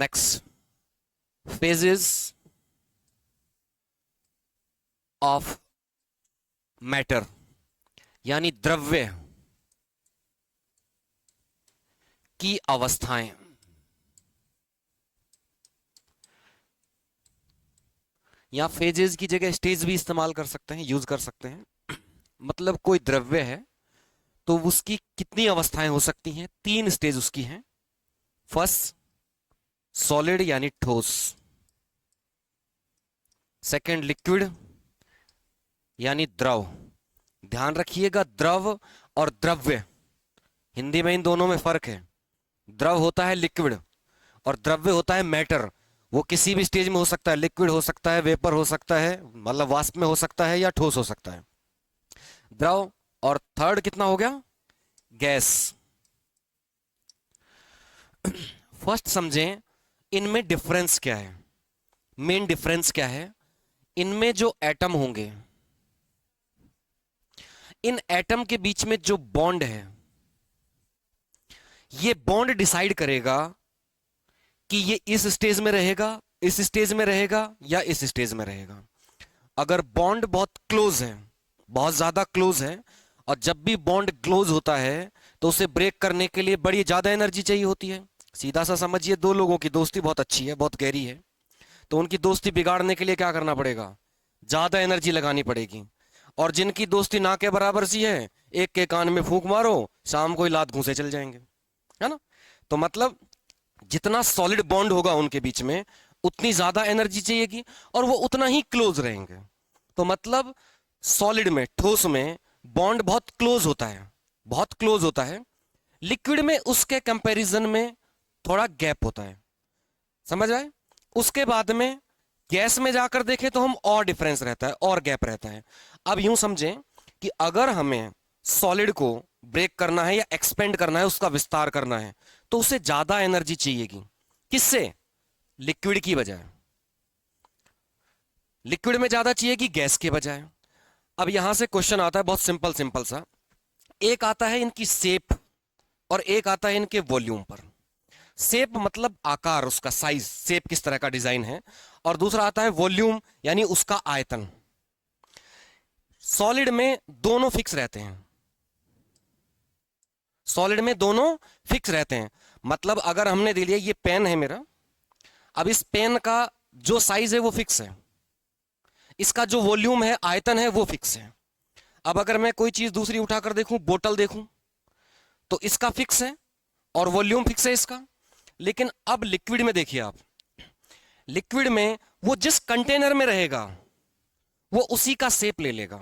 Next, phases of matter यानी द्रव्य की अवस्थाएं। या फेजेस की जगह स्टेज भी इस्तेमाल कर सकते हैं, यूज कर सकते हैं। मतलब कोई द्रव्य है तो उसकी कितनी अवस्थाएं हो सकती हैं? 3 स्टेज उसकी हैं। फर्स्ट, सॉलिड यानी ठोस। सेकंड, लिक्विड यानी द्रव। ध्यान रखिएगा, द्रव और द्रव्य, हिंदी में इन दोनों में फर्क है। द्रव होता है लिक्विड और द्रव्य होता है मैटर। वो किसी भी स्टेज में हो सकता है, लिक्विड हो सकता है, वेपर हो सकता है, मतलब वाष्प में हो सकता है, या ठोस हो सकता है, द्रव। और थर्ड कितना हो गया? गैस। फर्स्ट समझें इनमें डिफरेंस क्या है। मेन डिफरेंस क्या है? इनमें जो एटम होंगे, इन एटम के बीच में जो बॉन्ड है, ये बॉन्ड डिसाइड करेगा कि ये इस स्टेज में रहेगा, इस स्टेज में रहेगा, या इस स्टेज में रहेगा। अगर बॉन्ड बहुत क्लोज है, बहुत ज्यादा क्लोज है, और जब भी बॉन्ड क्लोज होता है तो उसे ब्रेक करने के लिए बड़ी ज्यादा एनर्जी चाहिए होती है। सीधा सा समझिए, दो लोगों की दोस्ती बहुत अच्छी है, बहुत गहरी है, तो उनकी दोस्ती बिगाड़ने के लिए क्या करना पड़ेगा? ज्यादा एनर्जी लगानी पड़ेगी। और जिनकी दोस्ती ना के बराबर सी है, एक के कान में फूंक मारो, शाम को ही लात घूंसे चल जाएंगे, है ना? तो मतलब जितना सॉलिड बॉन्ड होगा उनके बीच में, उतनी ज्यादा एनर्जी चाहिएगी, और वो उतना ही क्लोज रहेंगे। तो मतलब सॉलिड में, ठोस में बॉन्ड बहुत क्लोज होता है, बहुत क्लोज होता है। लिक्विड में उसके कंपैरिजन में थोड़ा गैप होता है। समझ आए? उसके बाद में गैस में जाकर देखें तो हम और डिफरेंस रहता है, और गैप रहता है। अब यूं समझें कि अगर हमें सॉलिड को ब्रेक करना है या एक्सपेंड करना है, उसका विस्तार करना है, तो उसे ज्यादा एनर्जी चाहिएगी। किससे? लिक्विड की बजाय। लिक्विड में ज्यादा चाहिएगी गैस के बजाय। अब यहां से क्वेश्चन आता है बहुत सिंपल सिंपल सा। एक आता है इनकी शेप, और एक आता है इनके वॉल्यूम पर। शेप मतलब आकार, उसका साइज, शेप किस तरह का डिजाइन है। और दूसरा आता है वॉल्यूम, यानी उसका आयतन। सॉलिड में दोनों फिक्स रहते हैं, सॉलिड में दोनों फिक्स रहते हैं। मतलब अगर हमने दे लिया, ये पेन है मेरा, अब इस पेन का जो साइज है वो फिक्स है, इसका जो वॉल्यूम है, आयतन है, वो फिक्स है। अब अगर मैं कोई चीज दूसरी उठाकर देखूं, बोतल देखूं, तो इसका फिक्स है और वॉल्यूम फिक्स है इसका। लेकिन अब लिक्विड में देखिए आप, लिक्विड में वो जिस कंटेनर में रहेगा वो उसी का शेप ले लेगा,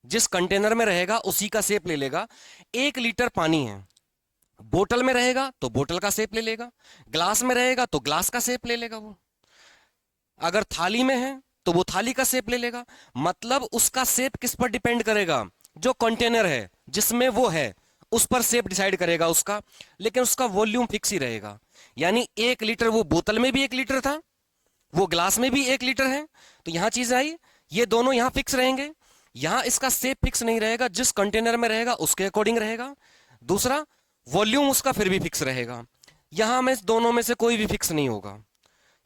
जिस कंटेनर में रहेगा उसी का शेप ले लेगा। 1 लीटर पानी है, बोतल में रहेगा तो बोतल का शेप ले लेगा, ग्लास में रहेगा तो ग्लास का शेप ले लेगा वो, अगर थाली में है तो वो थाली का शेप ले लेगा। मतलब उसका शेप किस पर डिपेंड करेगा? जो कंटेनर है जिसमें वो है, उस पर शेप डिसाइड करेगा उसका। लेकिन उसका वॉल्यूम फिक्स ही रहेगा। यानी 1 लीटर, वो बोतल में भी 1 लीटर था, वो ग्लास में भी 1 लीटर है। तो यहां चीज आई, ये दोनों यहां फिक्स रहेंगे, यहां इसका शेप फिक्स नहीं रहेगा, जिस कंटेनर में रहेगा उसके अकॉर्डिंग रहेगा। दूसरा, वॉल्यूम उसका फिर भी फिक्स रहेगा। यहां में दोनों में से कोई भी फिक्स नहीं होगा,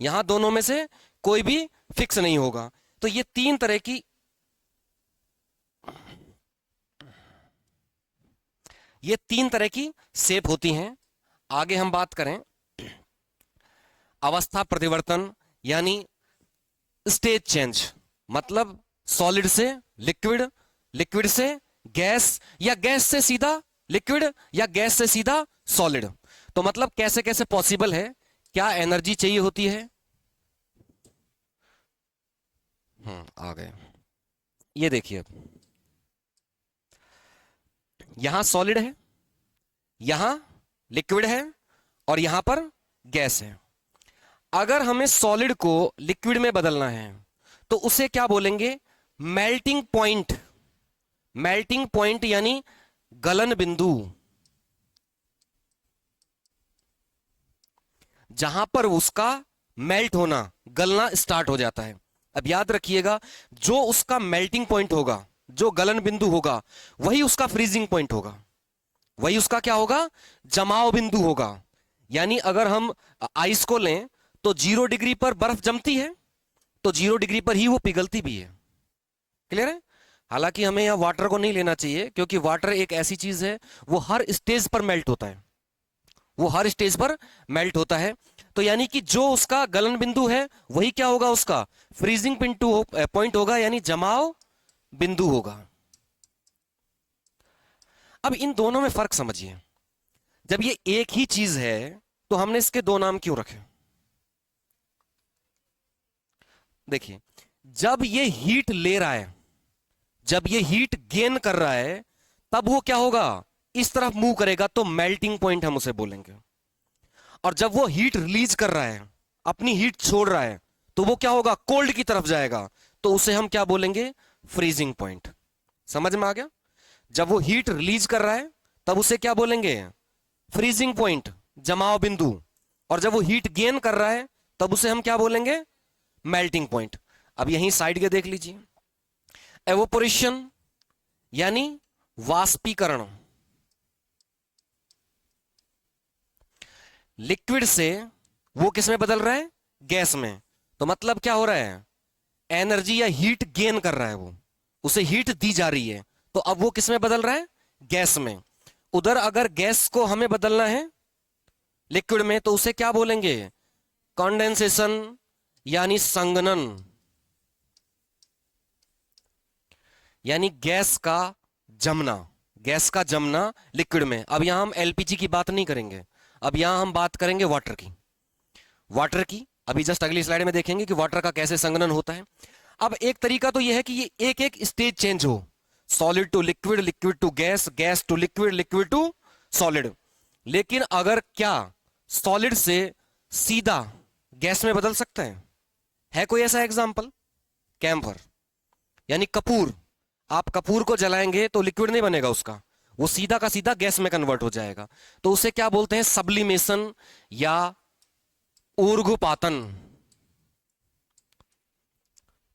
यहां दोनों में से कोई भी फिक्स नहीं होगा। तो ये 3 तरह की, ये 3 तरह की शेप होती हैं। आगे हम बात करें अवस्था परिवर्तन यानी स्टेज चेंज, मतलब सॉलिड से लिक्विड, लिक्विड से गैस, या गैस से सीधा लिक्विड, या गैस से सीधा सॉलिड। तो मतलब कैसे कैसे पॉसिबल है, क्या एनर्जी चाहिए होती है। आ गए। ये देखिए, यहां सॉलिड है, यहां लिक्विड है, और यहां पर गैस है। अगर हमें सॉलिड को लिक्विड में बदलना है तो उसे क्या बोलेंगे? Melting point. मेल्टिंग पॉइंट यानी गलन बिंदु, जहां पर उसका मेल्ट होना, गलना स्टार्ट हो जाता है। अब याद रखिएगा, जो उसका मेल्टिंग पॉइंट होगा, जो गलन बिंदु होगा, वही उसका फ्रीजिंग पॉइंट होगा, वही उसका क्या होगा? जमाव बिंदु होगा। यानी अगर हम आइस को लें तो 0 डिग्री पर बर्फ जमती है, तो 0 डिग्री पर ही वो पिघलती भी है। क्लियर है? हालांकि हमें यहां वाटर को नहीं लेना चाहिए, क्योंकि वाटर एक ऐसी चीज है वो हर स्टेज पर मेल्ट होता है, वो हर स्टेज पर मेल्ट होता है। तो यानी कि जो उसका गलन बिंदु है वही क्या होगा, उसका फ्रीजिंग पॉइंट होगा, यानी जमाव बिंदु होगा। अब इन दोनों में फर्क समझिए। जब ये एक ही चीज है तो हमने इसके दो नाम क्यों रखे? देखिए, जब ये हीट ले रहा है, जब ये हीट गेन कर रहा है, तब वो क्या होगा, इस तरफ मूव करेगा, तो मेल्टिंग पॉइंट हम उसे बोलेंगे। और जब वो हीट रिलीज कर रहा है, अपनी हीट छोड़ रहा है, तो वो क्या होगा, कोल्ड की तरफ जाएगा, तो उसे हम क्या बोलेंगे, फ्रीजिंग पॉइंट। समझ में आ गया? जब वो हीट रिलीज कर रहा है तब उसे क्या बोलेंगे, फ्रीजिंग पॉइंट, जमाव बिंदु। और जब वो हीट गेन कर रहा है तब उसे हम क्या बोलेंगे, मेल्टिंग पॉइंट। अब यहीं साइड के देख लीजिए, एवोपोरेशन यानी वाष्पीकरण, लिक्विड से वो किस में बदल रहा है, गैस में। तो मतलब क्या हो रहा है, एनर्जी या हीट गेन कर रहा है, वो उसे हीट दी जा रही है, तो अब वो किस में बदल रहा है, गैस में। उधर अगर गैस को हमें बदलना है लिक्विड में, तो उसे क्या बोलेंगे, कंडेंसेशन यानी संघनन, यानी गैस का जमना, गैस का जमना लिक्विड में। अब यहां हम एलपीजी की बात नहीं करेंगे, अब यहां हम बात करेंगे वाटर की। वाटर की अभी जस्ट अगली स्लाइड में देखेंगे कि वाटर का कैसे संघनन होता है। अब एक तरीका तो यह है कि ये एक एक स्टेज चेंज हो, solid to liquid, liquid to gas, gas to liquid, liquid to solid. लेकिन अगर क्या सॉलिड से सीधा गैस में बदल सकते हैं? है कोई ऐसा एग्जांपल? कैम्फर यानी कपूर, आप कपूर को जलाएंगे तो लिक्विड नहीं बनेगा उसका, वो सीधा का सीधा गैस में कन्वर्ट हो जाएगा। तो उसे क्या बोलते हैं, सब्लिमेशन या ऊर्ध्वपातन।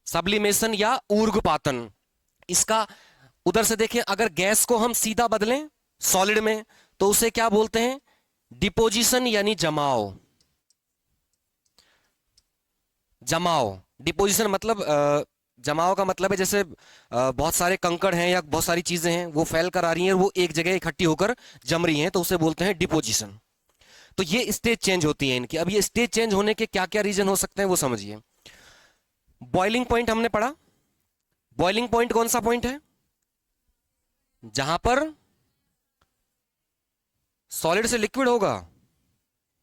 सब्लिमेशन या ऊर्ध्वपातन। इसका उधर से देखें, अगर गैस को हम सीधा बदलें सॉलिड में तो उसे क्या बोलते हैं, डिपोजिशन यानी जमाव। जमाव, डिपोजिशन मतलब जमाव का मतलब है जैसे बहुत सारे कंकड़ हैं या बहुत सारी चीजें हैं, वो फैल कर आ रही हैं, वो एक जगह इकट्ठी होकर जम रही हैं, तो उसे बोलते हैं डिपोजिशन। तो ये स्टेज चेंज होती है इनकी। अब ये स्टेज चेंज होने के क्या क्या रीजन हो सकते हैं वो समझिए। बॉइलिंग पॉइंट हमने पढ़ा। बॉइलिंग पॉइंट कौन सा पॉइंट है, जहां पर सॉलिड से लिक्विड होगा,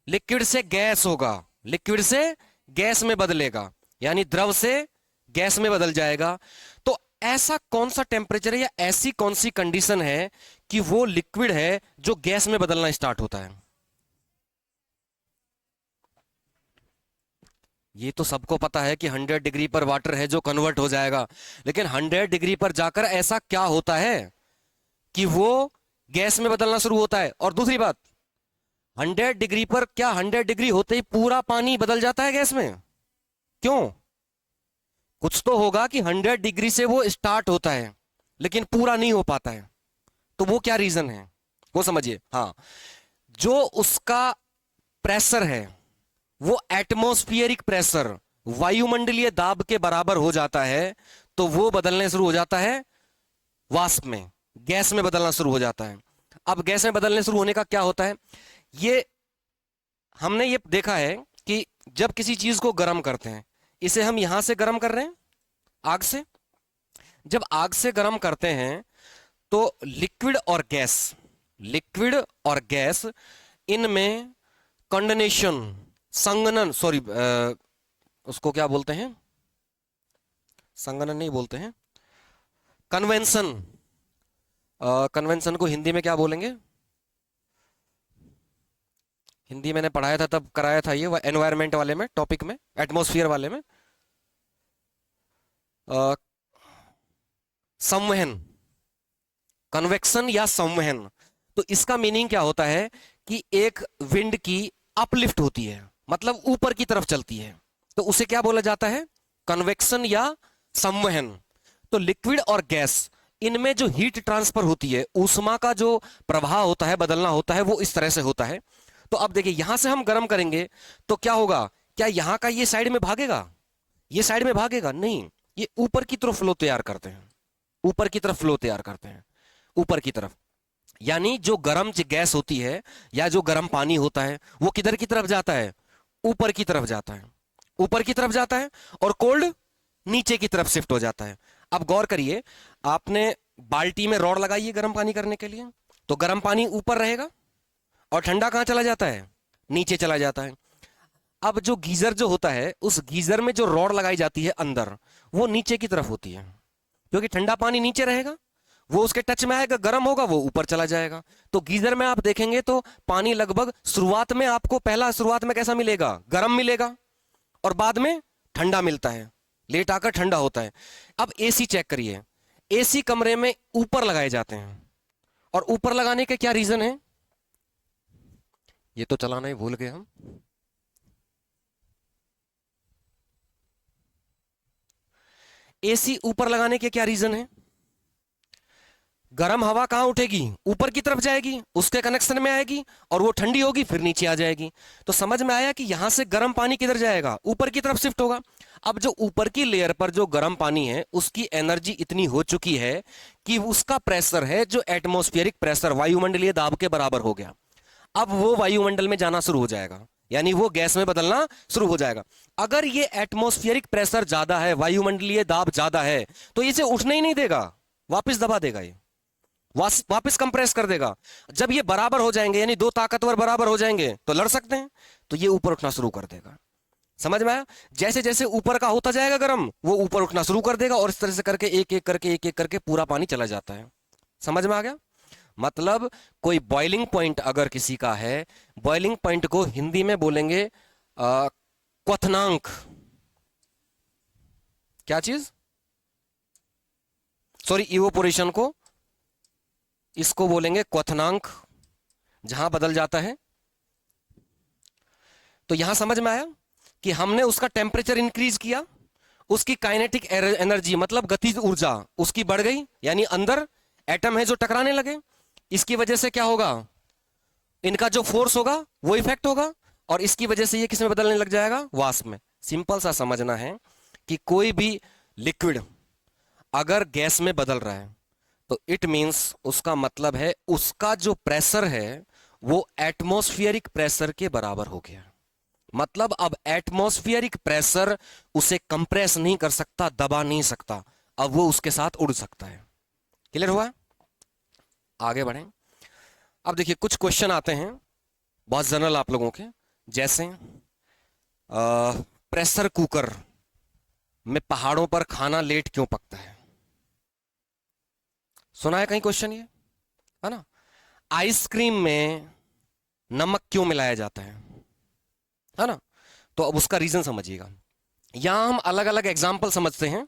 लिक्विड से गैस होगा, लिक्विड से गैस में बदलेगा, यानी द्रव से गैस में बदल जाएगा। तो ऐसा कौन सा टेम्परेचर है या ऐसी कौन सी कंडीशन है कि वो लिक्विड है जो गैस में बदलना स्टार्ट होता है? ये तो सबको पता है कि 100 डिग्री पर वाटर है जो कन्वर्ट हो जाएगा, लेकिन 100 डिग्री पर जाकर ऐसा क्या होता है कि वो गैस में बदलना शुरू होता है? और दूसरी बात, 100 डिग्री पर क्या 100 डिग्री होते ही पूरा पानी बदल जाता है गैस में? क्यों? कुछ तो होगा कि 100 डिग्री से वो स्टार्ट होता है लेकिन पूरा नहीं हो पाता है। तो वो क्या रीजन है वो समझिए। हाँ, जो उसका प्रेशर है वो एटमॉस्फेरिक प्रेशर, वायुमंडलीय दाब के बराबर हो जाता है, तो वो बदलने शुरू हो जाता है वाष्प में, गैस में बदलना शुरू हो जाता है। अब गैस में बदलने शुरू होने का क्या होता है, ये हमने ये देखा है कि जब किसी चीज को गर्म करते हैं, इसे हम यहां से गर्म कर रहे हैं आग से, जब आग से गर्म करते हैं तो लिक्विड और गैस, लिक्विड और गैस इनमें कंडेंसेशन, संघनन, सॉरी उसको क्या बोलते हैं, संघनन नहीं बोलते हैं, कन्वेंशन। कन्वेंशन को हिंदी में क्या बोलेंगे? हिंदी मैंने पढ़ाया था तब कराया था ये एनवायरमेंट वाले में, टॉपिक में, एटमॉस्फेयर वाले में। संवहन, कन्वेक्शन या संवहन। तो इसका मीनिंग क्या होता है कि एक विंड की अपलिफ्ट होती है, मतलब ऊपर की तरफ चलती है, तो उसे क्या बोला जाता है, कन्वेक्शन या संवहन। तो लिक्विड और गैस इनमें जो हीट ट्रांसफर होती है, ऊष्मा का जो प्रवाह होता है, बदलना होता है, वो इस तरह से होता है। तो अब देखिए यहां से हम गर्म करेंगे तो क्या होगा, क्या यहां का ये साइड में भागेगा, ये साइड में भागेगा नहीं, ये ऊपर की तरफ फ्लो तैयार करते हैं, ऊपर की तरफ फ्लो तैयार करते हैं, ऊपर की तरफ। यानी जो गर्म गैस होती है या जो गर्म पानी होता है वो किधर की तरफ जाता है, ऊपर की तरफ जाता है, ऊपर की तरफ जाता है, और कोल्ड नीचे की तरफ शिफ्ट हो जाता है। अब गौर करिए, आपने बाल्टी में रॉड लगाई है गर्म पानी करने के लिए, तो गर्म पानी ऊपर रहेगा और ठंडा कहां चला जाता है, नीचे चला जाता है। अब जो गीजर जो होता है, उस गीजर में जो रॉड लगाई जाती है अंदर, वो नीचे की तरफ होती है, क्योंकि ठंडा पानी नीचे रहेगा, वो उसके टच में आएगा, गर्म होगा, वो ऊपर चला जाएगा। तो गीजर में आप देखेंगे तो पानी लगभग शुरुआत में आपको, पहला शुरुआत में कैसा मिलेगा, गर्म मिलेगा, और बाद में ठंडा मिलता है, लेट आकर ठंडा होता है। अब एसी चेक करिए, एसी कमरे में ऊपर लगाए जाते हैं, और ऊपर लगाने के क्या रीजन है, ये तो चलाना ही भूल गए हम। एसी ऊपर लगाने के क्या रीजन है, गर्म हवा कहां उठेगी, ऊपर की तरफ जाएगी, उसके कनेक्शन में आएगी, और वो ठंडी होगी फिर नीचे आ जाएगी। तो समझ में आया कि यहां से गर्म पानी किधर जाएगा, ऊपर की तरफ शिफ्ट होगा। अब जो ऊपर की लेयर पर जो गर्म पानी है उसकी एनर्जी इतनी हो चुकी है कि उसका प्रेशर है जो एटमॉस्फेरिक प्रेशर, वायुमंडलीय दाब के बराबर हो गया। अब वो वायुमंडल में जाना शुरू हो जाएगा, यानी वो गैस में बदलना शुरू हो जाएगा। अगर ये एटमॉस्फेरिक प्रेशर ज्यादा है, वायुमंडलीय दाब ज्यादा है, तो इसे उठने ही नहीं देगा, वापस दबा देगा, ये वापस कंप्रेस कर देगा। जब ये बराबर हो जाएंगे, यानी दो ताकतवर बराबर हो जाएंगे, तो लड़ सकते हैं, तो ये ऊपर उठना शुरू कर देगा। समझ में आया, जैसे जैसे ऊपर का होता जाएगा गर्म, वो ऊपर उठना शुरू कर देगा, और इस तरह से करके एक एक करके पूरा पानी चला जाता है। समझ में आ गया, मतलब कोई बॉइलिंग पॉइंट अगर किसी का है, बॉइलिंग पॉइंट को हिंदी में बोलेंगे क्वथनांक। क्या चीज, सॉरी, इवोपोरेशन को इसको बोलेंगे क्वथनांक, जहां बदल जाता है। तो यहां समझ में आया कि हमने उसका टेम्परेचर इंक्रीज किया, उसकी काइनेटिक एनर्जी मतलब गतिज ऊर्जा उसकी बढ़ गई, यानी अंदर एटम है जो टकराने लगे। इसकी वजह से क्या होगा, इनका जो फोर्स होगा वो इफेक्ट होगा, और इसकी वजह से ये किस में बदलने लग जाएगा, वाष्प में। सिंपल सा समझना है कि कोई भी लिक्विड अगर गैस में बदल रहा है तो इट मींस उसका मतलब है उसका जो प्रेशर है वो एटमॉस्फेरिक प्रेशर के बराबर हो गया। मतलब अब एटमॉस्फेरिक प्रेशर उसे कंप्रेस नहीं कर सकता, दबा नहीं सकता, अब वो उसके साथ उड़ सकता है। क्लियर हुआ, आगे बढ़ें। अब देखिए कुछ क्वेश्चन आते हैं बहुत जनरल आप लोगों के, जैसे प्रेशर कुकर में पहाड़ों पर खाना लेट क्यों पकता है, सुना है कहीं क्वेश्चन ये, है ना। आइसक्रीम में नमक क्यों मिलाया जाता है ना। तो अब उसका रीजन समझिएगा। यहां हम अलग अलग एग्जाम्पल समझते हैं।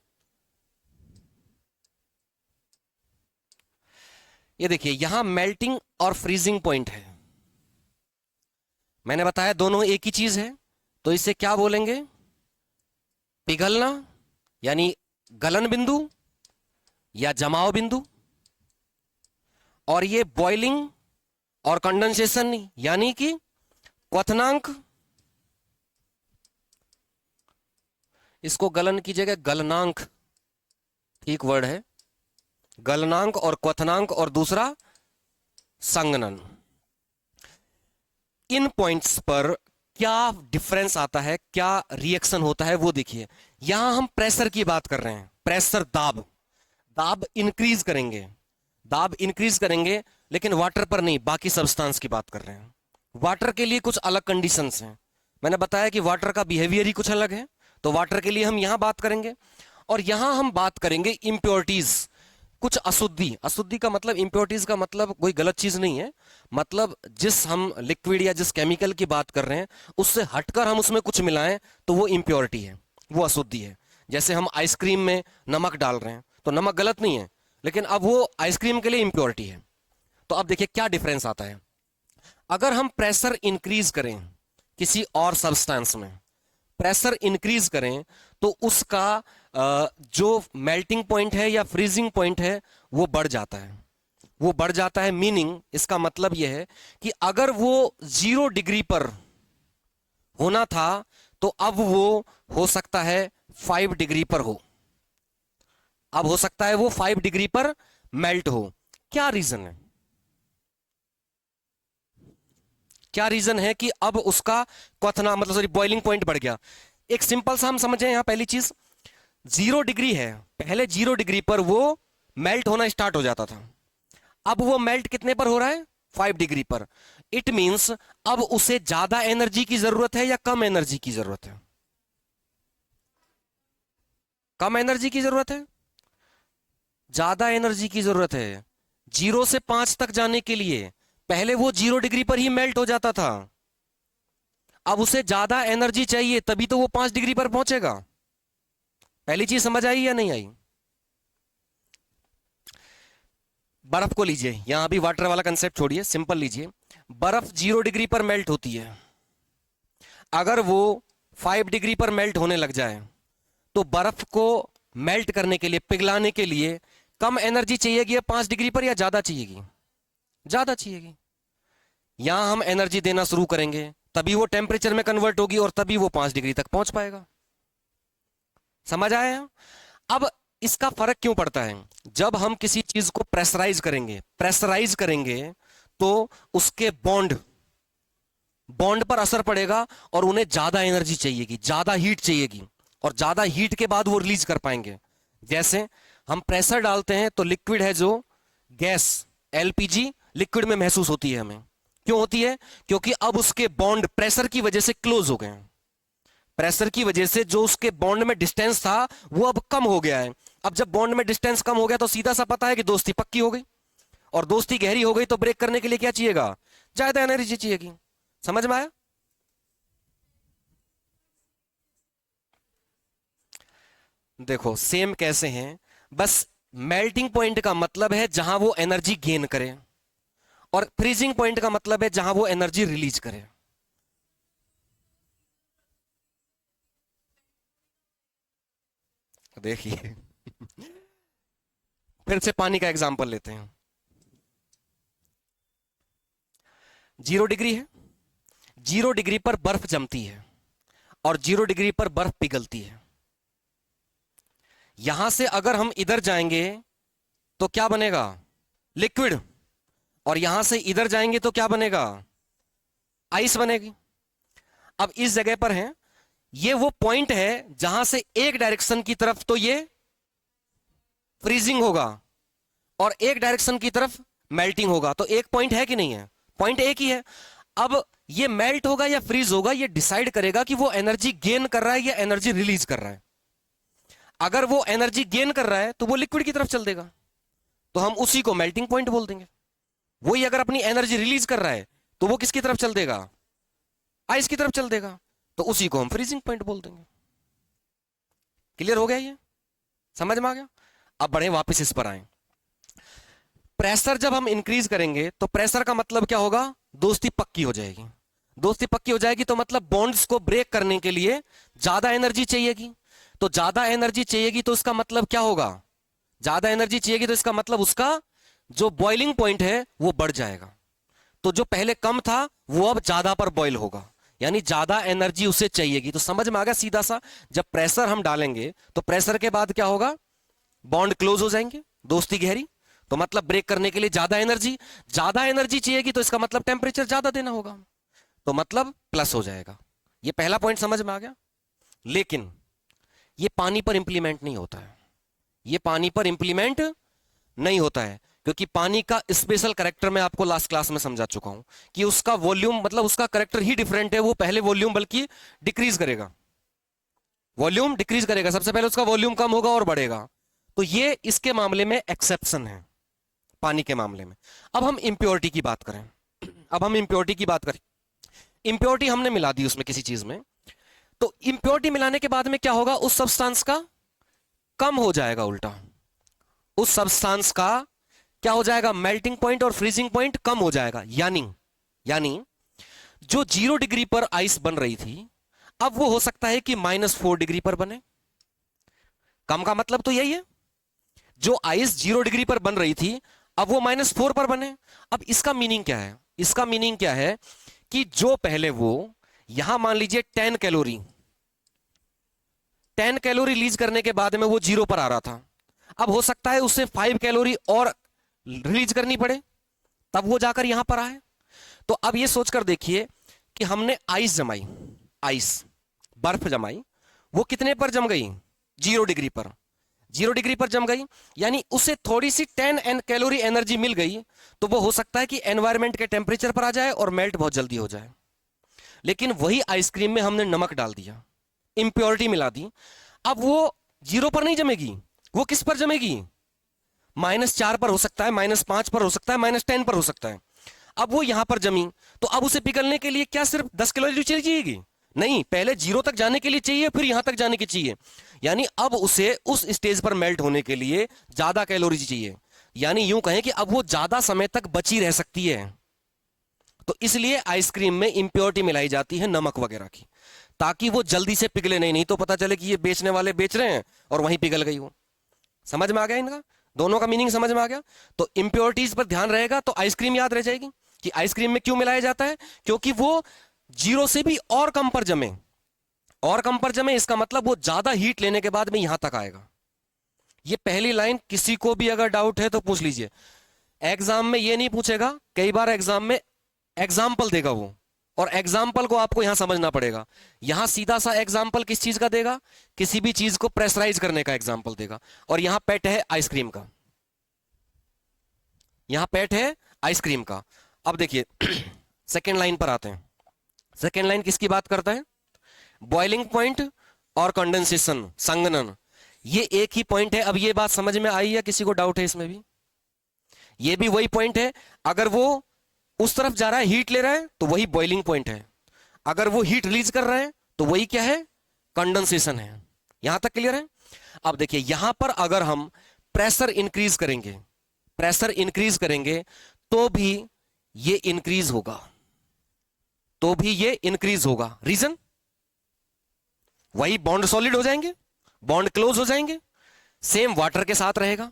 ये देखिए यहां मेल्टिंग और फ्रीजिंग पॉइंट है, मैंने बताया दोनों एक ही चीज है, तो इसे क्या बोलेंगे, पिघलना यानी गलन बिंदु या जमाव बिंदु, और ये बॉइलिंग और कंडेंसेशन यानी कि क्वथनांक। इसको गलन की जगह गलनांक ठीक वर्ड है, गलनांक और क्वथनांक, और दूसरा संगनन। इन पॉइंट्स पर क्या डिफरेंस आता है, क्या रिएक्शन होता है वो देखिए। यहां हम प्रेशर की बात कर रहे हैं, प्रेशर दाब, दाब इंक्रीज करेंगे, दाब इंक्रीज करेंगे, लेकिन वाटर पर नहीं, बाकी सब्सटेंस की बात कर रहे हैं। वाटर के लिए कुछ अलग कंडीशंस हैं, मैंने बताया कि वाटर का बिहेवियर ही कुछ अलग है, तो वाटर के लिए हम यहां बात करेंगे। और यहां हम बात करेंगे इंप्योरिटीज, कुछ अशुद्धि। अशुद्धि का मतलब, इंप्योरिटीज का मतलब कोई गलत चीज नहीं है, मतलब जिस हम लिक्विड या जिस केमिकल की बात कर रहे हैं उससे हटकर हम उसमें कुछ मिलाएं तो वो इंप्योरिटी है, वो अशुद्धि है। जैसे हम आइसक्रीम में नमक डाल रहे हैं तो नमक गलत नहीं है, लेकिन अब वो आइसक्रीम के लिए इंप्योरिटी है। तो अब देखिए क्या डिफरेंस आता है। अगर हम प्रेशर इंक्रीज करें किसी और सब्सटेंस में, प्रेशर इंक्रीज करें, तो उसका जो मेल्टिंग पॉइंट है या फ्रीजिंग पॉइंट है वो बढ़ जाता है। वो बढ़ जाता है। मीनिंग इसका मतलब यह है कि अगर वो 0 डिग्री पर होना था तो अब वो हो सकता है 5 डिग्री पर हो, अब हो सकता है वो 5 डिग्री पर मेल्ट हो। क्या रीजन है? क्या रीजन है कि अब उसका क्वथना मतलब सॉरी बॉइलिंग पॉइंट बढ़ गया? एक सिंपल सा हम समझे यहां पहली चीज, 0 डिग्री है, पहले 0 डिग्री पर वो मेल्ट होना स्टार्ट हो जाता था, अब वो मेल्ट कितने पर हो रहा है? 5 डिग्री पर। इट मींस अब उसे ज्यादा एनर्जी की जरूरत है या कम एनर्जी की जरूरत है? कम एनर्जी की जरूरत है, ज्यादा एनर्जी की जरूरत है। 0 से 5 तक जाने के लिए पहले वो 0 डिग्री पर ही मेल्ट हो जाता था, अब उसे ज्यादा एनर्जी चाहिए तभी तो वो 5 डिग्री पर पहुंचेगा। पहली चीज समझ आई या नहीं आई? बर्फ को लीजिए, यहां भी वाटर वाला कंसेप्ट छोड़िए, सिंपल लीजिए। बर्फ 0 डिग्री पर मेल्ट होती है, अगर वो 5 डिग्री पर मेल्ट होने लग जाए तो बर्फ को मेल्ट करने के लिए, पिघलाने के लिए कम एनर्जी चाहिएगी 5 डिग्री पर या ज्यादा चाहिएगी? ज्यादा चाहिएगी। यहां हम एनर्जी देना शुरू करेंगे तभी वो टेम्परेचर में कन्वर्ट होगी और तभी वो 5 डिग्री तक पहुंच पाएगा। समझ आया? अब इसका फर्क क्यों पड़ता है? जब हम किसी चीज को प्रेशराइज करेंगे तो उसके बॉन्ड बॉन्ड पर असर पड़ेगा और उन्हें ज्यादा एनर्जी चाहिएगी, ज्यादा हीट चाहिएगी, और ज्यादा हीट के बाद वो रिलीज कर पाएंगे। जैसे हम प्रेशर डालते हैं तो लिक्विड है जो गैस एलपीजी लिक्विड में महसूस होती है हमें। क्यों होती है? क्योंकि अब उसके बॉन्ड प्रेशर की वजह से क्लोज हो गए हैं, प्रेशर की वजह से जो उसके बॉन्ड में डिस्टेंस था वो अब कम हो गया है। अब जब बॉन्ड में डिस्टेंस कम हो गया तो सीधा सा पता है कि दोस्ती पक्की हो गई, और दोस्ती गहरी हो गई तो ब्रेक करने के लिए क्या चाहिएगा? ज्यादा एनर्जी चाहिएगी। समझ में आया? देखो सेम कैसे हैं, बस मेल्टिंग पॉइंट का मतलब है जहां वो एनर्जी गेन करे, और फ्रीजिंग पॉइंट का मतलब है जहां वो एनर्जी रिलीज करे। देखिए फिर से पानी का एग्जांपल लेते हैं। 0 डिग्री है, 0 डिग्री पर बर्फ जमती है और 0 डिग्री पर बर्फ पिघलती है। यहां से अगर हम इधर जाएंगे तो क्या बनेगा? लिक्विड। और यहां से इधर जाएंगे तो क्या बनेगा? आइस बनेगी। अब इस जगह पर है, ये वो पॉइंट है जहां से एक डायरेक्शन की तरफ तो ये फ्रीजिंग होगा और एक डायरेक्शन की तरफ मेल्टिंग होगा। तो एक पॉइंट है कि नहीं है? पॉइंट एक ही है। अब ये मेल्ट होगा या फ्रीज होगा, ये डिसाइड करेगा कि वो एनर्जी गेन कर रहा है या एनर्जी रिलीज कर रहा है। अगर वो एनर्जी गेन कर रहा है तो वो लिक्विड की तरफ चल देगा, तो हम उसी को मेल्टिंग पॉइंट बोल देंगे। वही अगर अपनी एनर्जी रिलीज कर रहा है तो वो किसकी तरफ चल देगा? आइस की तरफ चल देगा, तो उसी को हम फ्रीजिंग पॉइंट बोल देंगे। क्लियर हो गया ये? समझ में आ गया? अब बढ़े वापस इस पर आए। प्रेशर जब हम इंक्रीज करेंगे तो प्रेशर का मतलब क्या होगा? दोस्ती पक्की हो जाएगी। दोस्ती पक्की हो जाएगी तो मतलब बॉन्ड्स को ब्रेक करने के लिए ज्यादा एनर्जी चाहिएगी। तो ज्यादा एनर्जी चाहिएगी तो इसका मतलब क्या होगा? ज्यादा एनर्जी चाहिएगी तो इसका मतलब उसका जो बॉइलिंग पॉइंट है वो बढ़ जाएगा। तो जो पहले कम था वो अब ज्यादा पर बॉइल होगा, यानी ज्यादा एनर्जी उसे चाहिएगी। तो समझ में आ गया सीधा सा? जब प्रेशर हम डालेंगे तो प्रेशर के बाद क्या होगा? बॉन्ड क्लोज हो जाएंगे, दोस्ती गहरी, तो मतलब ब्रेक करने के लिए ज्यादा एनर्जी चाहिएगी, तो इसका मतलब टेम्परेचर ज्यादा देना होगा, तो मतलब प्लस हो जाएगा। ये पहला पॉइंट समझ में आ गया। लेकिन ये पानी पर इंप्लीमेंट नहीं होता है, ये पानी पर इंप्लीमेंट नहीं होता है, क्योंकि पानी का स्पेशल कैरेक्टर मैं आपको लास्ट क्लास में समझा चुका हूं कि उसका वॉल्यूम मतलब उसका कैरेक्टर ही डिफरेंट है। वो पहले वॉल्यूम बल्कि डिक्रीज करेगा, वॉल्यूम डिक्रीज करेगा, सबसे पहले उसका वॉल्यूम कम होगा और बढ़ेगा। तो ये इसके मामले में एक्सेप्शन है, पानी के मामले में। अब हम इंप्योरिटी की बात करें, अब हम इंप्योरिटी की बात करें। इंप्योरिटी हमने मिला दी उसमें किसी चीज में, तो इंप्योरिटी मिलाने के बाद में क्या होगा? उस सब्सटेंस का कम हो जाएगा, उल्टा उस सब्सटेंस का क्या हो जाएगा? मेल्टिंग पॉइंट और फ्रीजिंग पॉइंट कम हो जाएगा। यानी जो 0 डिग्री पर आइस बन रही थी अब वो हो सकता है कि -4 डिग्री पर बने। कम का मतलब तो यही है, जो आइस 0 डिग्री पर बन रही थी अब वो -4 पर बने। अब इसका मीनिंग क्या है? इसका मीनिंग क्या है कि जो पहले वो यहां मान लीजिए 10 कैलोरी रिलीज करने के बाद में वो 0 पर आ रहा था, अब हो सकता है उससे 5 कैलोरी और रिलीज करनी पड़े, तब वो जाकर यहां पर आए। तो अब ये सोचकर देखिए कि हमने आइस जमाई, आइस बर्फ जमाई, वो कितने पर जम गई? 0 डिग्री पर। 0 डिग्री पर जम गई, यानी उसे थोड़ी सी 10 कैलोरी एनर्जी मिल गई, तो वो हो सकता है कि एनवायरमेंट के टेम्परेचर पर आ जाए और मेल्ट बहुत जल्दी हो जाए। लेकिन वही आइसक्रीम में हमने नमक डाल दिया, इंप्योरिटी मिला दी, अब वो 0 पर नहीं जमेगी, वो किस पर जमेगी? -4 पर हो सकता है, -5 पर हो सकता है, -10 पर हो सकता है। अब वो यहां पर जमी, तो अब उसे पिघलने के लिए क्या सिर्फ 10 कैलोरी चाहिए? नहीं, पहले 0 तक जाने के लिए चाहिए, फिर यहां तक जाने के चाहिए। यानी अब उसे उस स्टेज पर मेल्ट होने के लिए ज्यादा कैलोरी चाहिए, यानी यूं कहें कि अब वो ज्यादा समय तक बची रह सकती है। तो इसलिए आइसक्रीम में इंप्योरिटी मिलाई जाती है नमक वगैरह की, ताकि वो जल्दी से पिघले नहीं। नहीं तो पता चले कि ये बेचने वाले बेच रहे हैं और वहीं पिघल गई वो। समझ में आ गया इनका? दोनों का मीनिंग समझ में आ गया? तो इंप्योरिटीज पर ध्यान रहेगा तो आइसक्रीम याद रह जाएगी कि आइसक्रीम में क्यों मिलाया जाता है, क्योंकि वो 0 से भी और कम पर जमे। और कम पर जमे इसका मतलब वो ज्यादा हीट लेने के बाद में यहां तक आएगा। ये पहली लाइन किसी को भी अगर डाउट है तो पूछ लीजिए। एग्जाम में ये नहीं पूछेगा, कई बार एग्जाम में एग्जाम्पल देगा वो, और एग्जाम्पल को आपको यहां समझना पड़ेगा। यहां सीधा सा एग्जाम्पल किस चीज का देगा? किसी भी चीज को प्रेशराइज करने का एग्जाम्पल देगा। और यहां पेट है आइसक्रीम का, यहां पेट है आइसक्रीम का। अब देखिए सेकेंड लाइन पर आते हैं। सेकेंड लाइन किसकी बात करता है? बॉइलिंग पॉइंट और कंडेंसेशन, संघनन, ये एक ही पॉइंट है। अब ये बात समझ में आई या किसी को डाउट है इसमें भी? ये भी वही पॉइंट है। अगर वो उस तरफ जा रहा है, हीट ले रहा है, तो वही बॉइलिंग पॉइंट है। अगर वो हीट रिलीज कर रहा है तो वही क्या है? कंडेंसेशन है। यहां तक क्लियर है? अब देखिए यहां पर अगर हम प्रेशर इंक्रीज करेंगे, प्रेशर इंक्रीज करेंगे तो भी ये इंक्रीज होगा, तो भी ये इंक्रीज होगा। रीजन वही, बॉन्ड सॉलिड हो जाएंगे, बॉन्ड क्लोज हो जाएंगे, सेम वाटर के साथ रहेगा।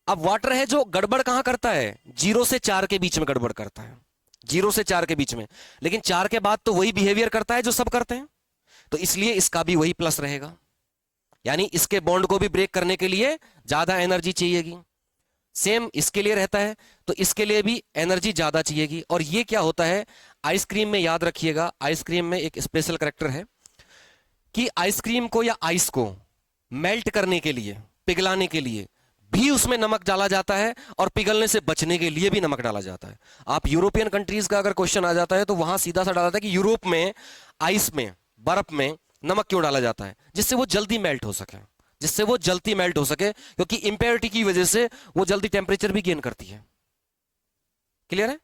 अब वाटर है जो गड़बड़ कहां करता है? 0 से 4 के बीच में गड़बड़ करता है, 0 से 4 के बीच में। लेकिन 4 के बाद तो वही बिहेवियर करता है जो सब करते हैं, तो इसलिए इसका भी वही प्लस रहेगा। यानी इसके बॉन्ड को भी ब्रेक करने के लिए ज्यादा एनर्जी चाहिएगी। सेम इसके लिए रहता है, तो इसके लिए भी एनर्जी ज्यादा चाहिएगी। और ये क्या होता है आइसक्रीम में, याद रखिएगा, आइसक्रीम में एक स्पेशल करेक्टर है कि आइसक्रीम को या आइस को मेल्ट करने के लिए, पिघलाने के लिए भी उसमें नमक डाला जाता है, और पिघलने से बचने के लिए भी नमक डाला जाता है। आप यूरोपियन कंट्रीज का अगर क्वेश्चन आ जाता है तो वहां सीधा सा डाला जाता है कि यूरोप में आइस में, बर्फ में नमक क्यों डाला जाता है? जिससे वो जल्दी मेल्ट हो सके, जिससे वो जल्दी मेल्ट हो सके, क्योंकि इंप्योरिटी की वजह से वो जल्दी टेम्परेचर भी गेन करती है। क्लियर है?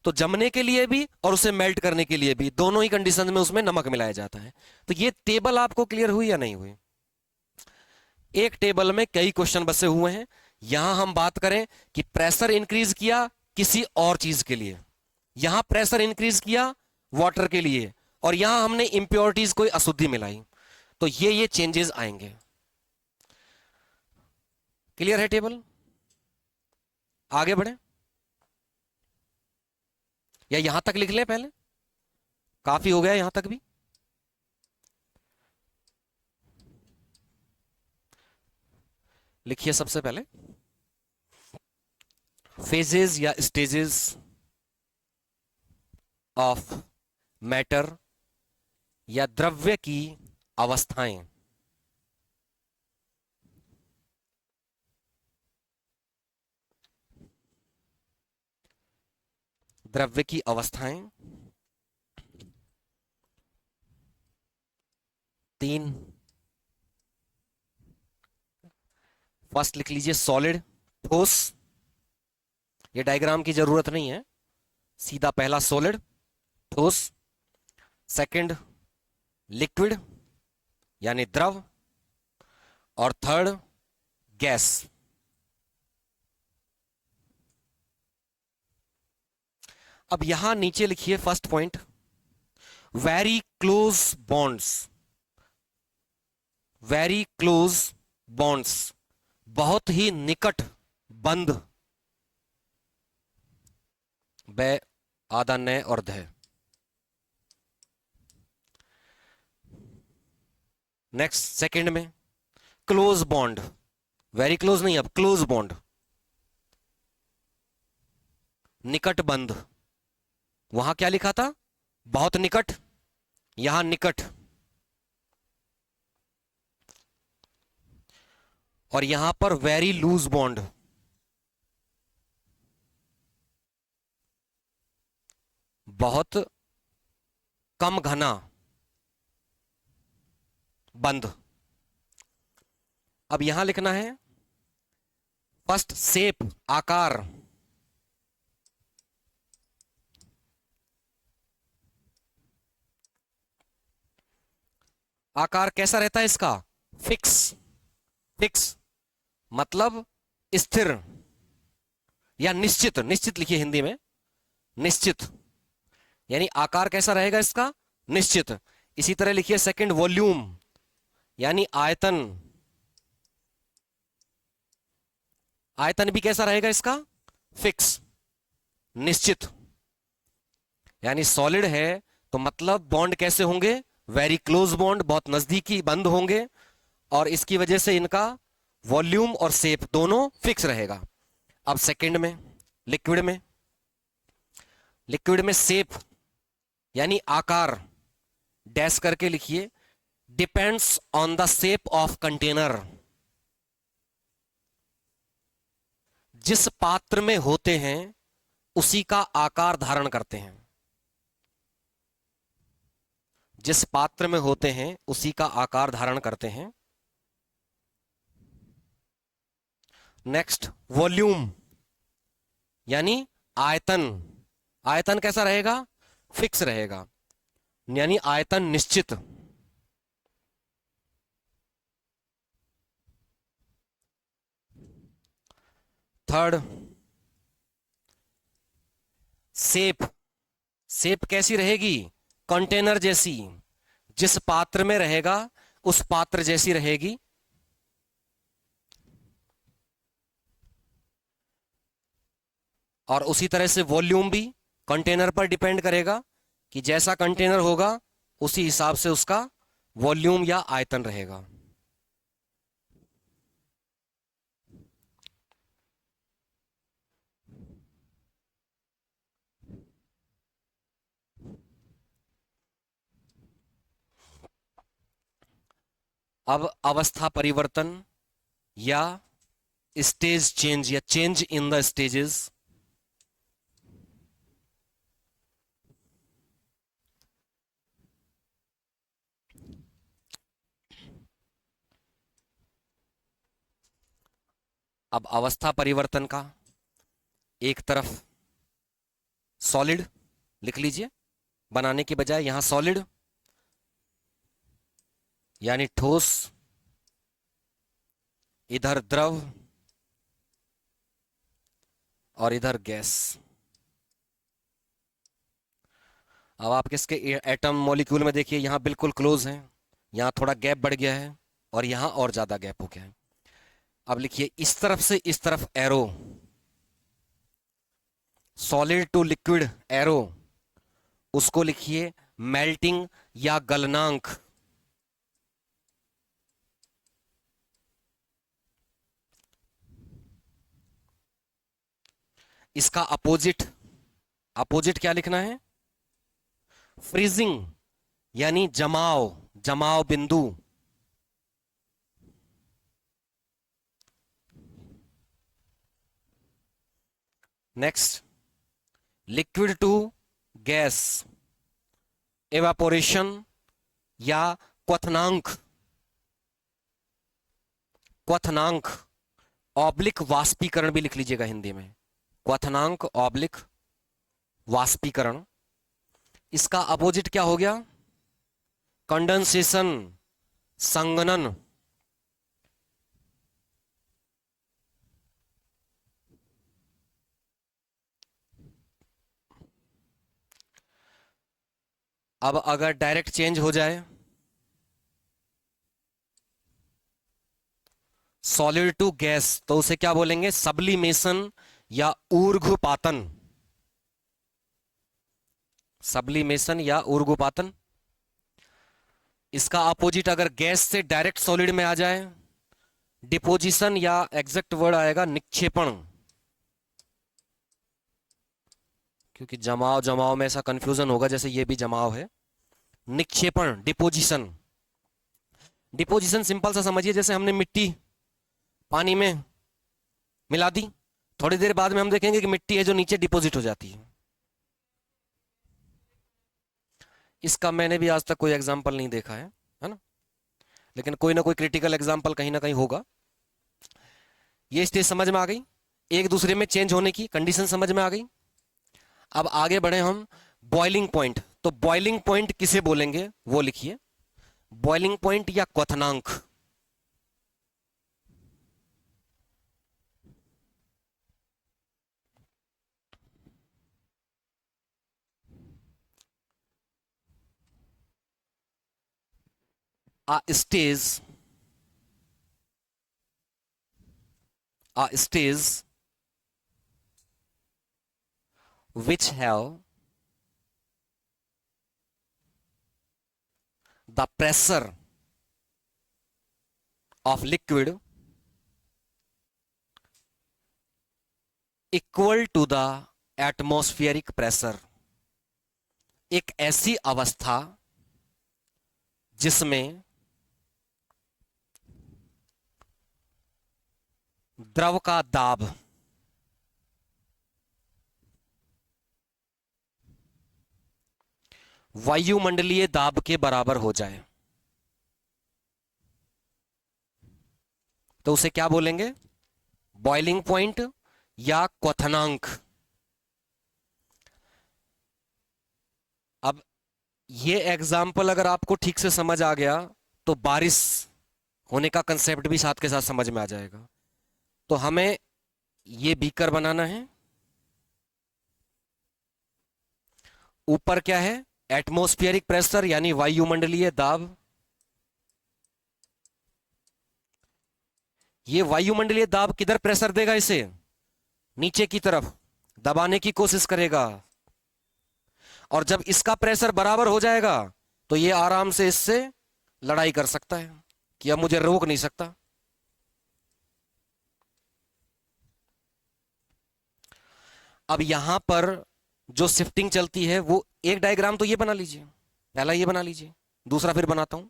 तो जमने के लिए भी और उसे मेल्ट करने के लिए भी, दोनों ही कंडीशन में उसमें नमक मिलाया जाता है। तो ये टेबल आपको क्लियर हुई या नहीं हुई? एक टेबल में कई क्वेश्चन बसे हुए हैं। यहां हम बात करें कि प्रेशर इंक्रीज किया किसी और चीज के लिए, यहां प्रेशर इंक्रीज किया वाटर के लिए, और यहां हमने इंप्योरिटीज कोई अशुद्धि मिलाई, तो ये चेंजेस आएंगे। क्लियर है टेबल? आगे बढ़े या यहां तक लिख लें पहले? काफी हो गया यहां तक भी। लिखिए सबसे पहले फेजेस या स्टेजेस ऑफ मैटर या द्रव्य की अवस्थाएं। द्रव्य की अवस्थाएं 3। फर्स्ट लिख लीजिए सॉलिड, ठोस। ये डायग्राम की जरूरत नहीं है, सीधा पहला सॉलिड, ठोस। सेकंड लिक्विड यानी द्रव, और थर्ड गैस। अब यहां नीचे लिखिए first point, very close bonds, very close bonds, बहुत ही निकट बंध, बै, आधा, नय और ध। नेक्स्ट सेकंड में क्लोज बॉन्ड, वेरी क्लोज नहीं, अब क्लोज बॉन्ड, निकट बंध। वहां क्या लिखा था? बहुत निकट, यहां निकट, और यहां पर वेरी लूज बॉन्ड, बहुत कम घना बंध। अब यहां लिखना है फर्स्ट शेप, आकार, आकार कैसा रहता है इसका? फिक्स, फिक्स मतलब स्थिर या निश्चित, निश्चित लिखिए हिंदी में, निश्चित, यानी आकार कैसा रहेगा इसका? निश्चित। इसी तरह लिखिए सेकंड, वॉल्यूम यानी आयतन, आयतन भी कैसा रहेगा इसका? फिक्स, निश्चित। यानी सॉलिड है तो मतलब बॉन्ड कैसे होंगे? वेरी क्लोज बॉन्ड, बहुत नजदीकी बंद होंगे, और इसकी वजह से इनका वॉल्यूम और शेप दोनों फिक्स रहेगा। अब सेकंड में, लिक्विड में, लिक्विड में शेप यानी आकार, डैश करके लिखिए, depends on the shape of container. जिस पात्र में होते हैं उसी का आकार धारण करते हैं, जिस पात्र में होते हैं उसी का आकार धारण करते हैं। नेक्स्ट, वॉल्यूम यानी आयतन, आयतन कैसा रहेगा? फिक्स रहेगा, यानी आयतन निश्चित। थर्ड, शेप, शेप कैसी रहेगी? कंटेनर जैसी, जिस पात्र में रहेगा उस पात्र जैसी रहेगी। और उसी तरह से वॉल्यूम भी कंटेनर पर डिपेंड करेगा कि जैसा कंटेनर होगा उसी हिसाब से उसका वॉल्यूम या आयतन रहेगा। अब अवस्था परिवर्तन या स्टेज चेंज या चेंज इन द स्टेजेस। अब अवस्था परिवर्तन का, एक तरफ सॉलिड लिख लीजिए, बनाने की बजाय यहां सॉलिड यानी ठोस, इधर द्रव और इधर गैस। अब आप किसके एटम मॉलिक्यूल में देखिए, यहां बिल्कुल क्लोज है, यहां थोड़ा गैप बढ़ गया है और यहां और ज्यादा गैप हो गया है। अब लिखिए इस तरफ से इस तरफ arrow, solid to liquid arrow, उसको लिखिए मेल्टिंग या गलनांक। इसका अपोजिट, अपोजिट क्या लिखना है? फ्रीजिंग यानी जमाव, जमाव बिंदु। Next, liquid to gas, evaporation या क्वथनांक, क्वथनांक ऑब्लिक वाष्पीकरण भी लिख लीजिएगा हिंदी में, क्वथनांक ऑब्लिक वाष्पीकरण। इसका अपोजिट क्या हो गया? कंडेंसेशन, संघनन। अब अगर डायरेक्ट चेंज हो जाए, सॉलिड टू गैस, तो उसे क्या बोलेंगे? सब्लिमेशन या ऊर्ध्वपातन। सब्लिमेशन या ऊर्ध्वपातन। इसका अपोजिट अगर गैस से डायरेक्ट सॉलिड में आ जाए, डिपोजिशन या एग्जैक्ट वर्ड आएगा निक्षेपण, क्योंकि जमाव जमाव में ऐसा कंफ्यूजन होगा जैसे ये भी जमाव है। निक्षेपण, डिपोजिशन। डिपोजिशन सिंपल सा समझिए, जैसे हमने मिट्टी पानी में मिला दी, थोड़ी देर बाद में हम देखेंगे कि मिट्टी है जो नीचे डिपॉजिट हो जाती है। इसका मैंने भी आज तक कोई एग्जाम्पल नहीं देखा है ना, लेकिन कोई ना कोई क्रिटिकल एग्जाम्पल कहीं ना कहीं होगा। ये स्टेज समझ में आ गई, एक दूसरे में चेंज होने की कंडीशन समझ में आ गई। अब आगे बढ़े हम, बॉइलिंग पॉइंट। तो बॉइलिंग पॉइंट किसे बोलेंगे वो लिखिए, बॉइलिंग पॉइंट या क्वथनांक। a stage a stage which have the pressure of liquid equal to the atmospheric pressure। एक ऐसी अवस्था जिसमें द्रव का दाब वायुमंडलीय दाब के बराबर हो जाए, तो उसे क्या बोलेंगे, बॉइलिंग पॉइंट या क्वथनांक। अब ये एग्जाम्पल अगर आपको ठीक से समझ आ गया तो बारिश होने का कंसेप्ट भी साथ के साथ समझ में आ जाएगा। तो हमें ये बीकर बनाना है, ऊपर क्या है, एटमॉस्फेरिक प्रेशर यानी वायुमंडलीय दाब। ये वायुमंडलीय दाब किधर प्रेशर देगा, इसे नीचे की तरफ दबाने की कोशिश करेगा, और जब इसका प्रेशर बराबर हो जाएगा तो ये आराम से इससे लड़ाई कर सकता है कि अब मुझे रोक नहीं सकता। अब यहां पर जो शिफ्टिंग चलती है वो एक डायग्राम तो ये बना लीजिए, पहला ये बना लीजिए, दूसरा फिर बनाता हूं।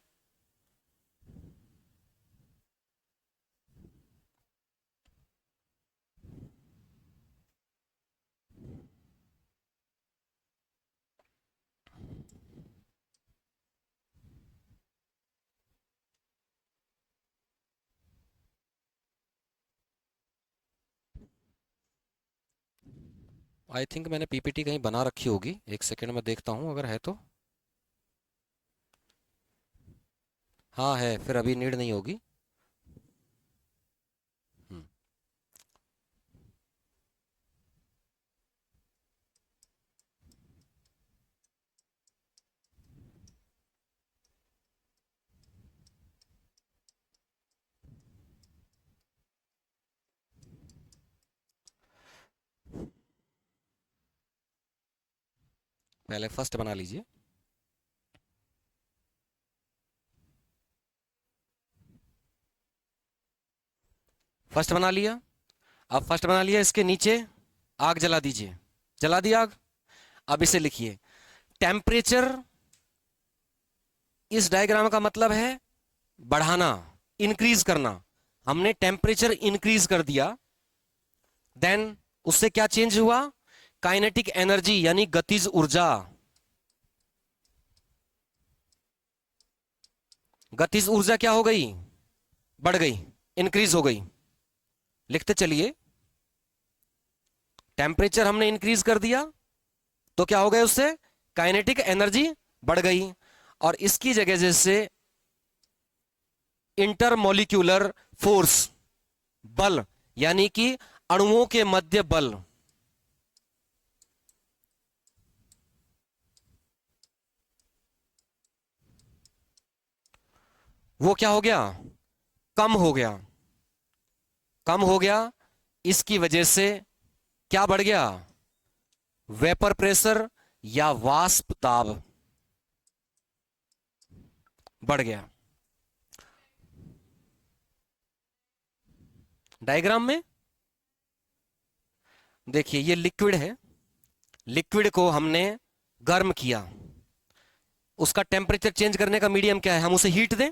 आई थिंक मैंने पीपीटी कहीं बना रखी होगी, एक सेकेंड में देखता हूं अगर है तो। हाँ है, फिर अभी नीड नहीं होगी। हम्म, पहले फर्स्ट बना लीजिए। फर्स्ट बना लिया। अब फर्स्ट बना लिया, इसके नीचे आग जला दीजिए, जला दिया आग। अब इसे लिखिए, टेम्परेचर, इस डायग्राम का मतलब है बढ़ाना, इंक्रीज करना। हमने टेम्परेचर इंक्रीज कर दिया, देन उससे क्या चेंज हुआ, काइनेटिक एनर्जी यानी गतिज ऊर्जा। गतिज ऊर्जा क्या हो गई, बढ़ गई, इंक्रीज हो गई। लिखते चलिए, टेम्परेचर हमने इंक्रीज कर दिया तो क्या हो गया, उससे काइनेटिक एनर्जी बढ़ गई, और इसकी जगह जैसे इंटरमोलिक्यूलर फोर्स, बल यानी कि अणुओं के मध्य बल, वो क्या हो गया, कम हो गया। कम हो गया, इसकी वजह से क्या बढ़ गया, वेपर प्रेशर या वाष्प दाब बढ़ गया। डायग्राम में देखिए ये लिक्विड है, लिक्विड को हमने गर्म किया, उसका टेम्परेचर चेंज करने का मीडियम क्या है, हम उसे हीट दें,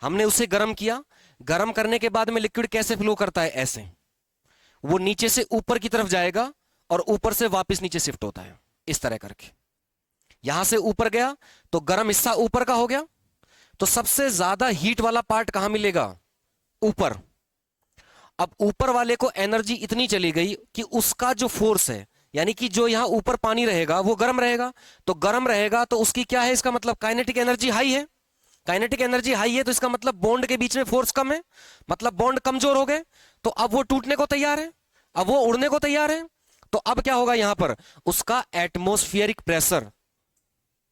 हमने उसे गर्म किया, गर्म करने के बाद में लिक्विड कैसे फ्लो करता है, ऐसे वो नीचे से ऊपर की तरफ जाएगा और ऊपर से वापस नीचे शिफ्ट होता है, इस तरह करके। यहां से ऊपर गया तो गर्म हिस्सा ऊपर का हो गया, तो सबसे ज्यादा हीट वाला पार्ट कहां मिलेगा, ऊपर। अब ऊपर वाले को एनर्जी इतनी चली गई कि उसका जो फोर्स है, यानी कि जो यहां ऊपर पानी रहेगा वो गर्म रहेगा, तो गर्म रहेगा तो उसकी क्या है, इसका मतलब काइनेटिक एनर्जी हाई है। काइनेटिक एनर्जी हाई है तो इसका मतलब बॉन्ड के बीच में फोर्स कम है, मतलब बॉन्ड कमजोर हो गए, तो अब वो टूटने को तैयार है, अब वो उड़ने को तैयार है। तो अब क्या होगा, यहां पर उसका एटमॉस्फेरिक प्रेशर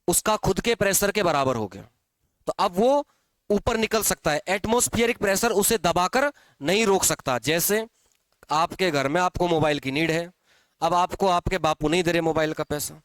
उसका खुद के प्रेशर के बराबर हो गया, तो अब वो ऊपर निकल सकता है। एटमॉस्फेरिक प्रेशर उसे दबाकर नहीं रोक सकता। जैसे आपके घर में आपको मोबाइल की नीड है, अब आपको आपके बापू नहीं दे रहे मोबाइल का पैसा,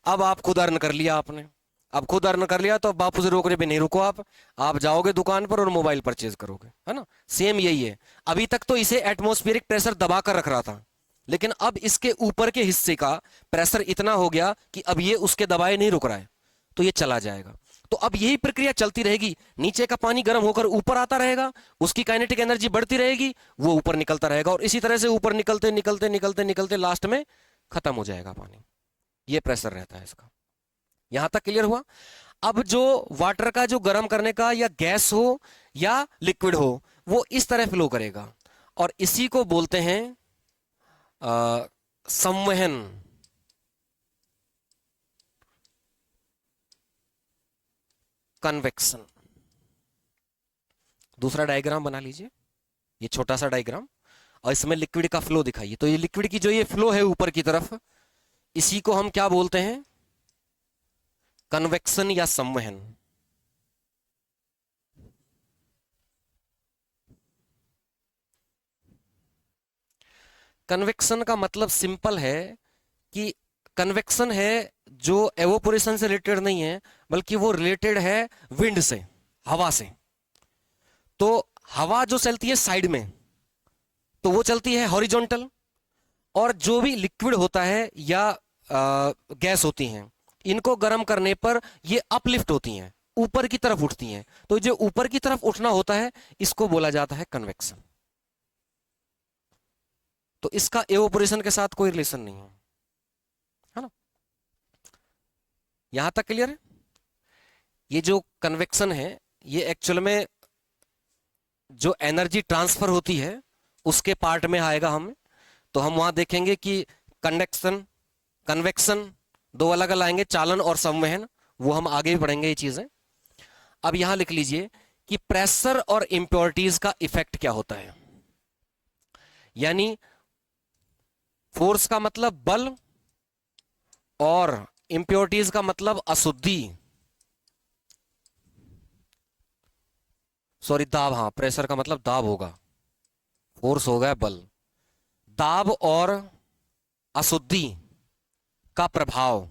अब आप खुद अर्न कर लिया आपने, अब खुद अर्न कर लिया तो बापू से रोकने पे नहीं रुको, आप जाओगे दुकान पर और मोबाइल परचेज करोगे, है ना। सेम यही है, अभी तक तो इसे एटमॉस्फेरिक प्रेशर दबा कर रख रहा था, लेकिन अब इसके ऊपर के हिस्से का प्रेशर इतना हो गया कि अब ये उसके दबाए नहीं रुक रहा है, तो ये चला जाएगा। तो अब यही प्रक्रिया चलती रहेगी, नीचे का पानी गर्म होकर ऊपर आता रहेगा, उसकी काइनेटिक एनर्जी बढ़ती रहेगी, वो ऊपर निकलता रहेगा, और इसी तरह से ऊपर निकलते निकलते निकलते निकलते लास्ट में खत्म हो जाएगा पानी। ये प्रेशर रहता है इसका। यहां तक क्लियर हुआ। अब जो वाटर का जो गर्म करने का, या गैस हो या लिक्विड हो, वो इस तरह फ्लो करेगा, और इसी को बोलते हैं संवहन। कन्वेक्शन। दूसरा डायग्राम बना लीजिए, ये छोटा सा डायग्राम, और इसमें लिक्विड का फ्लो दिखाइए। तो ये लिक्विड की जो ये फ्लो है ऊपर की तरफ, इसी को हम क्या बोलते हैं, कन्वेक्शन या संवहन। कन्वेक्शन का मतलब सिंपल है कि कन्वेक्शन है जो एवोपोरेशन से रिलेटेड नहीं है, बल्कि वो रिलेटेड है विंड से, हवा से। तो हवा जो चलती है साइड में, तो वो चलती है हॉरिजॉन्टल, और जो भी लिक्विड होता है या गैस होती हैं, इनको गर्म करने पर ये अपलिफ्ट होती हैं, ऊपर की तरफ उठती हैं। तो जो ऊपर की तरफ उठना होता है, इसको बोला जाता है कन्वेक्शन। तो इसका एवोपोरेशन के साथ कोई रिलेशन नहीं है ना। यहां तक क्लियर है। ये जो कन्वेक्शन है, ये एक्चुअल में जो एनर्जी ट्रांसफर होती है उसके पार्ट में आएगा हमें। तो हम वहां देखेंगे कि कंडक्शन, कन्वेक्शन दो अलग अलग आएंगे, चालन और संवहन, वो हम आगे भी पढ़ेंगे ये चीजें। अब यहां लिख लीजिए कि प्रेशर और इंप्योरिटीज का इफेक्ट क्या होता है। यानी फोर्स का मतलब बल, और इंप्योरिटीज का मतलब अशुद्धि, सॉरी दाब, हाँ प्रेशर का मतलब दाब होगा, फोर्स हो गया बल, दाब और अशुद्धि का प्रभाव,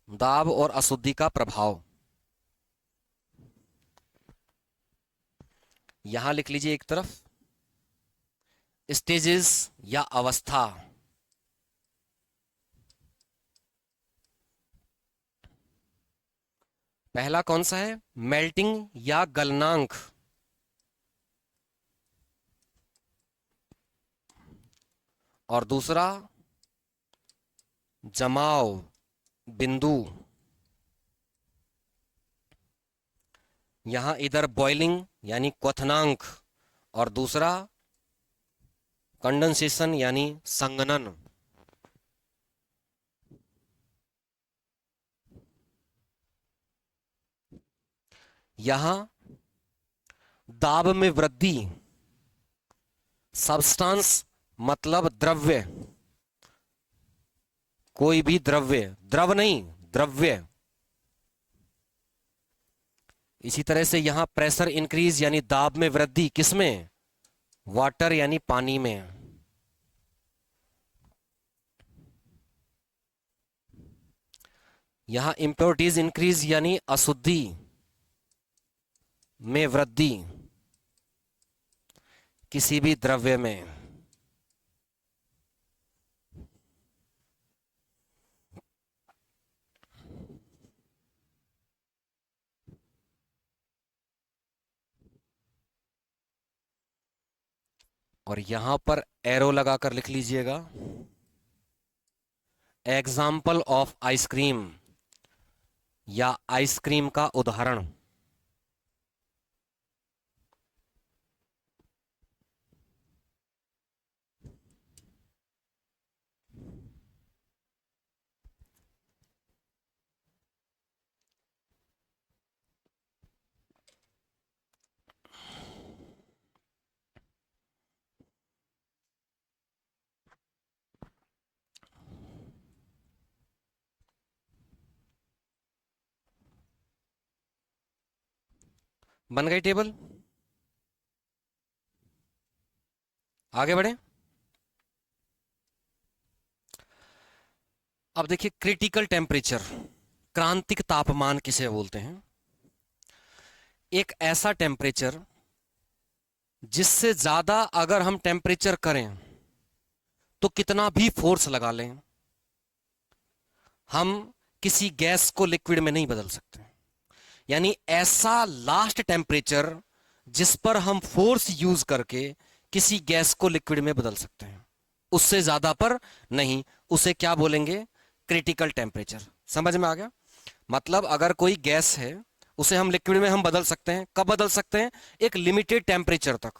दाब और अशुद्धि का प्रभाव। यहां लिख लीजिए एक तरफ स्टेजेस या अवस्था। पहला कौन सा है, मेल्टिंग या गलनांक, और दूसरा जमाव बिंदु। यहां इधर बॉइलिंग यानी क्वथनांक, और दूसरा कंडेंसेशन यानी संघनन। यहां दाब में वृद्धि, सब्सटेंस मतलब द्रव्य, कोई भी द्रव्य, द्रव नहीं द्रव्य। इसी तरह से यहां प्रेशर इंक्रीज यानी दाब में वृद्धि, किसमें, वाटर यानी पानी में। यहां इम्प्योरिटीज इंक्रीज यानी अशुद्धि में वृद्धि किसी भी द्रव्य में। और यहां पर एरो लगाकर लिख लीजिएगा, एग्जाम्पल ऑफ आइसक्रीम या आइसक्रीम का उदाहरण। बन गई टेबल, आगे बढ़े। अब देखिए क्रिटिकल टेम्परेचर, क्रांतिक तापमान किसे बोलते हैं? एक ऐसा टेम्परेचर जिससे ज्यादा अगर हम टेम्परेचर करें तो कितना भी फोर्स लगा लें, हम किसी गैस को लिक्विड में नहीं बदल सकते। यानी ऐसा लास्ट टेम्परेचर जिस पर हम फोर्स यूज करके किसी गैस को लिक्विड में बदल सकते हैं, उससे ज्यादा पर नहीं। उसे क्या बोलेंगे? Critical temperature. समझ में आ गया? मतलब अगर कोई गैस है उसे हम लिक्विड में हम बदल सकते हैं। कब बदल सकते हैं? एक लिमिटेड टेम्परेचर तक।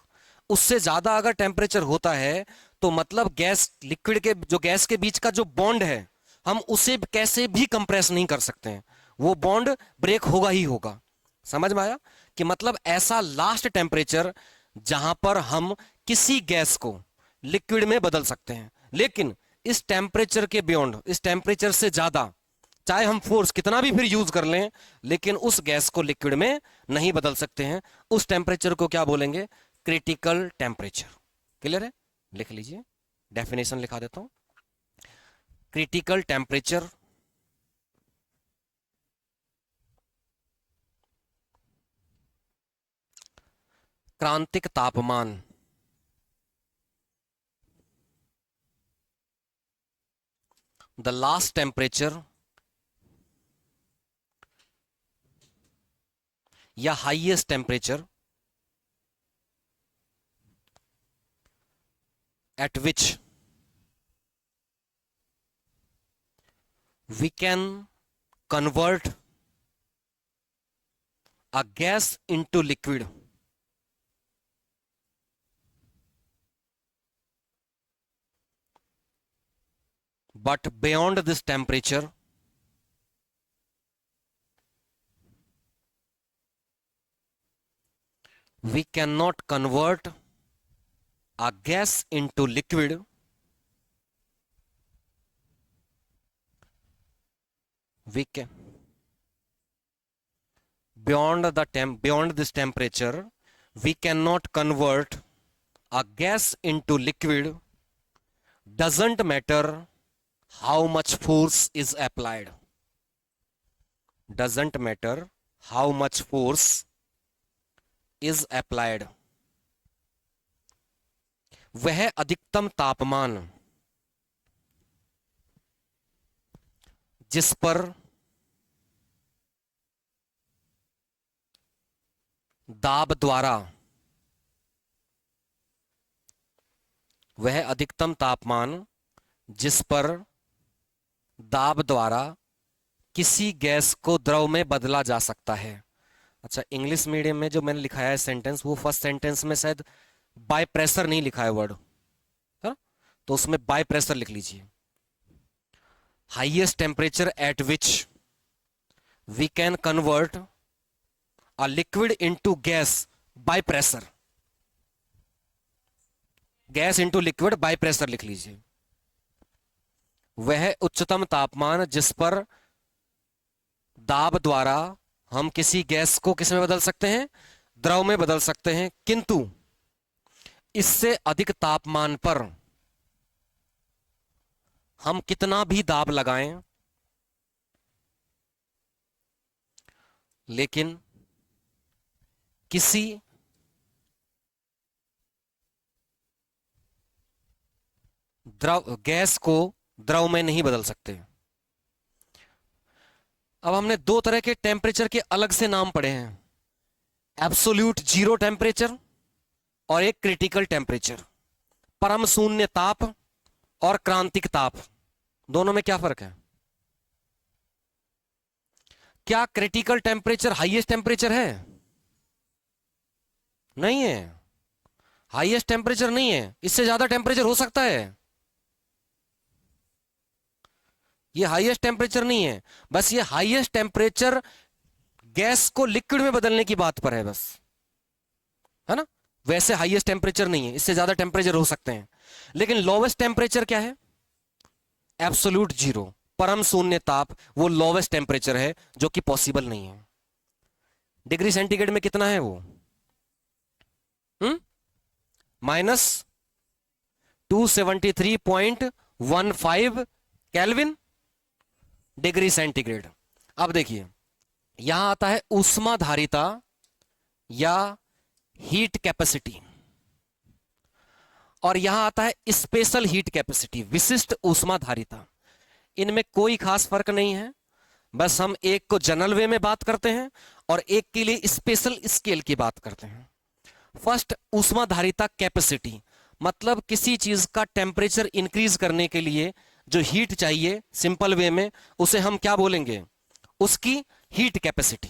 उससे ज्यादा अगर टेम्परेचर होता है तो मतलब गैस लिक्विड के जो गैस के बीच का जो बॉन्ड है हम उसे कैसे भी कंप्रेस नहीं कर सकते हैं, वो बॉन्ड ब्रेक होगा ही होगा। समझ में आया? कि मतलब ऐसा लास्ट टेम्परेचर जहां पर हम किसी गैस को लिक्विड में बदल सकते हैं, लेकिन इस टेम्परेचर के बियॉन्ड, इस टेम्परेचर से ज्यादा चाहे हम फोर्स कितना भी फिर यूज कर लें, लेकिन उस गैस को लिक्विड में नहीं बदल सकते हैं। उस टेम्परेचर को क्या बोलेंगे? Critical temperature. क्लियर है? लिख लीजिए, डेफिनेशन लिखा देता हूं। क्रिटिकल टेम्परेचर क्रांतिक तापमान, द लास्ट टेम्परेचर या highest temperature at which we can convert a gas into liquid but beyond this temperature we cannot convert a gas into liquid we can beyond this temperature we cannot convert a gas into liquid, doesn't matter how much force is applied, doesn't matter how much force is applied। वह अधिकतम तापमान जिस पर दाब द्वारा, वह अधिकतम तापमान जिस पर दाब द्वारा किसी गैस को द्रव में बदला जा सकता है। अच्छा, इंग्लिश मीडियम में जो मैंने लिखा है सेंटेंस, वो फर्स्ट सेंटेंस में शायद बाय प्रेशर नहीं लिखा है वर्ड, है ना? तो उसमें बाय प्रेशर लिख लीजिए। Highest temperature at which we can convert a liquid into gas by pressure, gas into liquid by pressure लिख लीजिए। वह उच्चतम तापमान जिस पर दाब द्वारा हम किसी गैस को किस में बदल सकते हैं? द्रव में बदल सकते हैं, किंतु इससे अधिक तापमान पर हम कितना भी दाब लगाएं लेकिन किसी द्रव गैस को द्रव में नहीं बदल सकते। अब हमने दो तरह के टेम्परेचर के अलग से नाम पढ़े हैं, एब्सोल्यूट जीरो टेम्परेचर और एक क्रिटिकल टेम्परेचर, परम शून्य ताप और क्रांतिक ताप। दोनों में क्या फर्क है? क्या क्रिटिकल टेम्परेचर हाईएस्ट टेम्परेचर है? नहीं है, हाईएस्ट टेम्परेचर नहीं है, इससे ज्यादा टेम्परेचर हो सकता है। ये हाईएस्ट टेम्परेचर नहीं है, बस ये हाईएस्ट टेम्परेचर गैस को लिक्विड में बदलने की बात पर है बस, है ना। वैसे हाईएस्ट टेम्परेचर नहीं है, इससे ज्यादा टेम्परेचर हो सकते हैं। लेकिन लोवेस्ट टेम्परेचर क्या है? एब्सोल्यूट जीरो, परम शून्य ताप, वो लोवेस्ट टेम्परेचर है जो कि पॉसिबल नहीं है। डिग्री सेंटीग्रेड में कितना है वो? Minus 273.15 kelvin degree centigrade. अब देखिए, यहां आता है ऊष्माधारिता या हीट कैपेसिटी, और यहां आता है स्पेशल हीट कैपेसिटी, विशिष्ट ऊष्माधारिता। इनमें कोई खास फर्क नहीं है, बस हम एक को जनरल वे में बात करते हैं और एक के लिए स्पेशल स्केल की बात करते हैं। फर्स्ट, ऊष्माधारिता कैपेसिटी, मतलब किसी चीज का टेम्परेचर इंक्रीज करने के लिए जो हीट चाहिए, सिंपल वे में उसे हम क्या बोलेंगे? उसकी हीट कैपेसिटी।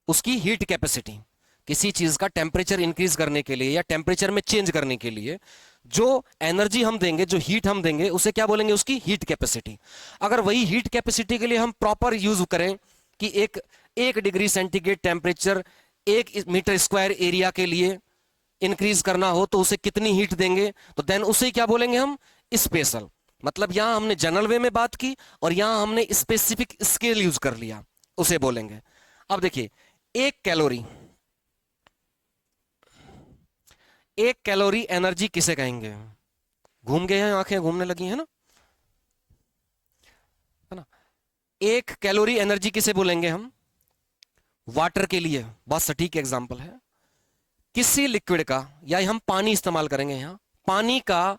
उसकी हीट कैपेसिटी, किसी चीज का टेम्परेचर इंक्रीज करने के लिए या टेम्परेचर में चेंज करने के लिए जो एनर्जी हम देंगे, जो हीट हम देंगे, उसे क्या बोलेंगे? उसकी हीट कैपेसिटी। अगर वही हीट कैपेसिटी के लिए हम प्रॉपर यूज करें कि एक degree centigrade temperature 1 metre square area के लिए इंक्रीज करना हो तो उसे कितनी हीट देंगे, तो देन उसे क्या बोलेंगे हम? स्पेशल। मतलब यहां हमने जनरल वे में बात की और यहां हमने स्पेसिफिक स्केल यूज कर लिया, उसे बोलेंगे। अब देखिए, एक कैलोरी, एक कैलोरी एनर्जी किसे कहेंगे? घूम गए हैं, आंखें घूमने लगी है ना, है ना। एक कैलोरी एनर्जी किसे बोलेंगे हम? वाटर के लिए बहुत सटीक एग्जांपल है। किसी लिक्विड का, या हम पानी इस्तेमाल करेंगे यहां, पानी का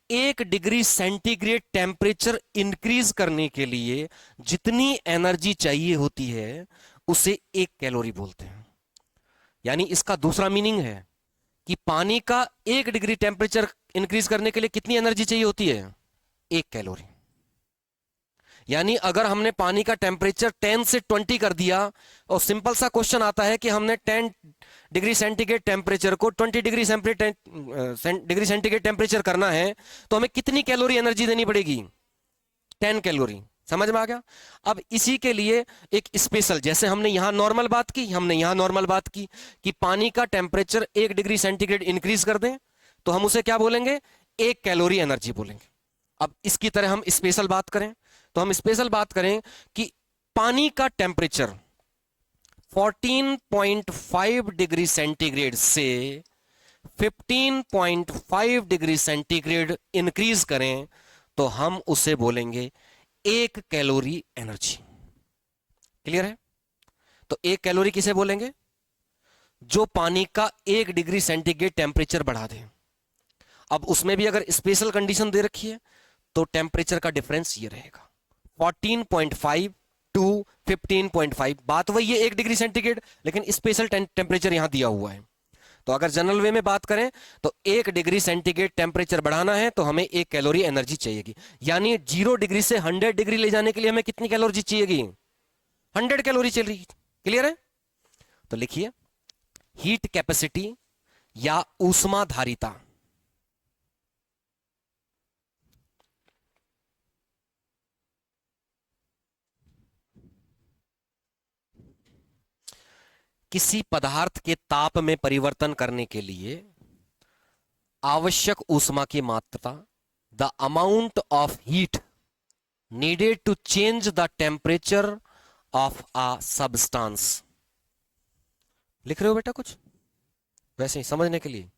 1 डिग्री सेंटीग्रेड टेम्परेचर इंक्रीज करने के लिए जितनी एनर्जी चाहिए होती है उसे 1 कैलोरी बोलते हैं। यानी इसका दूसरा मीनिंग है कि पानी का 1 डिग्री टेम्परेचर इंक्रीज करने के लिए कितनी एनर्जी चाहिए होती है? 1 कैलोरी। यानी अगर हमने पानी का टेम्परेचर 10 से 20 कर दिया और सिंपल सा क्वेश्चन आता है कि हमने 10 डिग्री सेंटीग्रेड टेम्परेचर को 20 डिग्री सेंटीग्रेड टेम्परेचर करना है, तो हमें कितनी कैलोरी एनर्जी देनी पड़ेगी? 10 कैलोरी। समझ में आ गया? अब इसी के लिए एक स्पेशल, जैसे हमने यहां नॉर्मल बात की, हमने यहां नॉर्मल बात की कि पानी का टेम्परेचर 1 डिग्री सेंटीग्रेड इंक्रीज कर दें तो हम उसे क्या बोलेंगे? 1 कैलोरी एनर्जी बोलेंगे। अब इसकी तरह हम स्पेशल बात करें तो हम स्पेशल बात करें कि पानी का टेम्परेचर 14.5 डिग्री सेंटीग्रेड से 15.5 डिग्री सेंटीग्रेड इंक्रीज करें तो हम उसे बोलेंगे 1 कैलोरी एनर्जी। क्लियर है? तो 1 कैलोरी किसे बोलेंगे? जो पानी का 1 डिग्री सेंटीग्रेड टेम्परेचर बढ़ा दे। अब उसमें भी अगर स्पेशल कंडीशन दे रखी है तो टेम्परेचर का डिफरेंस ये रहेगा, 14.5 टू 15.5। बात वही है 1 डिग्री सेंटीग्रेड, लेकिन स्पेशल टेम्परेचर यहां दिया हुआ है। तो अगर जनरल वे में बात करें तो 1 डिग्री सेंटीग्रेड टेम्परेचर बढ़ाना है तो हमें 1 कैलोरी एनर्जी चाहिएगी। यानी 0 डिग्री से 100 डिग्री ले जाने के लिए हमें कितनी कैलोरी चाहिएगी? 100 कैलोरी चल रही। क्लियर है? तो लिखिए, हीट कैपेसिटी या ऊष्माधारिता किसी पदार्थ के ताप में परिवर्तन करने के लिए आवश्यक ऊष्मा की मात्रा, the amount of heat needed to change the temperature of a substance। लिख रहे हो बेटा कुछ? वैसे ही समझने के लिए।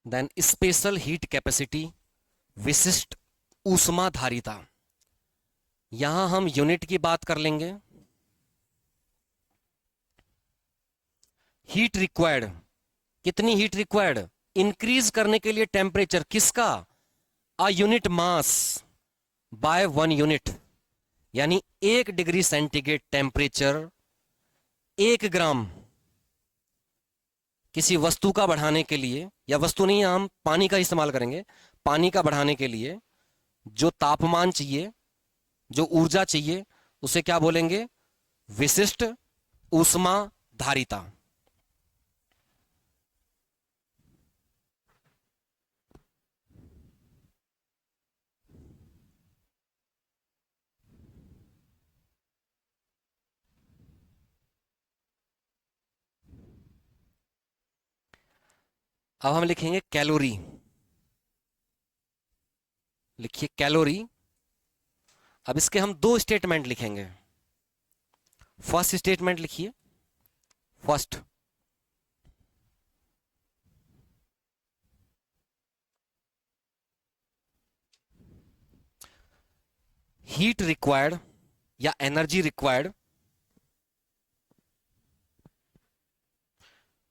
देन स्पेशल हीट कैपेसिटी, विशिष्ट ऊष्मा धारिता। यहां हम यूनिट की बात कर लेंगे। हीट रिक्वायर्ड, कितनी हीट रिक्वायर्ड इंक्रीज करने के लिए टेम्परेचर किसका, a unit mass by 1 unit, यानी 1 डिग्री सेंटीग्रेड टेम्परेचर 1 ग्राम किसी वस्तु का बढ़ाने के लिए, या वस्तु नहीं, हम पानी का इस्तेमाल करेंगे, पानी का बढ़ाने के लिए जो तापमान चाहिए, जो ऊर्जा चाहिए, उसे क्या बोलेंगे, विशिष्ट ऊष्मा धारिता। अब हम लिखेंगे कैलोरी, लिखिए कैलोरी। अब इसके हम 2 स्टेटमेंट लिखेंगे। फर्स्ट स्टेटमेंट लिखिए, फर्स्ट, हीट रिक्वायर्ड या energy required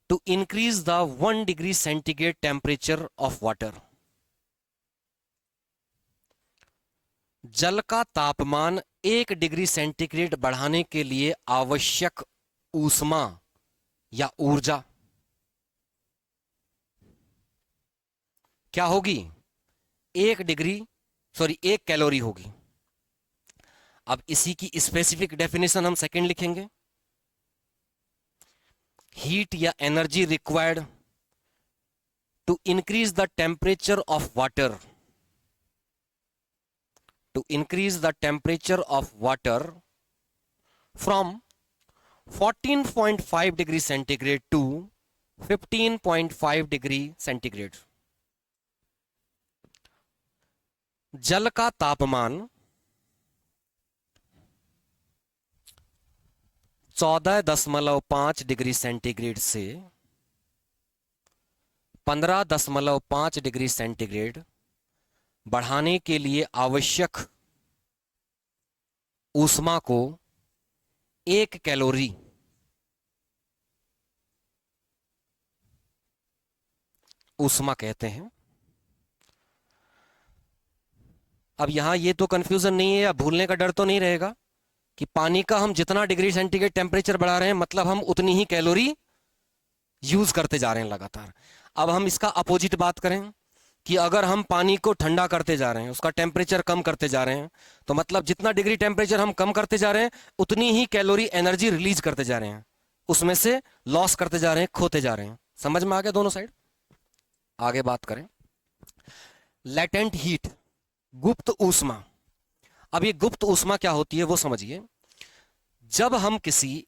to increase the 1 degree centigrade temperature of water. जल का तापमान 1 डिग्री सेंटीग्रेड बढ़ाने के लिए आवश्यक ऊष्मा या ऊर्जा क्या होगी, 1 कैलोरी होगी। अब इसी की स्पेसिफिक डेफिनेशन हम सेकंड लिखेंगे। हीट या energy required to increase the temperature of water, to increase the temperature of water from 14.5 degree centigrade to 15.5 degree centigrade। जल का तापमान 14.5 डिग्री सेंटीग्रेड से 15.5 डिग्री सेंटीग्रेड बढ़ाने के लिए आवश्यक ऊष्मा को 1 कैलोरी ऊष्मा कहते हैं। अब यहां ये तो कंफ्यूजन नहीं है या भूलने का डर तो नहीं रहेगा कि पानी का हम जितना डिग्री सेंटीग्रेड टेम्परेचर बढ़ा रहे हैं मतलब हम उतनी ही कैलोरी यूज करते जा रहे हैं लगातार। अब हम इसका अपोजिट बात करें कि अगर हम पानी को ठंडा करते जा रहे हैं, उसका टेम्परेचर कम करते जा रहे हैं, तो मतलब जितना डिग्री टेम्परेचर हम कम करते जा रहे हैं उतनी ही कैलोरी एनर्जी रिलीज करते जा रहे हैं, उसमें से लॉस करते जा रहे हैं, खोते जा रहे हैं। समझ में आ गया दोनों साइड। आगे बात करें, लेटेंट हीट, गुप्त ऊष्मा। अब ये गुप्त ऊष्मा क्या होती है वो समझिए। जब हम किसी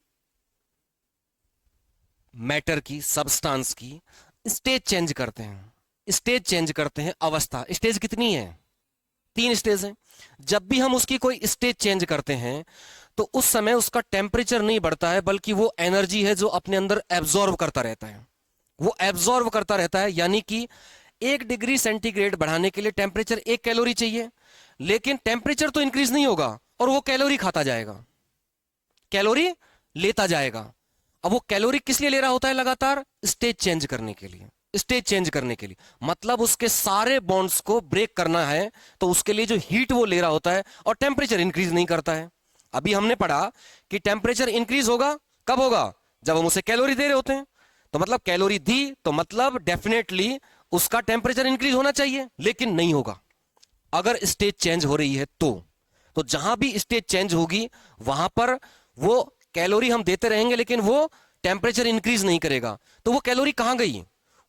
मैटर की, सब्सटेंस की स्टेज चेंज करते हैं, स्टेज चेंज करते हैं, अवस्था, स्टेज कितनी है, 3 स्टेज हैं। जब भी हम उसकी कोई स्टेज चेंज करते हैं तो उस समय उसका टेम्परेचर नहीं बढ़ता है, बल्कि वो एनर्जी है जो अपने अंदर एब्जॉर्ब करता रहता है, वो एब्जॉर्ब करता रहता है। यानी कि 1 डिग्री सेंटीग्रेड बढ़ाने के लिए टेम्परेचर 1 कैलोरी चाहिए, लेकिन टेम्परेचर तो इंक्रीज नहीं होगा और वो कैलोरी खाता जाएगा, कैलोरी लेता जाएगा। अब वो कैलोरी किस लिए ले रहा होता है लगातार, स्टेज चेंज करने के लिए, स्टेज चेंज करने के लिए, मतलब उसके सारे बॉन्ड्स को ब्रेक करना है, तो उसके लिए जो हीट वो ले रहा होता है, और टेम्परेचर इंक्रीज नहीं करता है। अभी हमने पढ़ा कि टेम्परेचर इंक्रीज होगा कब होगा, जब हम उसे कैलोरी दे रहे होते हैं। तो मतलब कैलोरी दी तो मतलब डेफिनेटली उसका टेम्परेचर इंक्रीज होना चाहिए, लेकिन नहीं होगा अगर स्टेज चेंज हो रही है तो जहां भी स्टेज चेंज होगी वहां पर वो कैलोरी हम देते रहेंगे, लेकिन वो टेम्परेचर इंक्रीज नहीं करेगा। तो वो कैलोरी कहां गई,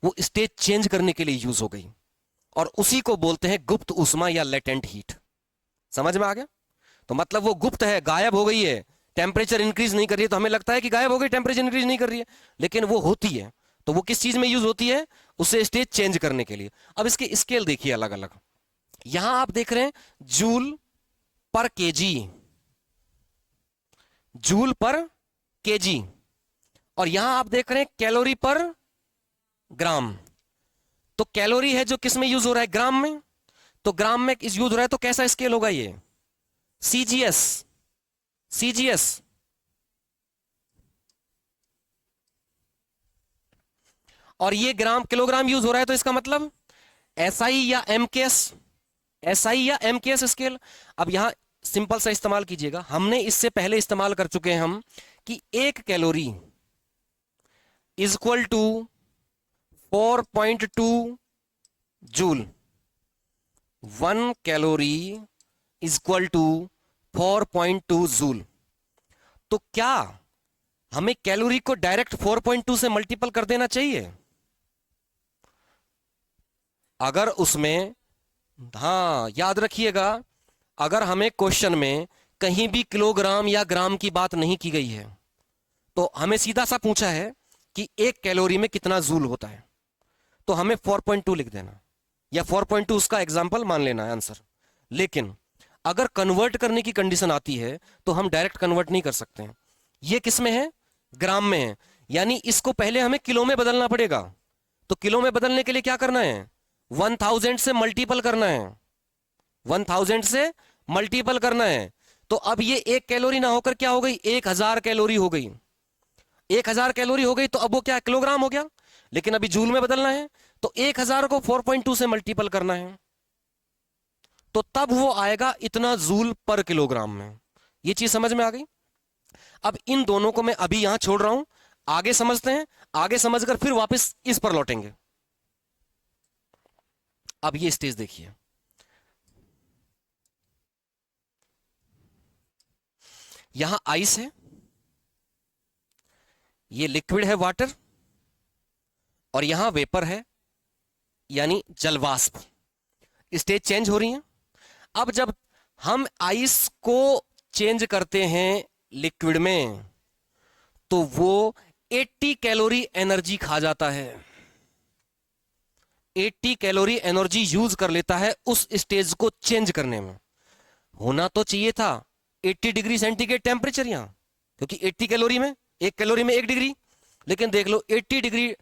वो स्टेज चेंज करने के लिए यूज हो गई, और उसी को बोलते हैं गुप्त ऊष्मा या लेटेंट हीट। समझ में आ गया। तो मतलब वो गुप्त है, गायब हो गई है, टेम्परेचर इंक्रीज नहीं कर रही है, तो हमें लगता है कि गायब हो गई, टेम्परेचर इंक्रीज नहीं कर रही है, लेकिन वो होती है। तो वो किस चीज में यूज होती है, उसे स्टेज चेंज करने के लिए। अब इसके स्केल देखिए अलग अलग। यहां आप देख रहे हैं जूल पर केजी, जूल पर केजी, और यहां आप देख रहे हैं कैलोरी पर ग्राम। तो कैलोरी है जो किस में यूज हो रहा है, ग्राम में, तो ग्राम में यूज हो रहा है, तो कैसा स्केल होगा ये, सीजीएस, सीजीएस। और ये ग्राम किलोग्राम यूज हो रहा है, तो इसका मतलब एसआई या एमकेएस, एसआई या एमकेएस स्केल। अब यहां सिंपल सा इस्तेमाल कीजिएगा, हमने इससे पहले इस्तेमाल कर चुके हैं हम कि 1 calorie is equal to 4.2 joule, 1 calorie is equal to 4.2 joule. तो क्या हमें कैलोरी को डायरेक्ट 4.2 से मल्टीपल कर देना चाहिए? अगर उसमें, हाँ याद रखिएगा, अगर हमें क्वेश्चन में कहीं भी किलोग्राम या ग्राम की बात नहीं की गई है, तो हमें सीधा सा पूछा है कि 1 कैलोरी में कितना जूल होता है, तो हमें 4.2 लिख देना, या 4.2 उसका एग्जाम्पल मान लेना है आंसर। लेकिन अगर कन्वर्ट करने की कंडीशन आती है तो हम डायरेक्ट कन्वर्ट नहीं कर सकते हैं। ये किस में है, ग्राम में है, यानी इसको पहले हमें किलो में बदलना पड़ेगा। तो किलो में बदलने के लिए क्या करना है, 1000 से मल्टीपल करना है, 1000 से मल्टीपल करना है। तो अब ये 1 कैलोरी ना होकर क्या हो गई, 1000 कैलोरी हो गई, 1000 कैलोरी हो गई, तो अब वो क्या किलोग्राम हो गया, लेकिन अभी जूल में बदलना है, तो 1000 को 4.2 से मल्टीपल करना है, तो तब वो आएगा इतना जूल पर किलोग्राम में। ये चीज समझ में आ गई। अब इन दोनों को मैं अभी यहां छोड़ रहा हूं, आगे समझते हैं, आगे समझकर फिर वापस इस पर लौटेंगे। अब ये स्टेज देखिए, यहां आइस है, ये लिक्विड है वाटर, और यहां वेपर है यानी जलवाष्प। स्टेज चेंज हो रही है। अब जब हम आइस को चेंज करते हैं लिक्विड में, तो वो 80 कैलोरी एनर्जी खा जाता है, 80 कैलोरी एनर्जी यूज कर लेता है उस स्टेज को चेंज करने में। होना तो चाहिए था 80 डिग्री सेंटीग्रेड टेम्परेचर यहां, क्योंकि 80 कैलोरी में 1 कैलोरी में 1 डिग्री, लेकिन देख लो 80 डिग्री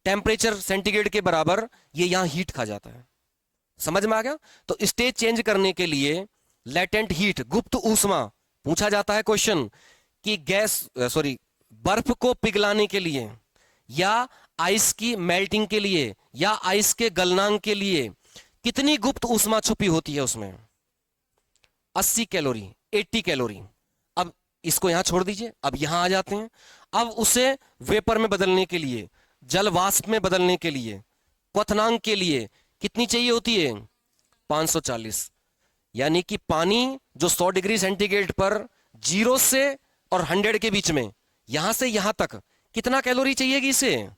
टेम्परेचर सेंटीग्रेड के बराबर ये यहां हीट खा जाता है। समझ में आ गया। तो स्टेज चेंज करने के लिए लेटेंट हीट, गुप्त ऊष्मा पूछा जाता है क्वेश्चन कि बर्फ को पिघलाने के लिए, या आइस की मेल्टिंग के लिए, या आइस के गलनांक के लिए कितनी गुप्त ऊष्मा छुपी होती है उसमें, 80 कैलोरी, 80 कैलोरी। अब इसको यहां छोड़ दीजिए, अब यहां आ जाते हैं। अब उसे वेपर में बदलने के लिए, जल वाष्प में बदलने के लिए, क्वथनांक के लिए कितनी चाहिए होती है, 540। यानी कि पानी जो 100 डिग्री सेंटीग्रेड पर 0 से और 100 के बीच में, यहां से यहां तक कितना कैलोरी चाहिएगी इसे,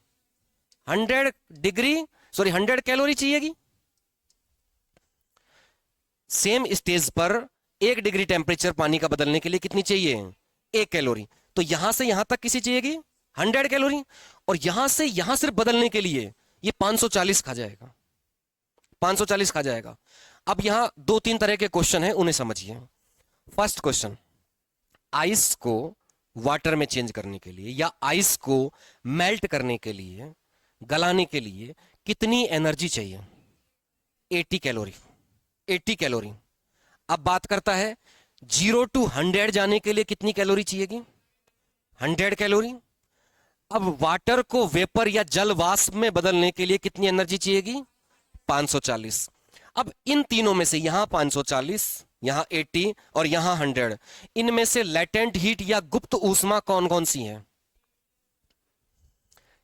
100 कैलोरी चाहिएगी। सेम स्टेज पर 1 डिग्री टेम्परेचर पानी का बदलने के लिए कितनी चाहिए, 1 कैलोरी। तो यहां से यहां तक किसी चाहिएगी 100 कैलोरी, और यहां से यहां सिर्फ बदलने के लिए ये 540 खा जाएगा, 540 खा जाएगा। अब यहां 2-3 तरह के क्वेश्चन हैं, उन्हें समझिए। फर्स्ट क्वेश्चन, आइस को वाटर में चेंज करने के लिए, या आइस को मेल्ट करने के लिए, गलाने के लिए कितनी एनर्जी चाहिए, 80 कैलोरी, 80 कैलोरी। अब बात करता है 0 to 100 जाने के लिए कितनी कैलोरी चाहिएगी, 100 कैलोरी। अब वाटर को वेपर या जल वाष्प में बदलने के लिए कितनी एनर्जी चाहिएगी, 540। अब इन तीनों में से यहां 540, यहां 80 और यहां 100, इनमें से लेटेंट हीट या गुप्त ऊष्मा कौन कौन सी है?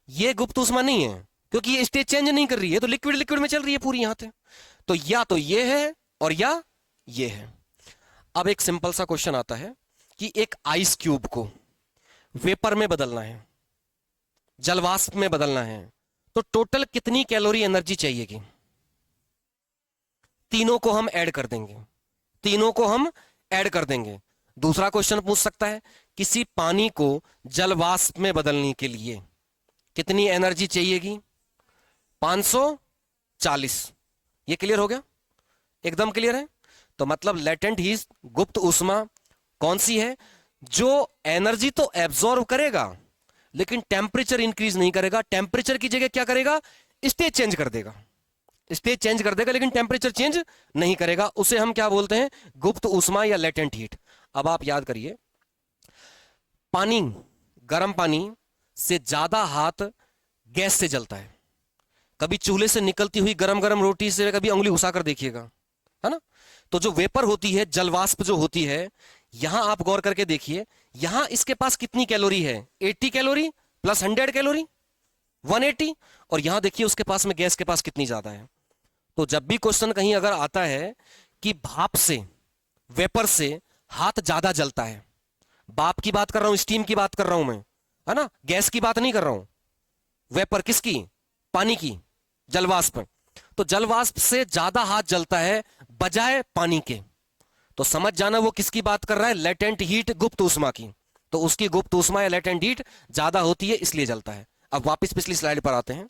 ये गुप्त ऊष्मा नहीं है, क्योंकि ये स्टेज चेंज नहीं कर रही है, तो लिक्विड लिक्विड में चल रही है पूरी यहां से। तो या तो ये है और या ये है। अब एक सिंपल सा क्वेश्चन आता है कि एक आइस क्यूब को वेपर में बदलना है, जलवाष्प में बदलना है, तो टोटल कितनी कैलोरी एनर्जी चाहिएगी? तीनों को हम ऐड कर देंगे, तीनों को हम ऐड कर देंगे। दूसरा क्वेश्चन पूछ सकता है किसी पानी को जलवाष्प में बदलने के लिए कितनी एनर्जी चाहिएगी, 540। ये क्लियर हो गया, एकदम क्लियर है। तो मतलब लेटेंट हीट, गुप्त ऊष्मा कौन सी है, जो एनर्जी तो एब्जॉर्ब करेगा लेकिन टेम्परेचर इंक्रीज नहीं करेगा, टेम्परेचर की जगह क्या करेगा, स्टेज चेंज कर देगा, स्टेज चेंज कर देगा, लेकिन टेम्परेचर चेंज नहीं करेगा। उसे हम क्या बोलते हैं? गुप्त ऊष्मा या लेटेंट हीट। अब आप याद करिए, पानी, गर्म पानी से ज्यादा हाथ गैस से जलता है। कभी चूल्हे से निकलती हुई गरम गरम रोटी से कभी उंगली घुसा कर देखिएगा, है ना? तो जो वेपर होती है, जलवाष्प जो होती है, यहां आप गौर करके देखिए, यहां इसके पास कितनी कैलोरी है? 80 कैलोरी प्लस 100 कैलोरी, 180। और यहां देखिए उसके पास में, गैस के पास कितनी ज्यादा है। तो जब भी क्वेश्चन कहीं अगर आता है कि भाप से, वेपर से हाथ ज्यादा जलता है, भाप की बात कर रहा हूं, स्टीम की बात कर रहा हूं मैं, है ना, गैस की बात नहीं कर रहा हूं। वेपर किसकी? पानी की, जलवाष्प। तो जलवाष्प से ज्यादा हाथ जलता है बजाय पानी के, तो समझ जाना वो किसकी बात कर रहा है? लेटेंट हीट, गुप्त ऊष्मा की। तो उसकी गुप्त ऊष्मा या लेटेंट हीट ज्यादा होती है, इसलिए जलता है। अब वापस पिछली स्लाइड पर आते हैं।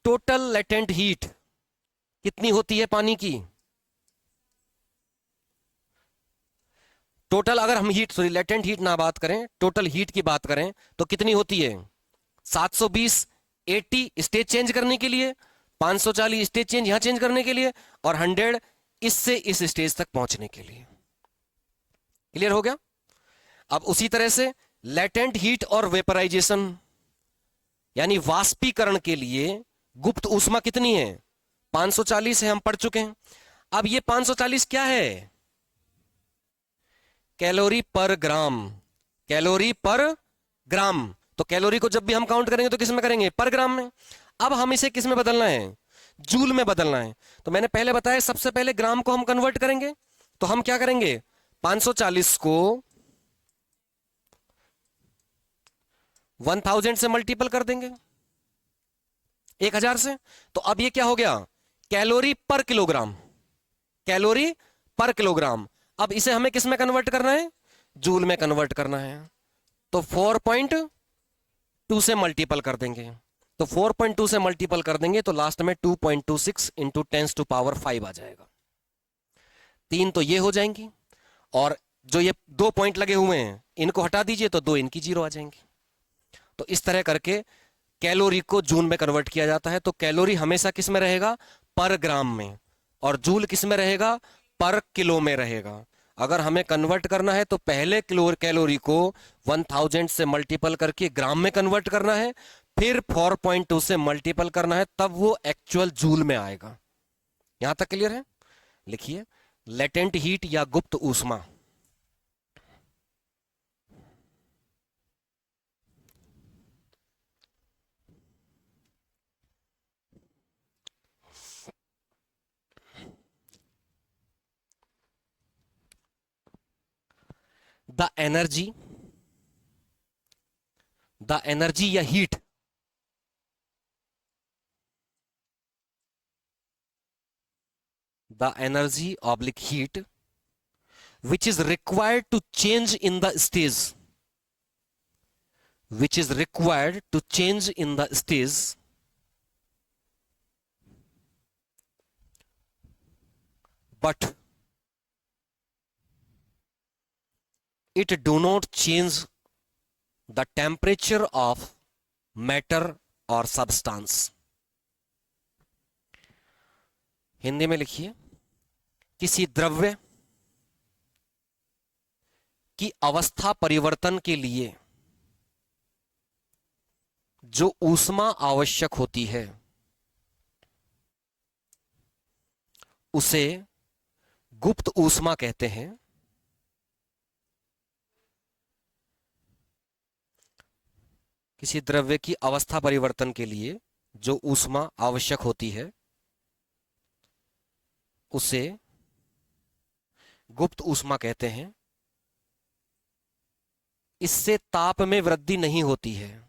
टोटल लेटेंट हीट कितनी होती है पानी की? टोटल, अगर हम हीट, सॉरी लेटेंट हीट ना बात करें, टोटल हीट की बात करें तो कितनी होती है? 720, 80 स्टेज चेंज करने के लिए, 540 स्टेज चेंज यहां चेंज करने के लिए, और 100 इससे इस स्टेज तक पहुंचने के लिए। क्लियर हो गया? अब उसी तरह से लेटेंट हीट और वेपराइजेशन यानी वाष्पीकरण के लिए गुप्त ऊष्मा कितनी है? 540 है, हम पढ़ चुके हैं। अब ये 540 क्या है? कैलोरी पर ग्राम, कैलोरी पर ग्राम। तो कैलोरी को जब भी हम काउंट करेंगे तो किस में करेंगे? पर ग्राम में। अब हम इसे किस में बदलना है? जूल में बदलना है। तो मैंने पहले बताया, सबसे पहले ग्राम को हम कन्वर्ट करेंगे। तो हम क्या करेंगे? 540 को 1000 से मल्टीपल कर देंगे, 1000 से। तो अब ये क्या हो गया? कैलोरी पर किलोग्राम, कैलोरी पर किलोग्राम। अब इसे हमें किस में कन्वर्ट करना है? जूल में कन्वर्ट करना है। तो 4.2 से मल्टीपल कर देंगे। तो 4.2 से मल्टीपल कर देंगे तो लास्ट में 2.26 इंटू 10⁵ आ जाएगा। 3 तो ये हो जाएंगी, और जो ये 2 पॉइंट लगे हुए हैं इनको हटा दीजिए तो 2 इनकी 0 आ जाएंगी। तो इस तरह करके कैलोरी को जूल में कन्वर्ट किया जाता है। तो कैलोरी हमेशा किस में रहेगा? पर ग्राम में, और जूल किस में रहेगा? पर किलो में रहेगा। अगर हमें कन्वर्ट करना है तो पहले कैलोरी को 1000 से मल्टीपल करके ग्राम में कन्वर्ट करना है, फिर 4.2 से मल्टीपल करना है, तब वो एक्चुअल जूल में आएगा। यहां तक क्लियर है? लिखिए, लेटेंट हीट या गुप्त ऊष्मा, द एनर्जी या heat the energy oblique heat which is required to change in the stage, which is required to change in the stage but it do not change the temperature of matter or substance। Hindi में लिखिए, किसी द्रव्य की अवस्था परिवर्तन के लिए जो ऊष्मा आवश्यक होती है उसे गुप्त ऊष्मा कहते हैं। किसी द्रव्य की अवस्था परिवर्तन के लिए जो ऊष्मा आवश्यक होती है उसे गुप्त ऊष्मा कहते हैं। इससे ताप में वृद्धि नहीं होती है।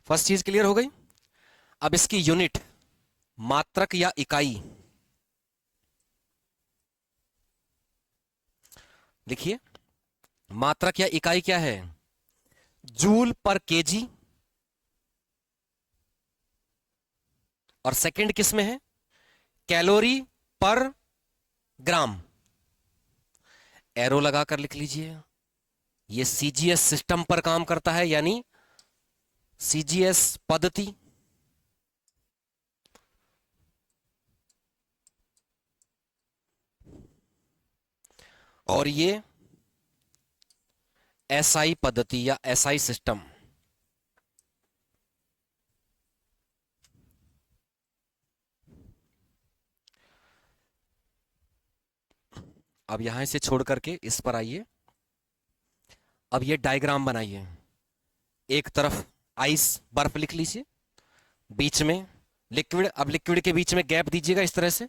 फर्स्ट चीज क्लियर हो गई। अब इसकी यूनिट, मात्रक या इकाई लिखिए। मात्रक या इकाई क्या है? जूल पर केजी, और सेकंड किस में है? कैलोरी पर ग्राम, एरो लगाकर लिख लीजिए। ये सीजीएस सिस्टम पर काम करता है, यानी सीजीएस पद्धति। और ये एसआई पद्धति या एसआई सिस्टम। अब यहां से छोड़ करके इस पर आइए। अब ये डायग्राम बनाइए। एक तरफ आइस बर्फ लिख लीजिए, बीच में लिक्विड। अब लिक्विड के बीच में गैप दीजिएगा इस तरह से,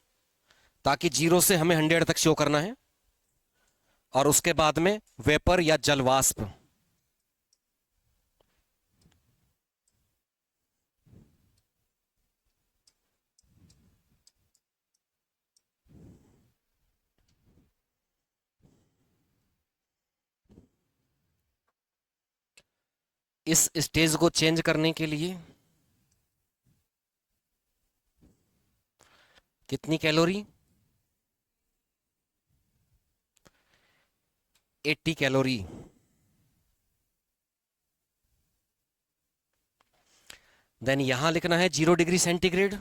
ताकि 0 से हमें 100 तक शो करना है। और उसके बाद में वेपर या जल वाष्प। इस स्टेज को चेंज करने के लिए कितनी कैलोरी? 80 कैलोरी। देन यहां लिखना है 0 डिग्री सेंटीग्रेड,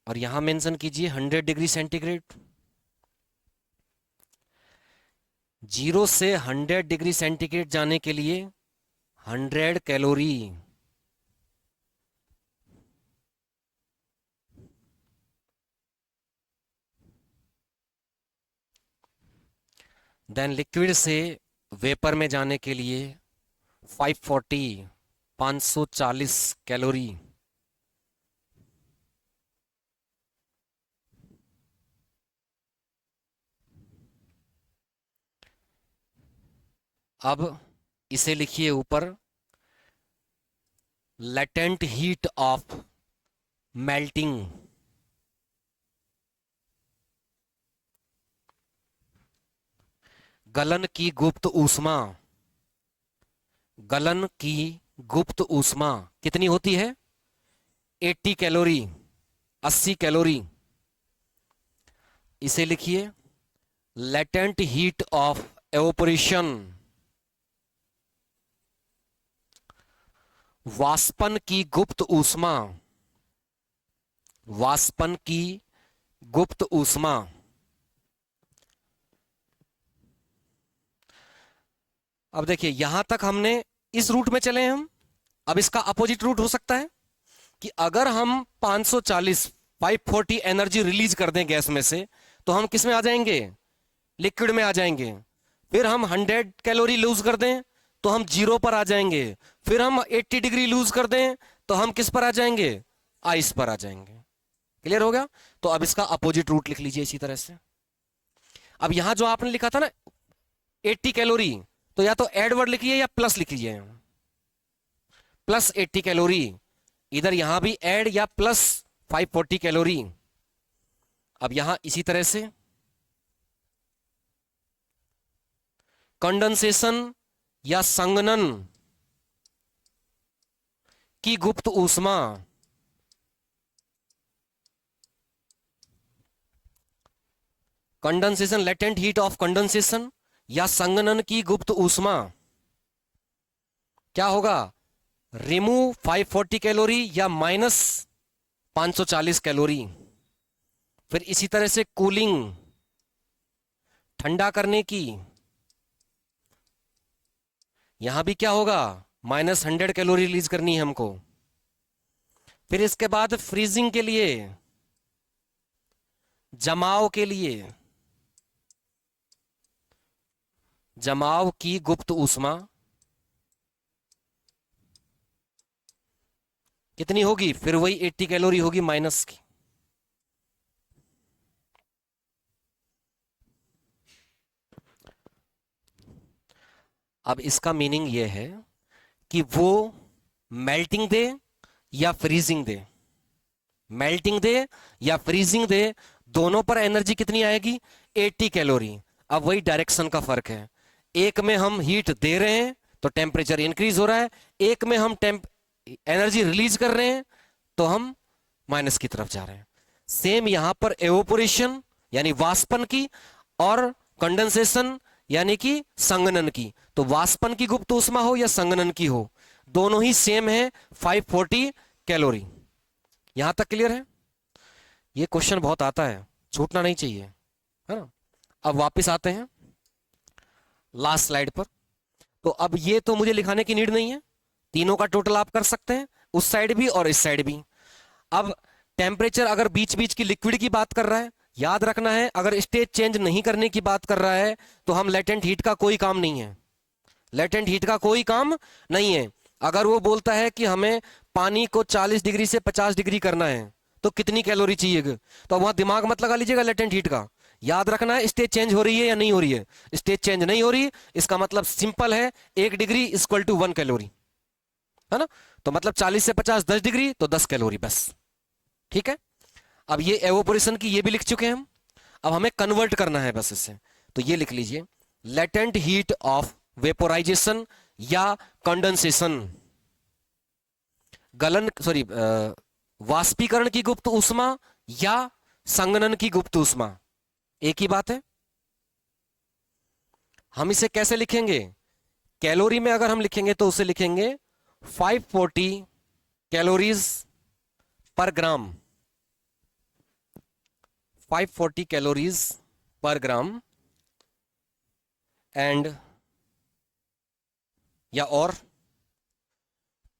और यहां मेंशन कीजिए 100 डिग्री सेंटीग्रेड। 0 से 100 डिग्री सेंटीग्रेड जाने के लिए 100 कैलोरी। देन लिक्विड से वेपर में जाने के लिए 540 कैलोरी। अब इसे लिखिए ऊपर, लेटेंट हीट ऑफ मेल्टिंग। गलन की गुप्त ऊष्मा। गलन की गुप्त ऊष्मा कितनी होती है? 80 कैलोरी, 80 कैलोरी। इसे लिखिए, लेटेंट हीट ऑफ एवोपरेशन। वाष्पन की गुप्त ऊष्मा। वाष्पन की गुप्त ऊष्मा। अब देखिए, यहां तक हमने इस रूट में चले हैं हम। अब इसका अपोजिट रूट हो सकता है कि अगर हम 540 एनर्जी रिलीज कर दें गैस में से, तो हम किस में आ जाएंगे? लिक्विड में आ जाएंगे। फिर हम 100 कैलोरी लूज कर दें तो हम 0 पर आ जाएंगे। फिर हम 80 डिग्री लूज कर दें तो हम किस पर आ जाएंगे? आइस पर आ जाएंगे। क्लियर हो गया? तो अब इसका अपोजिट रूट लिख लीजिए इसी तरह से। अब यहां जो आपने लिखा था ना 80 कैलोरी, तो या तो ऐड वर्ड लिखिए या प्लस लिखिए। Plus 80 calorie. इधर यहां भी ऐड या प्लस 540 कैलोरी। अब यहां इसी तरह से कंडेंसेशन या संघनन की गुप्त ऊष्मा। Condensation, latent heat of condensation या संघनन की गुप्त ऊष्मा क्या होगा? रिमूव 540 कैलोरी या माइनस 540 कैलोरी। फिर इसी तरह से कूलिंग, ठंडा करने की, यहां भी क्या होगा? -100 कैलोरी रिलीज करनी है हमको। फिर इसके बाद फ्रीजिंग के लिए, जमाव के लिए, जमाव की गुप्त ऊष्मा कितनी होगी? फिर वही 80 कैलोरी होगी माइनस की। अब इसका मीनिंग यह है कि वो मेल्टिंग दे या फ्रीजिंग दे। मेल्टिंग दे या फ्रीजिंग दे, दोनों पर एनर्जी कितनी आएगी? 80 कैलोरी। अब वही डायरेक्शन का फर्क है। एक में हम हीट दे रहे हैं तो टेम्परेचर इंक्रीज हो रहा है, एक में हम एनर्जी रिलीज कर रहे हैं तो हम माइनस की तरफ जा रहे हैं। सेम यहां पर एवोपोरेशन यानी वाष्पन की और कंडेंसेशन यानी कि संघनन की। तो वाष्पन की गुप्त ऊष्मा हो या संघनन की हो, दोनों ही सेम है 540 कैलोरी। यहां तक क्लियर है? ये क्वेश्चन बहुत आता है, छूटना नहीं चाहिए, है ना। अब वापस आते हैं लास्ट स्लाइड पर। तो अब ये तो मुझे लिखाने की नीड नहीं है, तीनों का टोटल आप कर सकते हैं, उस साइड भी और इस साइड भी। अब टेम्परेचर अगर बीच बीच की लिक्विड की बात कर रहा है, याद रखना है अगर स्टेज चेंज नहीं करने की बात कर रहा है तो हम लेटेंट हीट का कोई काम नहीं है, लेटेंट हीट का कोई काम नहीं है। अगर वो बोलता है कि हमें पानी को 40 डिग्री से 50 डिग्री करना है तो कितनी कैलोरी चाहिए, तो वहां दिमाग मत लगा लीजिएगा लेटेंट हीट का। याद रखना है स्टेज चेंज हो रही है या नहीं हो रही है। स्टेज चेंज नहीं हो रही, इसका मतलब सिंपल है, 1 डिग्री इक्वल टू 1 कैलोरी, है ना। तो मतलब 40 से 50 10 डिग्री तो 10 कैलोरी बस, ठीक है। अब ये एवोपोरेशन की ये भी लिख चुके हैं हम, अब हमें कन्वर्ट करना है बस इससे। तो ये लिख लीजिए लेटेंट हीट ऑफ वेपोराइजेशन या कंडेंसेशन, गलन सॉरी वाष्पीकरण की गुप्त ऊष्मा या संघनन की गुप्त ऊष्मा, एक ही बात है। हम इसे कैसे लिखेंगे? कैलोरी में अगर हम लिखेंगे तो उसे लिखेंगे 540 कैलोरीज पर ग्राम, 540 कैलोरीज पर ग्राम एंड या और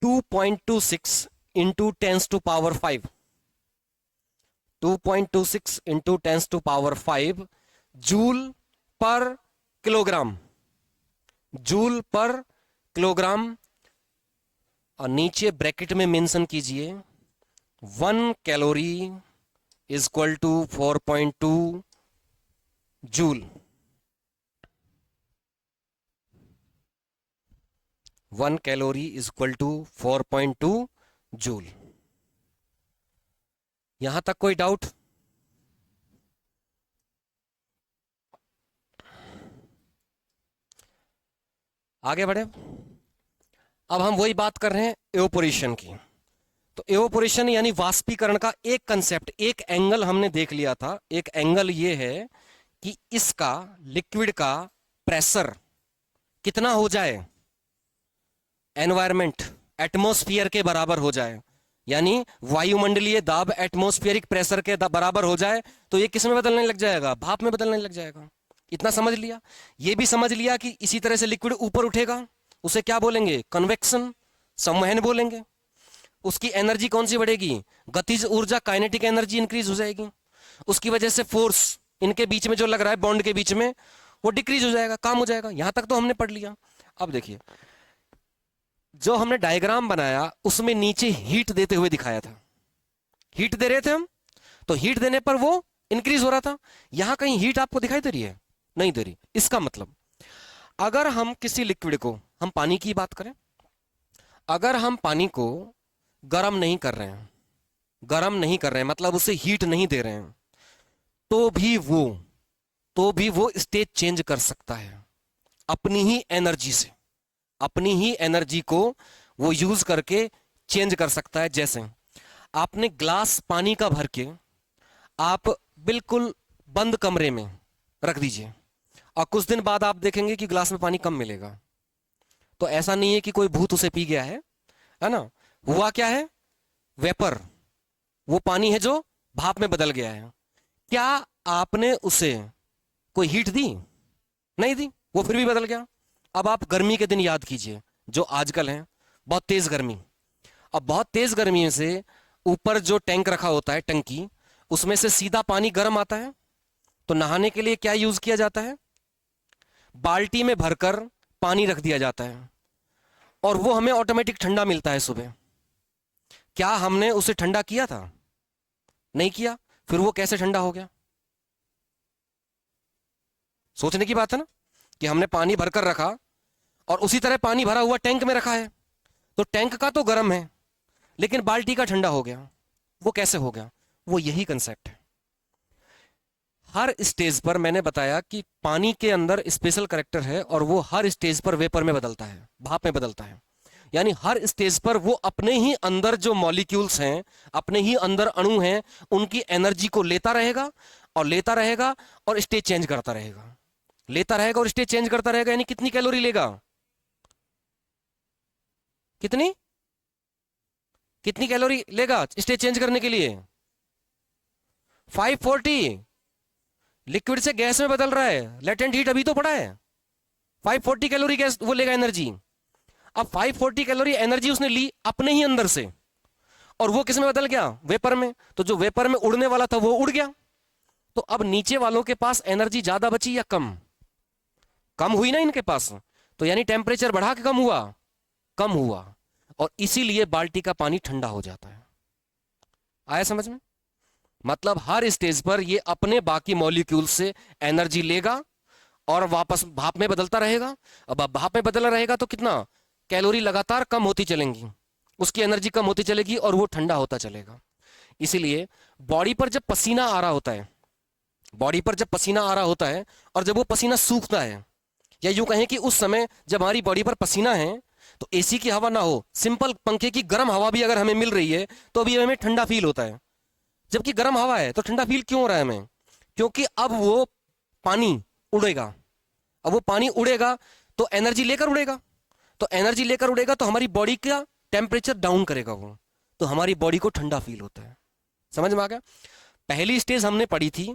2.26 into 10 to power 5, 2.26 into 10 to power 5 joule per kilogram, joule per kilogram. और नीचे ब्रैकेट में मेंशन कीजिए 1 calorie is equal to 4.2 joule, 1 calorie is equal to 4.2 joule. यहां तक कोई डाउट? आगे बढ़े। अब हम वही बात कर रहे हैं एवोपोरेशन की। तो एवोपोरेशन यानी वाष्पीकरण का एक कंसेप्ट, एक एंगल हमने देख लिया था। एक एंगल ये है कि इसका लिक्विड का प्रेशर कितना हो जाए, एनवायरमेंट एटमॉस्फेयर के बराबर हो जाए, यानी वायुमंडलीय दाब एटमॉस्फेरिक प्रेशर के बराबर हो जाए। तो ये किस में बदलने लग जाएगा? भाप में बदलने लग जाएगा। इतना समझ लिया। ये भी समझ लिया कि इसी तरह से लिक्विड ऊपर उठेगा, उसे क्या बोलेंगे? कन्वेक्शन, संवहन बोलेंगे। उसकी एनर्जी कौन सी बढ़ेगी? गतिज ऊर्जा, काइनेटिक एनर्जी इंक्रीज हो जाएगी। उसकी वजह से फोर्स इनके बीच में जो लग रहा है बॉन्ड के बीच में, वो डिक्रीज हो जाएगा, काम हो जाएगा। यहां तक तो हमने पढ़ लिया। अब देखिए जो हमने डायग्राम बनाया उसमें नीचे हीट देते हुए दिखाया था, हीट दे रहे थे हम, तो हीट देने पर वो इंक्रीज हो रहा था। यहां कहीं हीट आपको दिखाई दे रही है? नहीं दे रही। इसका मतलब अगर हम किसी लिक्विड को, हम पानी की बात करें, अगर हम पानी को गर्म नहीं कर रहे हैं, गर्म नहीं कर रहे हैं मतलब उसे हीट नहीं दे रहे हैं, तो भी वो स्टेज चेंज कर सकता है अपनी ही एनर्जी से, अपनी ही एनर्जी को वो यूज करके चेंज कर सकता है। जैसे आपने ग्लास पानी का भर के आप बिल्कुल बंद कमरे में रख दीजिए और कुछ दिन बाद आप देखेंगे कि ग्लास में पानी कम मिलेगा। तो ऐसा नहीं है कि कोई भूत उसे पी गया है ना। हुआ क्या है? वेपर, वो पानी है जो भाप में बदल गया है। क्या आपने उसे कोई हीट दी? नहीं दी, वो फिर भी बदल गया। अब आप गर्मी के दिन याद कीजिए जो आजकल है, बहुत तेज गर्मी। अब बहुत तेज गर्मी में से ऊपर जो टैंक रखा होता है, टंकी, उसमें से सीधा पानी गर्म आता है। तो नहाने के लिए क्या यूज किया जाता है? बाल्टी में भरकर पानी रख दिया जाता है और वो हमें ऑटोमेटिक ठंडा मिलता है सुबह। क्या हमने उसे ठंडा किया था? नहीं किया। फिर वो कैसे ठंडा हो गया? सोचने की बात है ना, कि हमने पानी भरकर रखा और उसी तरह पानी भरा हुआ टैंक में रखा है, तो टैंक का तो गर्म है लेकिन बाल्टी का ठंडा हो गया। वो कैसे हो गया? वो यही कंसेप्ट है। हर स्टेज पर मैंने बताया कि पानी के अंदर स्पेशल करैक्टर है और वो हर स्टेज पर वेपर में बदलता है, भाप में बदलता है। यानी हर स्टेज पर वो अपने ही अंदर जो मॉलिक्यूल्स हैं, अपने ही अंदर अणु हैं, उनकी एनर्जी को लेता रहेगा और लेता रहेगा और स्टेज चेंज करता रहेगा, लेता रहेगा और स्टेज चेंज करता रहेगा। यानी कितनी कैलोरी लेगा, कितनी कितनी कैलोरी लेगा स्टेज चेंज करने के लिए? 540। लिक्विड से गैस में बदल रहा है, लेटेंट हीट अभी तो पड़ा है। 540 कैलोरी गैस वो लेगा एनर्जी। अब 540 कैलोरी एनर्जी उसने ली अपने ही अंदर से, और वो किस में बदल गया, वेपर में। तो जो वेपर में उड़ने वाला था वो उड़ गया। तो अब नीचे वालों के पास एनर्जी ज्यादा बची या कम? कम हुई ना इनके पास। तो यानी टेम्परेचर बढ़ा के कम हुआ, कम हुआ, और इसीलिए बाल्टी का पानी ठंडा हो जाता है। आया समझ में? मतलब हर स्टेज पर ये अपने बाकी मॉलिक्यूल से एनर्जी लेगा और वापस भाप में बदलता रहेगा। अब भाप में बदला रहेगा तो कितना कैलोरी लगातार कम होती चलेंगी, उसकी एनर्जी कम होती चलेगी और वो ठंडा होता चलेगा। इसीलिए बॉडी पर जब पसीना आ रहा होता है, बॉडी पर जब पसीना आ रहा होता है और जब वो पसीना सूखता है, या यूं कहें कि उस समय जब हमारी बॉडी पर पसीना है तो एसी की हवा ना हो, सिंपल पंखे की गर्म हवा भी अगर हमें मिल रही है तो अभी हमें ठंडा फील होता है। जबकि गर्म हवा है तो ठंडा फील क्यों हो रहा है हमें? क्योंकि अब वो पानी उड़ेगा। अब वो पानी उड़ेगा तो एनर्जी लेकर उड़ेगा, तो एनर्जी लेकर उड़ेगा तो हमारी बॉडी का टेम्परेचर डाउन करेगा वो, तो हमारी बॉडी को ठंडा फील होता है। समझ में आ गया? पहली स्टेज हमने पढ़ी थी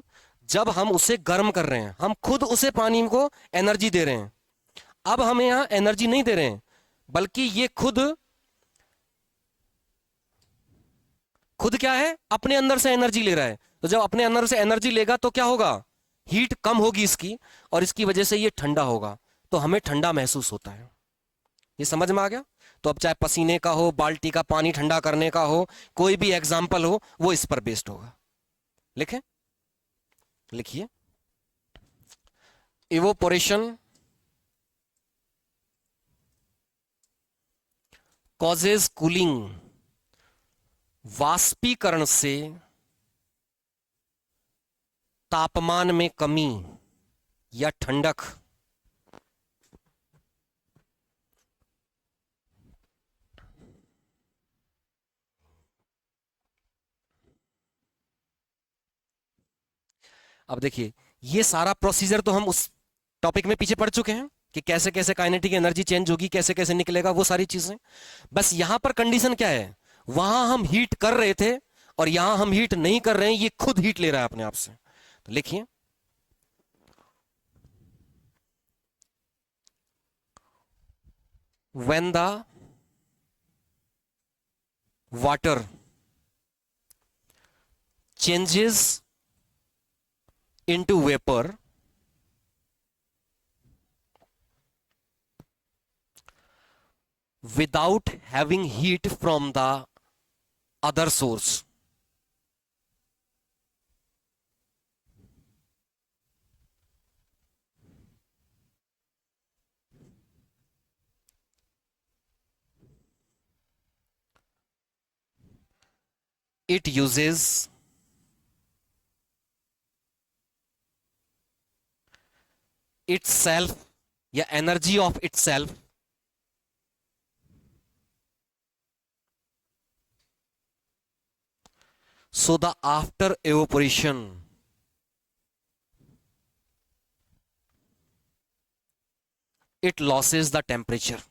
जब हम उसे गर्म कर रहे हैं, हम खुद उसे पानी को एनर्जी दे रहे हैं। अब हमें यहां एनर्जी नहीं दे रहे हैं, बल्कि ये खुद खुद क्या है, अपने अंदर से एनर्जी ले रहा है। तो जब अपने अंदर से एनर्जी लेगा तो क्या होगा, हीट कम होगी इसकी, और इसकी वजह से ये ठंडा होगा, तो हमें ठंडा महसूस होता है। ये समझ में आ गया? तो अब चाहे पसीने का हो, बाल्टी का पानी ठंडा करने का हो, कोई भी एग्जाम्पल हो वो इस पर बेस्ड होगा। लिखें, लिखिए। इवोपोरेशन कॉजेज कूलिंग, वाष्पीकरण से तापमान में कमी या ठंडक। अब देखिए, ये सारा प्रोसीजर तो हम उस टॉपिक में पीछे पढ़ चुके हैं कि कैसे कैसे काइनेटिक एनर्जी चेंज होगी, कैसे कैसे निकलेगा, वो सारी चीजें। बस यहां पर कंडीशन क्या है, वहां हम हीट कर रहे थे और यहां हम हीट नहीं कर रहे हैं, ये खुद हीट ले रहा है अपने आप से। तो लिखिए, when the water changes into vapor without having heat from the other source, it uses itself या energy of itself so the after evaporation it loses the temperature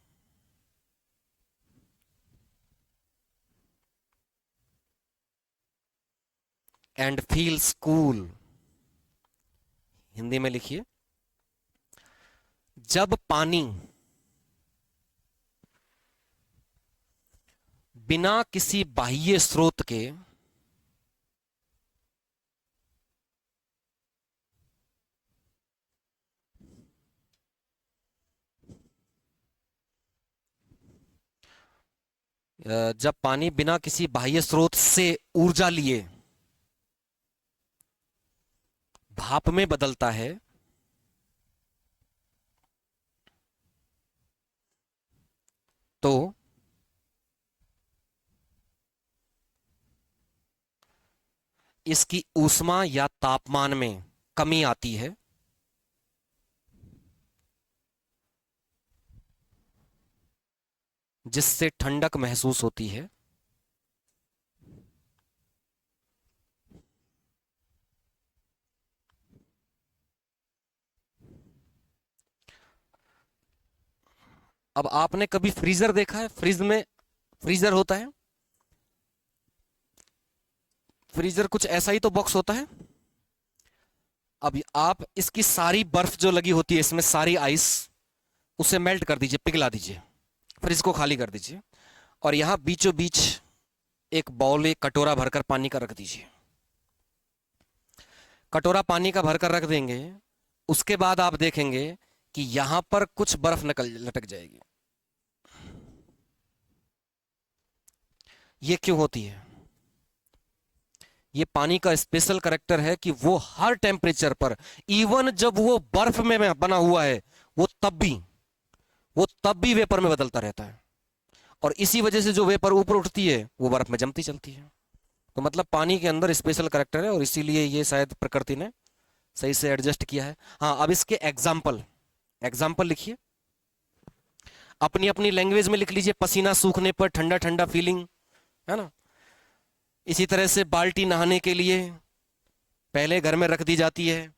and feels cool। Hindi में लिखिए, जब पानी बिना किसी बाह्य स्रोत के जब पानी बिना किसी बाह्य स्रोत से ऊर्जा लिए भाप में बदलता है, तो इसकी ऊष्मा या तापमान में कमी आती है, जिससे ठंडक महसूस होती है। अब आपने कभी फ्रीजर देखा है? फ्रिज में फ्रीजर होता है। फ्रीजर कुछ ऐसा ही तो बॉक्स होता है। अब आप इसकी सारी बर्फ जो लगी होती है इसमें, सारी आइस, उसे मेल्ट कर दीजिए, पिघला दीजिए, फ्रिज को खाली कर दीजिए, और यहां बीचों बीच एक बाउल, एक कटोरा भरकर पानी का रख दीजिए। कटोरा पानी का भरकर रख देंगे, उसके बाद आप देखेंगे कि यहां पर कुछ बर्फ निकल लटक जाएगी। ये क्यों होती है? ये पानी का स्पेशल करैक्टर है कि वो हर टेम्परेचर पर, इवन जब वो बर्फ में बना हुआ है, वो तब भी वेपर में बदलता रहता है। और इसी वजह से जो वेपर ऊपर उठती है वो बर्फ में जमती चलती है। तो मतलब पानी के अंदर स्पेशल करैक्टर है, और इसीलिए ये शायद प्रकृति ने सही से एडजस्ट किया है। हाँ, अब इसके एग्जाम्पल एग्जाम्पल लिखिए, अपनी अपनी लैंग्वेज में लिख लीजिए। पसीना सूखने पर ठंडा ठंडा फीलिंग, है ना। इसी तरह से बाल्टी नहाने के लिए पहले घर में रख दी जाती है।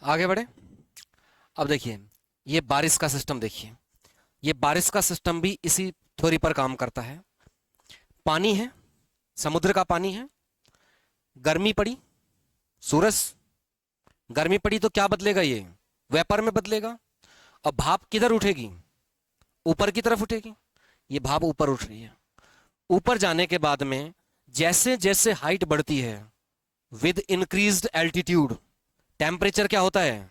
आगे बढ़े। अब देखिए, ये बारिश का सिस्टम देखिए। ये बारिश का सिस्टम भी इसी थ्योरी पर काम करता है। पानी है, समुद्र का पानी है, गर्मी पड़ी, सूरज, गर्मी पड़ी तो क्या बदलेगा? ये वेपर में बदलेगा। अब भाप किधर उठेगी? ऊपर की तरफ उठेगी। ये भाप ऊपर उठ रही है। ऊपर जाने के बाद में जैसे जैसे हाइट बढ़ती है, विद इंक्रीज्ड एल्टीट्यूड, टेम्परेचर क्या होता है?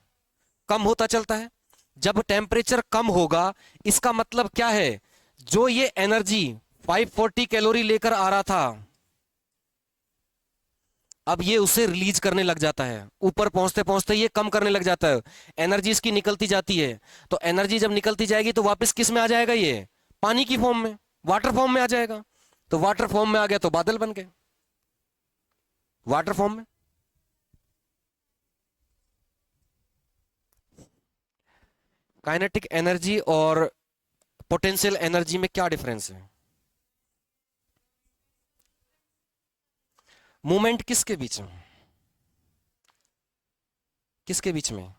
कम होता चलता है। जब टेम्परेचर कम होगा, इसका मतलब क्या है? जो ये एनर्जी 540 कैलोरी लेकर आ रहा था, अब ये उसे रिलीज करने लग जाता है। ऊपर पहुंचते पहुंचते ये कम करने लग जाता है, एनर्जी इसकी निकलती जाती है। तो एनर्जी जब निकलती जाएगी तो वापस किस में आ जाएगा? ये पानी की फॉर्म में, वाटर फॉर्म में आ जाएगा। तो वाटर फॉर्म में आ गया तो बादल बन गए, वाटर फॉर्म में। काइनेटिक एनर्जी और पोटेंशियल एनर्जी में क्या डिफरेंस है? मूवमेंट किसके बीच में? किसके बीच में?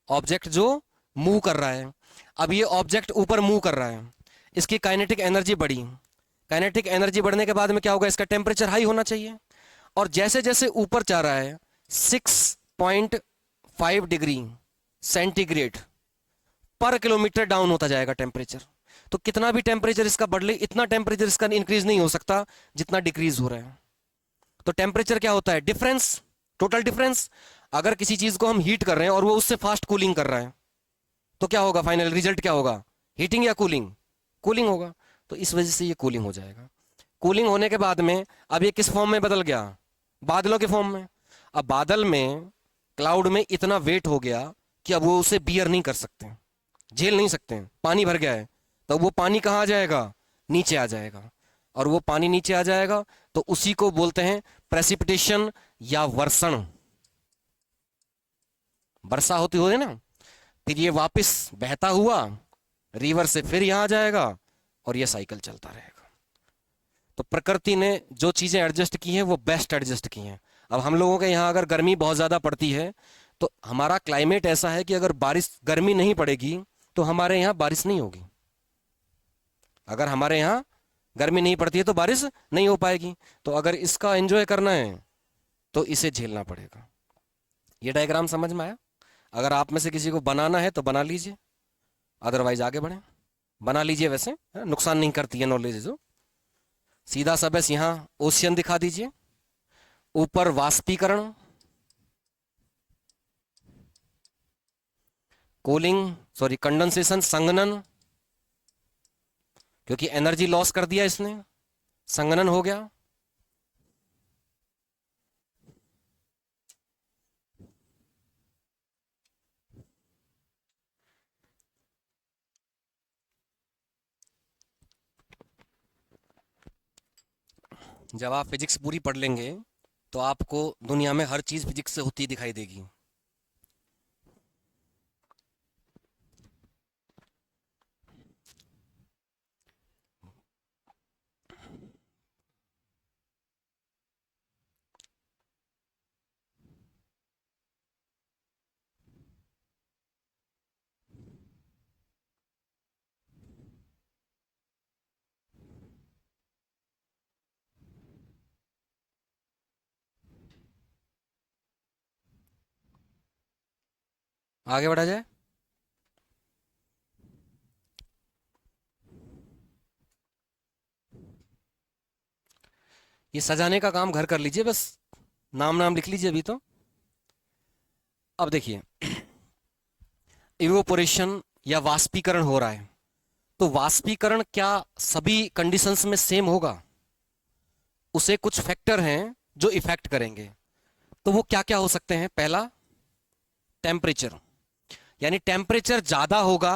ऑब्जेक्ट जो मूव कर रहा है। अब ये ऑब्जेक्ट ऊपर मूव कर रहा है, इसकी काइनेटिक एनर्जी बढ़ी। काइनेटिक एनर्जी बढ़ने के बाद में क्या होगा? इसका टेम्परेचर हाई होना चाहिए। और जैसे जैसे ऊपर जा रहा है, 6.5 डिग्री सेंटीग्रेड पर किलोमीटर डाउन होता जाएगा टेम्परेचर। तो कितना भी टेम्परेचर इसका बढ़ ले, इतना टेम्परेचर इसका इंक्रीज नहीं हो सकता जितना डिक्रीज हो रहा है। तो टेम्परेचर क्या होता है? Difference, total difference. अगर किसी चीज को हम हीट कर रहे हैं और वो उससे फास्ट कूलिंग कर रहा है, तो क्या होगा? फाइनल रिजल्ट क्या होगा? हीटिंग या कूलिंग? कूलिंग होगा। तो इस वजह से ये कूलिंग हो जाएगा। कूलिंग होने के बाद में अब ये किस फॉर्म में बदल गया? बादलों के फॉर्म में। अब बादल में, क्लाउड में इतना वेट हो गया कि अब वो उसे बियर नहीं कर सकते, झेल नहीं सकते, पानी भर गया है। तो वो पानी कहाँ आ जाएगा? नीचे आ जाएगा। और वो पानी नीचे आ जाएगा तो उसी को बोलते हैं प्रेसिपिटेशन या वर्षण। वर्षा होती होती ना, फिर ये वापस बहता हुआ रिवर से फिर यहां आ जाएगा, और ये साइकिल चलता रहेगा। तो प्रकृति ने जो चीजें एडजस्ट की हैं वो बेस्ट एडजस्ट की हैं। अब हम लोगों के यहाँ अगर गर्मी बहुत ज्यादा पड़ती है, तो हमारा क्लाइमेट ऐसा है कि अगर बारिश, गर्मी नहीं पड़ेगी तो हमारे यहाँ बारिश नहीं होगी। अगर हमारे यहाँ गर्मी नहीं पड़ती है तो बारिश नहीं हो पाएगी। तो अगर इसका एंजॉय करना है तो इसे झेलना पड़ेगा। ये डायग्राम समझ में आया? अगर आप में से किसी को बनाना है तो बना लीजिए, अदरवाइज आगे बढ़ें। बना लीजिए, वैसे नुकसान नहीं करती है नॉलेज जो। सीधा सा बस यहाँ ओशियन दिखा दीजिए, ऊपर वाष्पीकरण, कूलिंग, सॉरी कंडेंसेशन, संघनन, क्योंकि एनर्जी लॉस कर दिया इसने, संघनन हो गया। जब आप फिजिक्स पूरी पढ़ लेंगे तो आपको दुनिया में हर चीज फिजिक्स से होती दिखाई देगी। आगे बढ़ा जाए। ये सजाने का काम घर कर लीजिए, बस नाम नाम लिख लीजिए अभी तो। अब देखिए, इवोपोरेशन या वाष्पीकरण हो रहा है, तो वाष्पीकरण क्या सभी कंडीशंस में सेम होगा? उसे कुछ फैक्टर हैं जो इफेक्ट करेंगे। तो वो क्या क्या हो सकते हैं? पहला, टेम्परेचर, यानी टेम्परेचर ज्यादा होगा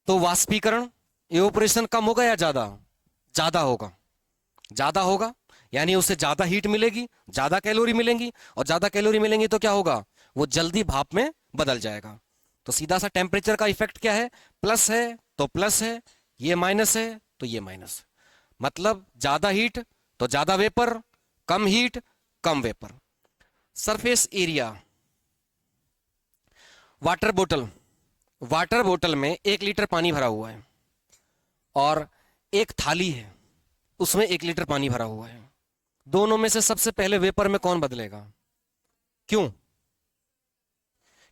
तो वाष्पीकरण, इवोपोरेशन कम होगा या ज्यादा? ज्यादा होगा। ज्यादा होगा यानी उससे ज्यादा हीट मिलेगी, ज्यादा कैलोरी मिलेंगी, और ज्यादा कैलोरी मिलेंगी तो क्या होगा? वो जल्दी भाप में बदल जाएगा। तो सीधा सा टेम्परेचर का इफेक्ट क्या है? प्लस है तो प्लस है, ये माइनस है तो ये माइनस है। मतलब ज्यादा हीट तो ज्यादा वेपर, कम हीट कम वेपर। सरफेस एरिया, वाटर बोतल, वाटर बोतल में 1 लीटर पानी भरा हुआ है और एक थाली है, उसमें 1 लीटर पानी भरा हुआ है। दोनों में से सबसे पहले वेपर में कौन बदलेगा? क्यों?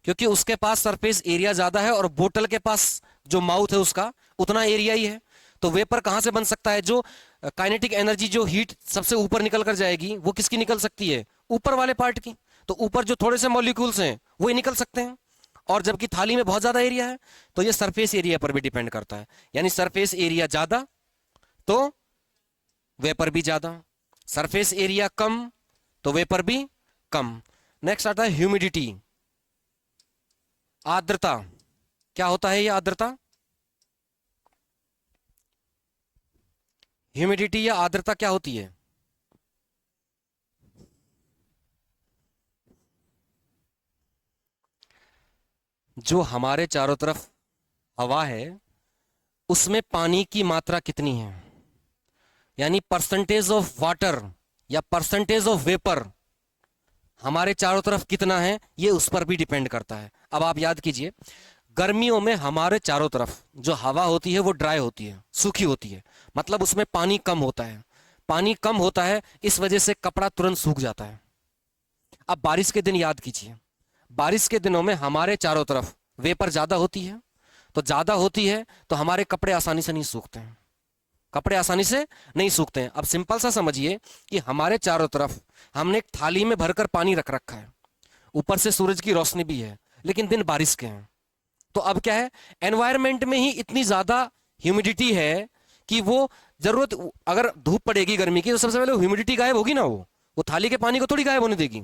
क्योंकि उसके पास सरफेस एरिया ज्यादा है और बोतल के पास जो माउथ है उसका उतना एरिया ही है। तो वेपर कहां से बन सकता है? जो काइनेटिक एनर्जी, जो हीट सबसे ऊपर निकल कर जाएगी, वो किसकी निकल सकती है? ऊपर वाले पार्ट की। तो ऊपर जो थोड़े से मॉलिक्यूल्स हैं वो ही निकल सकते हैं। और जबकि थाली में बहुत ज्यादा एरिया है, तो ये सरफेस एरिया पर भी डिपेंड करता है। यानी सरफेस एरिया ज्यादा तो वेपर भी ज्यादा, सरफेस एरिया कम तो वेपर भी कम। नेक्स्ट आता है ह्यूमिडिटी, आर्द्रता। क्या होता है ये आर्द्रता? ह्यूमिडिटी या आर्द्रता क्या होती है? जो हमारे चारों तरफ हवा है उसमें पानी की मात्रा कितनी है, यानी परसेंटेज ऑफ वाटर या परसेंटेज ऑफ वेपर हमारे चारों तरफ कितना है, ये उस पर भी डिपेंड करता है। अब आप याद कीजिए, गर्मियों में हमारे चारों तरफ जो हवा होती है वो ड्राई होती है, सूखी होती है, मतलब उसमें पानी कम होता है। पानी कम होता है, इस वजह से कपड़ा तुरंत सूख जाता है। अब बारिश के दिन याद कीजिए, बारिश के दिनों में हमारे चारों तरफ वेपर ज्यादा होती है, तो ज्यादा होती है तो हमारे कपड़े आसानी से नहीं सूखते हैं, कपड़े आसानी से नहीं सूखते हैं। अब सिंपल सा समझिए कि हमारे चारों तरफ हमने एक थाली में भरकर पानी रख रखा है, ऊपर से सूरज की रोशनी भी है, लेकिन दिन बारिश के हैं। तो अब क्या है, एनवायरमेंट में ही इतनी ज्यादा ह्यूमिडिटी है कि वो जरूरत, अगर धूप पड़ेगी गर्मी की तो सबसे पहले ह्यूमिडिटी गायब होगी ना, वो थाली के पानी को थोड़ी गायब होने देगी।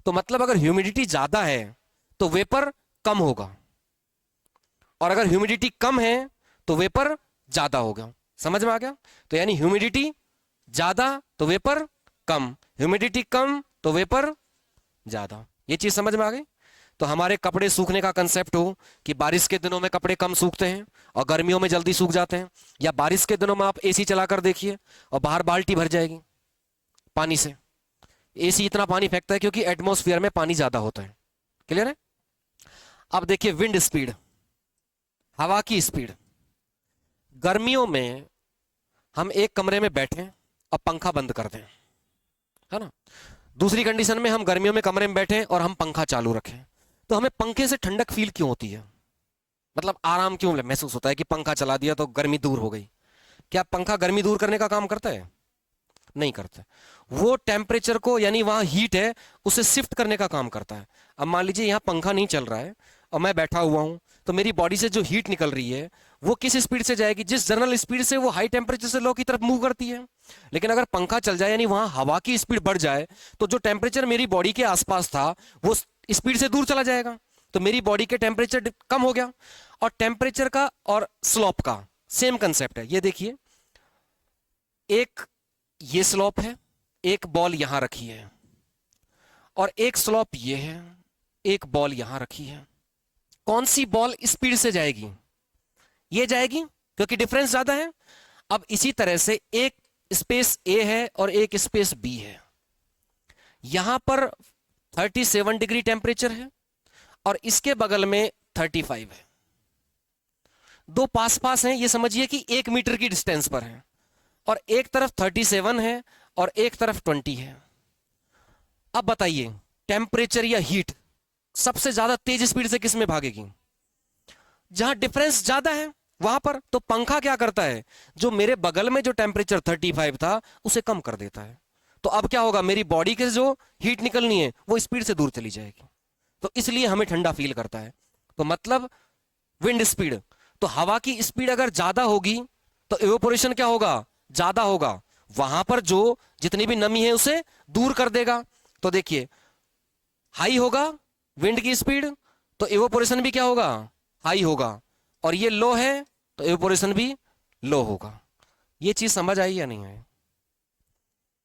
तो मतलब अगर ह्यूमिडिटी ज्यादा है तो वेपर कम होगा, और अगर ह्यूमिडिटी कम है तो वेपर ज्यादा होगा। समझ में आ गया? तो यानी ह्यूमिडिटी ज्यादा तो वेपर कम, ह्यूमिडिटी कम तो वेपर ज्यादा। ये चीज समझ में आ गई? तो हमारे कपड़े सूखने का कंसेप्ट हो कि बारिश के दिनों में कपड़े कम सूखते हैं और गर्मियों में जल्दी सूख जाते हैं, या बारिश के दिनों में आप एसी चलाकर देखिए और बाहर बाल्टी भर जाएगी पानी से। एसी इतना पानी फेंकता है क्योंकि एटमॉस्फेयर में पानी ज्यादा होता है। क्लियर है? अब देखिए विंड स्पीड, हवा की स्पीड। गर्मियों में हम एक कमरे में बैठे और पंखा बंद कर दें, है ना? दूसरी कंडीशन में हम गर्मियों में कमरे में बैठे और हम पंखा चालू रखें, तो हमें पंखे से ठंडक फील क्यों होती है? मतलब आराम क्यों महसूस होता है कि पंखा चला दिया तो गर्मी दूर हो गई? क्या पंखा गर्मी दूर करने का काम करता है? नहीं करता। वो टेम्परेचर को, यानी वहां हीट है, उसे शिफ्ट करने का काम करता है। अब मान लीजिए यहाँ पंखा नहीं चल रहा है और मैं बैठा हुआ हूं, तो मेरी बॉडी से जो हीट निकल रही है वो किस स्पीड से जाएगी? जिस जनरल स्पीड से वो हाई टेम्परेचर से लो की तरफ मूव करती है। लेकिन अगर पंखा चल जाए, यानी वहां हवा की स्पीड बढ़ जाए, तो जो टेम्परेचर मेरी बॉडी के आसपास था वो स्पीड से दूर चला जाएगा, तो मेरी बॉडी के टेम्परेचर कम हो गया। और टेम्परेचर का और स्लोप का सेम कंसेप्ट है। ये देखिए, एक ये स्लोप है, एक बॉल यहां रखी है, और एक स्लोप ये है, एक बॉल यहां रखी है। कौन सी बॉल स्पीड से जाएगी? ये जाएगी, क्योंकि डिफरेंस ज्यादा है। अब इसी तरह से एक स्पेस ए है और एक स्पेस बी है। यहां पर 37 डिग्री टेम्परेचर है और इसके बगल में 35 है। दो पास पास हैं, ये समझिए कि 1 मीटर की डिस्टेंस पर है, और एक तरफ 37 है और एक तरफ 20 है। अब बताइए, टेम्परेचर या हीट सबसे ज्यादा तेज स्पीड से किस में भागेगी? जहां डिफरेंस ज्यादा है वहां पर। तो पंखा क्या करता है, जो मेरे बगल में जो टेम्परेचर 35 था उसे कम कर देता है। तो अब क्या होगा, मेरी बॉडी के जो हीट निकलनी है वो स्पीड से दूर चली जाएगी, तो इसलिए हमें ठंडा फील करता है। तो मतलब विंड स्पीड, तो हवा की स्पीड अगर ज्यादा होगी तो इवेपोरेशन क्या होगा? ज्यादा होगा। वहां पर जो जितनी भी नमी है उसे दूर कर देगा। तो देखिए, हाई होगा विंड की स्पीड, तो इवेपोरेशन भी क्या होगा? हाई होगा। और ये लो है तो इवेपोरेशन भी लो होगा। ये चीज समझ आई या नहीं है?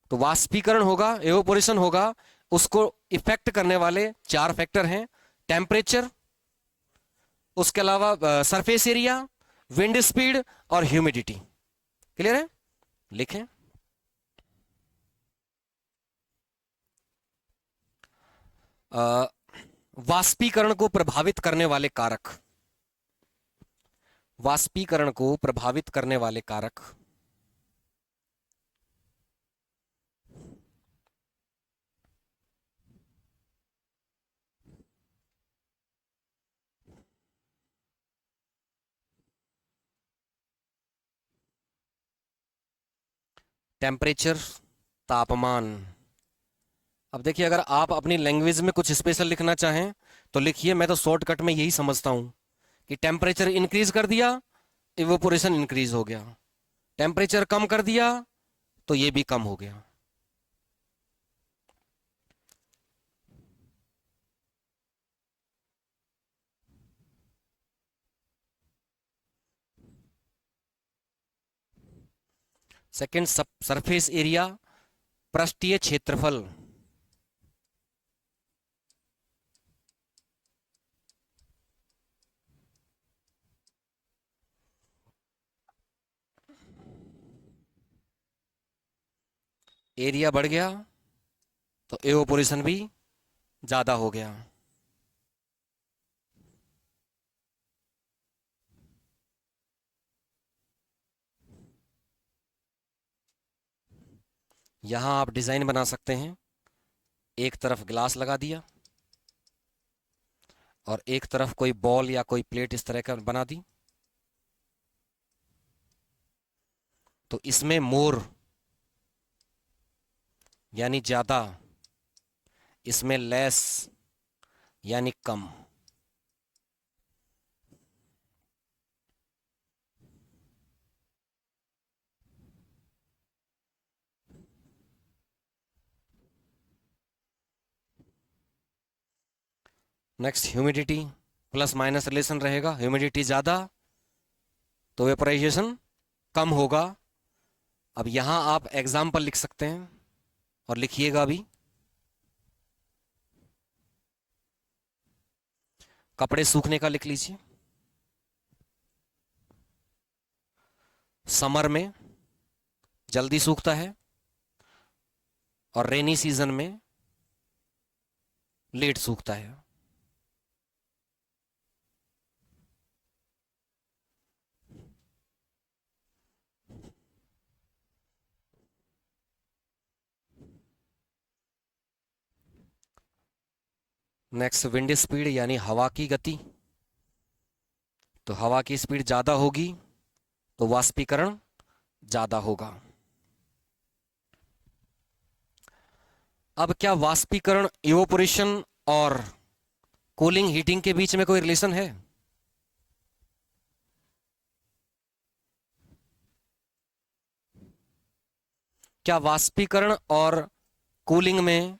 तो वाष्पीकरण होगा, इवेपोरेशन होगा, उसको इफेक्ट करने वाले चार फैक्टर हैं। टेम्परेचर, उसके अलावा सरफेस एरिया, विंड स्पीड और ह्यूमिडिटी। क्लियर है? लिखें। अ, वाष्पीकरण को प्रभावित करने वाले कारक। वाष्पीकरण को प्रभावित करने वाले कारक। टेम्परेचर, तापमान। अब देखिए, अगर आप अपनी लैंग्वेज में कुछ स्पेशल लिखना चाहें तो लिखिए। मैं तो शॉर्टकट में यही समझता हूं कि टेम्परेचर इंक्रीज कर दिया, इवेपोरेशन इंक्रीज हो गया। टेम्परेचर कम कर दिया तो ये भी कम हो गया। सेकंड, सरफेस एरिया, पृष्ठीय क्षेत्रफल। एरिया बढ़ गया तो एवोपोरेशन भी ज्यादा हो गया। यहां आप डिजाइन बना सकते हैं। एक तरफ ग्लास लगा दिया और एक तरफ कोई बॉल या कोई प्लेट इस तरह का बना दी, तो इसमें मोर यानी ज्यादा, इसमें लेस यानी कम। Next, humidity, plus minus relation रहेगा। ह्यूमिडिटी ज्यादा तो वेपराइजेशन कम होगा। अब यहां आप एग्जाम्पल लिख सकते हैं और लिखिएगा भी। कपड़े सूखने का लिख लीजिए। समर में जल्दी सूखता है और रेनी सीजन में लेट सूखता है। नेक्स्ट, विंड स्पीड यानी हवा की गति। तो हवा की स्पीड ज्यादा होगी तो वाष्पीकरण ज्यादा होगा। अब क्या वाष्पीकरण, इवोपोरेशन और कूलिंग हीटिंग के बीच में कोई रिलेशन है? क्या वाष्पीकरण और कूलिंग में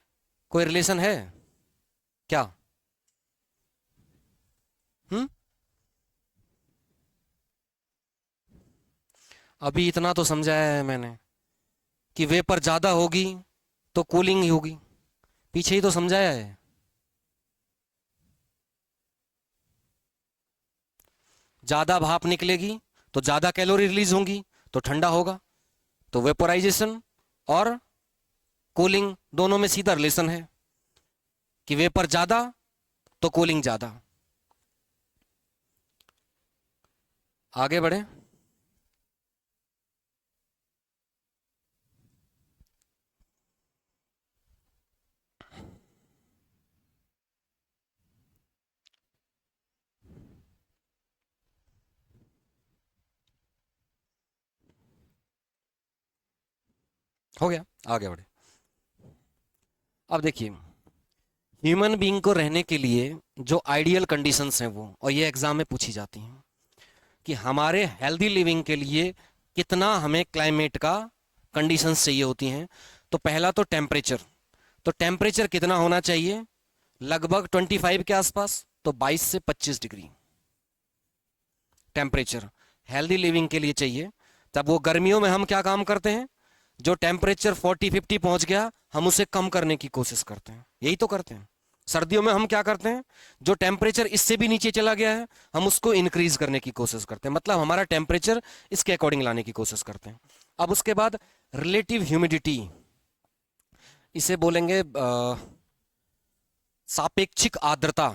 कोई रिलेशन है क्या? हम्म अभी इतना तो समझाया है मैंने कि वेपर ज्यादा होगी तो कूलिंग ही होगी, पीछे ही तो समझाया है। ज्यादा भाप निकलेगी तो ज्यादा कैलोरी रिलीज होंगी तो ठंडा होगा। तो वेपोराइजेशन और कूलिंग दोनों में सीधा रिलेशन है कि वेपर ज्यादा तो कूलिंग ज्यादा। आगे बढ़े। हो गया, आगे बढ़े। अब देखिए, ह्यूमन बीइंग को रहने के लिए जो आइडियल कंडीशंस हैं वो, और ये एग्जाम में पूछी जाती हैं कि हमारे हेल्दी लिविंग के लिए कितना हमें क्लाइमेट का कंडीशंस चाहिए होती हैं। तो पहला तो टेम्परेचर। तो टेम्परेचर कितना होना चाहिए? लगभग 25 के आसपास, तो 22 से 25 डिग्री टेम्परेचर हेल्दी लिविंग के लिए चाहिए। तब वो गर्मियों में हम क्या काम करते हैं? जो टेम्परेचर 40-50 पहुंच गया हम उसे कम करने की कोशिश करते हैं, यही तो करते हैं। सर्दियों में हम क्या करते हैं? जो टेम्परेचर इससे भी नीचे चला गया है हम उसको इंक्रीज करने की कोशिश करते हैं, मतलब हमारा टेम्परेचर इसके अकॉर्डिंग लाने की कोशिश करते हैं। अब उसके बाद रिलेटिव ह्यूमिडिटी, इसे बोलेंगे सापेक्षिक आर्द्रता।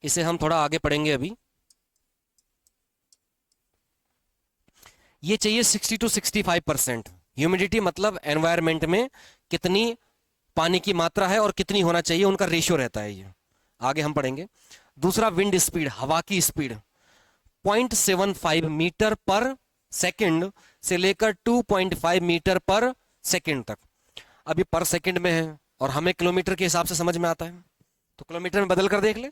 इसे हम थोड़ा आगे पढ़ेंगे अभी। ये चाहिए 60 to 65%। ह्यूमिडिटी मतलब एनवायरमेंट में कितनी पानी की मात्रा है और कितनी होना चाहिए, उनका रेशियो रहता है ये, आगे हम पढ़ेंगे। दूसरा विंड स्पीड, हवा की स्पीड 0.75 मीटर पर सेकंड से लेकर 2.5 मीटर पर सेकंड तक। अभी पर सेकंड में है और हमें किलोमीटर के हिसाब से समझ में आता है, तो किलोमीटर में बदल कर देख ले।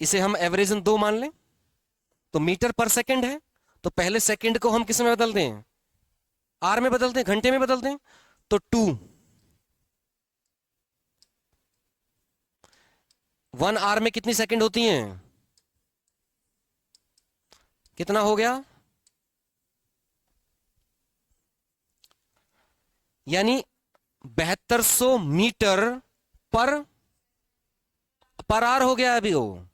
इसे हम एवरेज 2 मान लें, तो मीटर पर सेकंड है, तो पहले सेकंड को हम किस में बदलते हैं? आर में बदलते हैं, घंटे में बदलते हैं। तो 1 आर में कितनी सेकंड होती हैं? कितना हो गया? यानी 7200 मीटर पर पर आर हो गया अभी वो।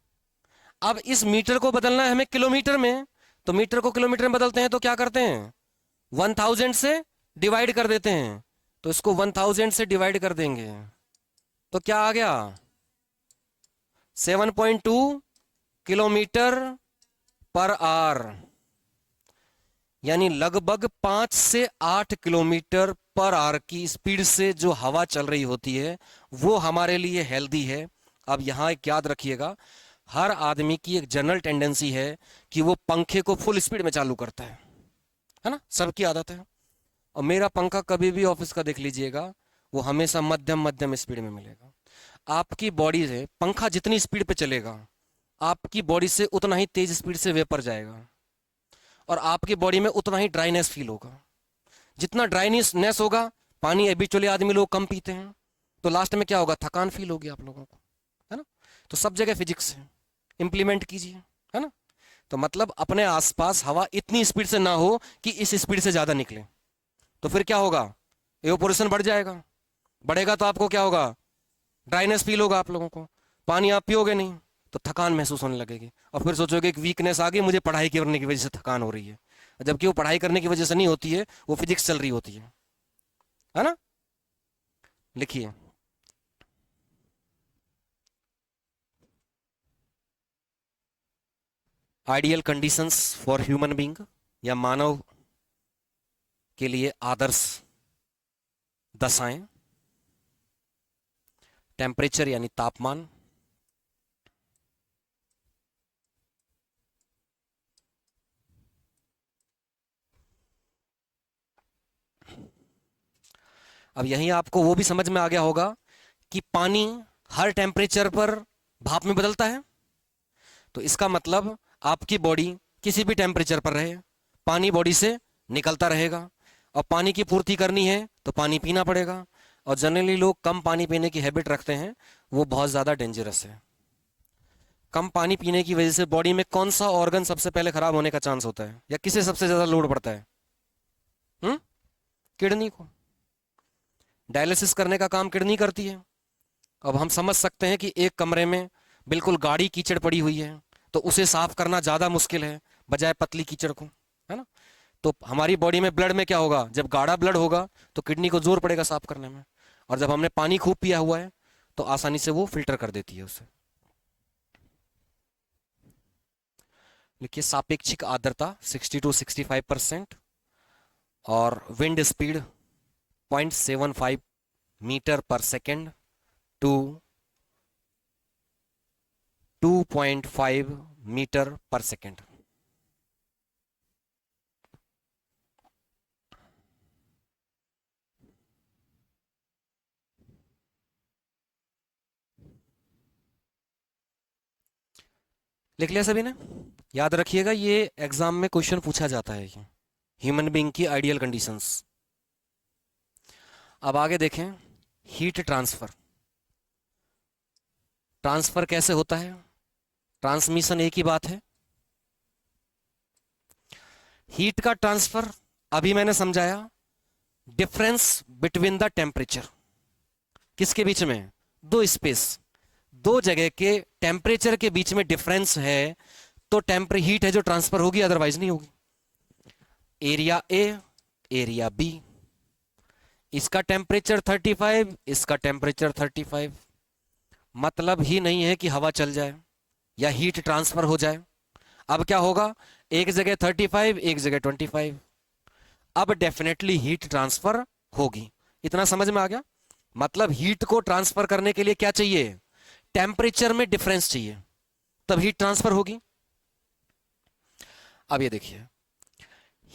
अब इस मीटर को बदलना है हमें किलोमीटर में, तो मीटर को किलोमीटर में बदलते हैं तो क्या करते हैं? 1000 से डिवाइड कर देते हैं, तो इसको 1000 से डिवाइड कर देंगे तो क्या आ गया? 7.2 किलोमीटर पर आवर। यानी लगभग 5 से 8 किलोमीटर पर आवर की स्पीड से जो हवा चल रही होती है वो हमारे लिए हेल्दी है। अब यहां एक याद रखिएगा, हर आदमी की एक जनरल टेंडेंसी है कि वो पंखे को फुल स्पीड में चालू करता है ना, सबकी आदत है। और मेरा पंखा कभी भी ऑफिस का देख लीजिएगा, वो हमेशा मध्यम मध्यम स्पीड में मिलेगा। आपकी बॉडी से पंखा जितनी स्पीड पे चलेगा आपकी बॉडी से उतना ही तेज स्पीड से वेपर जाएगा और आपकी बॉडी में उतना ही ड्राइनेस फील होगा। जितना ड्राइनेस होगा, पानी एबिचुअली आदमी लोग कम पीते हैं, तो लास्ट में क्या होगा? थकान फील होगी आप लोगों को, है ना। तो सब जगह फिजिक्स है, इंप्लीमेंट कीजिए, है ना। तो मतलब अपने आसपास हवा इतनी स्पीड से ना हो कि इस स्पीड से ज्यादा निकले, तो फिर क्या होगा? एवापोरेशन बढ़ जाएगा। बढ़ेगा तो आपको क्या होगा? ड्राइनेस फील होगा आप लोगों को, पानी आप पियोगे नहीं तो थकान महसूस होने लगेगी और फिर सोचोगे कि वीकनेस आ गई, मुझे पढ़ाई करने की वजह से थकान हो रही है, जबकि वो पढ़ाई करने की वजह से नहीं होती है, वो फिजिक्स चल रही होती है ना। लिखिए, ideal conditions for human being या मानव के लिए आदर्श दशाएं। टेम्परेचर यानी तापमान, अब यहीं आपको वो भी समझ में आ गया होगा कि पानी हर टेम्परेचर पर भाप में बदलता है। तो इसका मतलब आपकी बॉडी किसी भी टेम्परेचर पर रहे, पानी बॉडी से निकलता रहेगा। और पानी की पूर्ति करनी है तो पानी पीना पड़ेगा। और जनरली लोग कम पानी पीने की हैबिट रखते हैं, वो बहुत ज़्यादा डेंजरस है। कम पानी पीने की वजह से बॉडी में कौन सा ऑर्गन सबसे पहले खराब होने का चांस होता है, या किसे सबसे ज़्यादा लोड पड़ता है? किडनी को। डायलिसिस करने का काम किडनी करती है। अब हम समझ सकते हैं कि एक कमरे में बिल्कुल गाढ़ी कीचड़ पड़ी हुई है, तो उसे साफ करना ज़्यादा मुश्किल है बजाय पतली कीचड़ को, है ना। तो हमारी बॉडी में ब्लड में क्या होगा, जब गाढ़ा ब्लड होगा तो किडनी को जोर पड़ेगा साफ करने में। और जब हमने पानी खूब पिया हुआ है तो आसानी से वो फिल्टर कर देती है उसे। लिखिए सापेक्षिक आर्द्रता 60 to 65% और विंड स्पीड 0.75 मीटर पर सेकेंड टू 2.5 मीटर पर सेकेंड। लिख लिया सभी ने? याद रखिएगा ये एग्जाम में क्वेश्चन पूछा जाता है, ये ह्यूमन बीइंग की आइडियल कंडीशंस। अब आगे देखें, हीट ट्रांसफर। ट्रांसफर कैसे होता है? ट्रांसमिशन एक ही बात है। हीट का ट्रांसफर अभी मैंने समझाया, डिफरेंस बिटवीन द टेम्परेचर। किसके बीच में? दो स्पेस, दो जगह के टेम्परेचर के बीच में डिफरेंस है तो हीट है जो ट्रांसफर होगी, अदरवाइज नहीं होगी। एरिया ए, एरिया बी, इसका टेम्परेचर 35, इसका टेम्परेचर 35। मतलब ही नहीं है कि हवा चल जाए या हीट ट्रांसफर हो जाए। अब क्या होगा, एक जगह 35, एक जगह 25। अब डेफिनेटली हीट ट्रांसफर होगी। इतना समझ में आ गया? मतलब हीट को ट्रांसफर करने के लिए क्या चाहिए? टेम्परेचर में डिफरेंस चाहिए, तब हीट ट्रांसफर होगी। अब ये देखिए,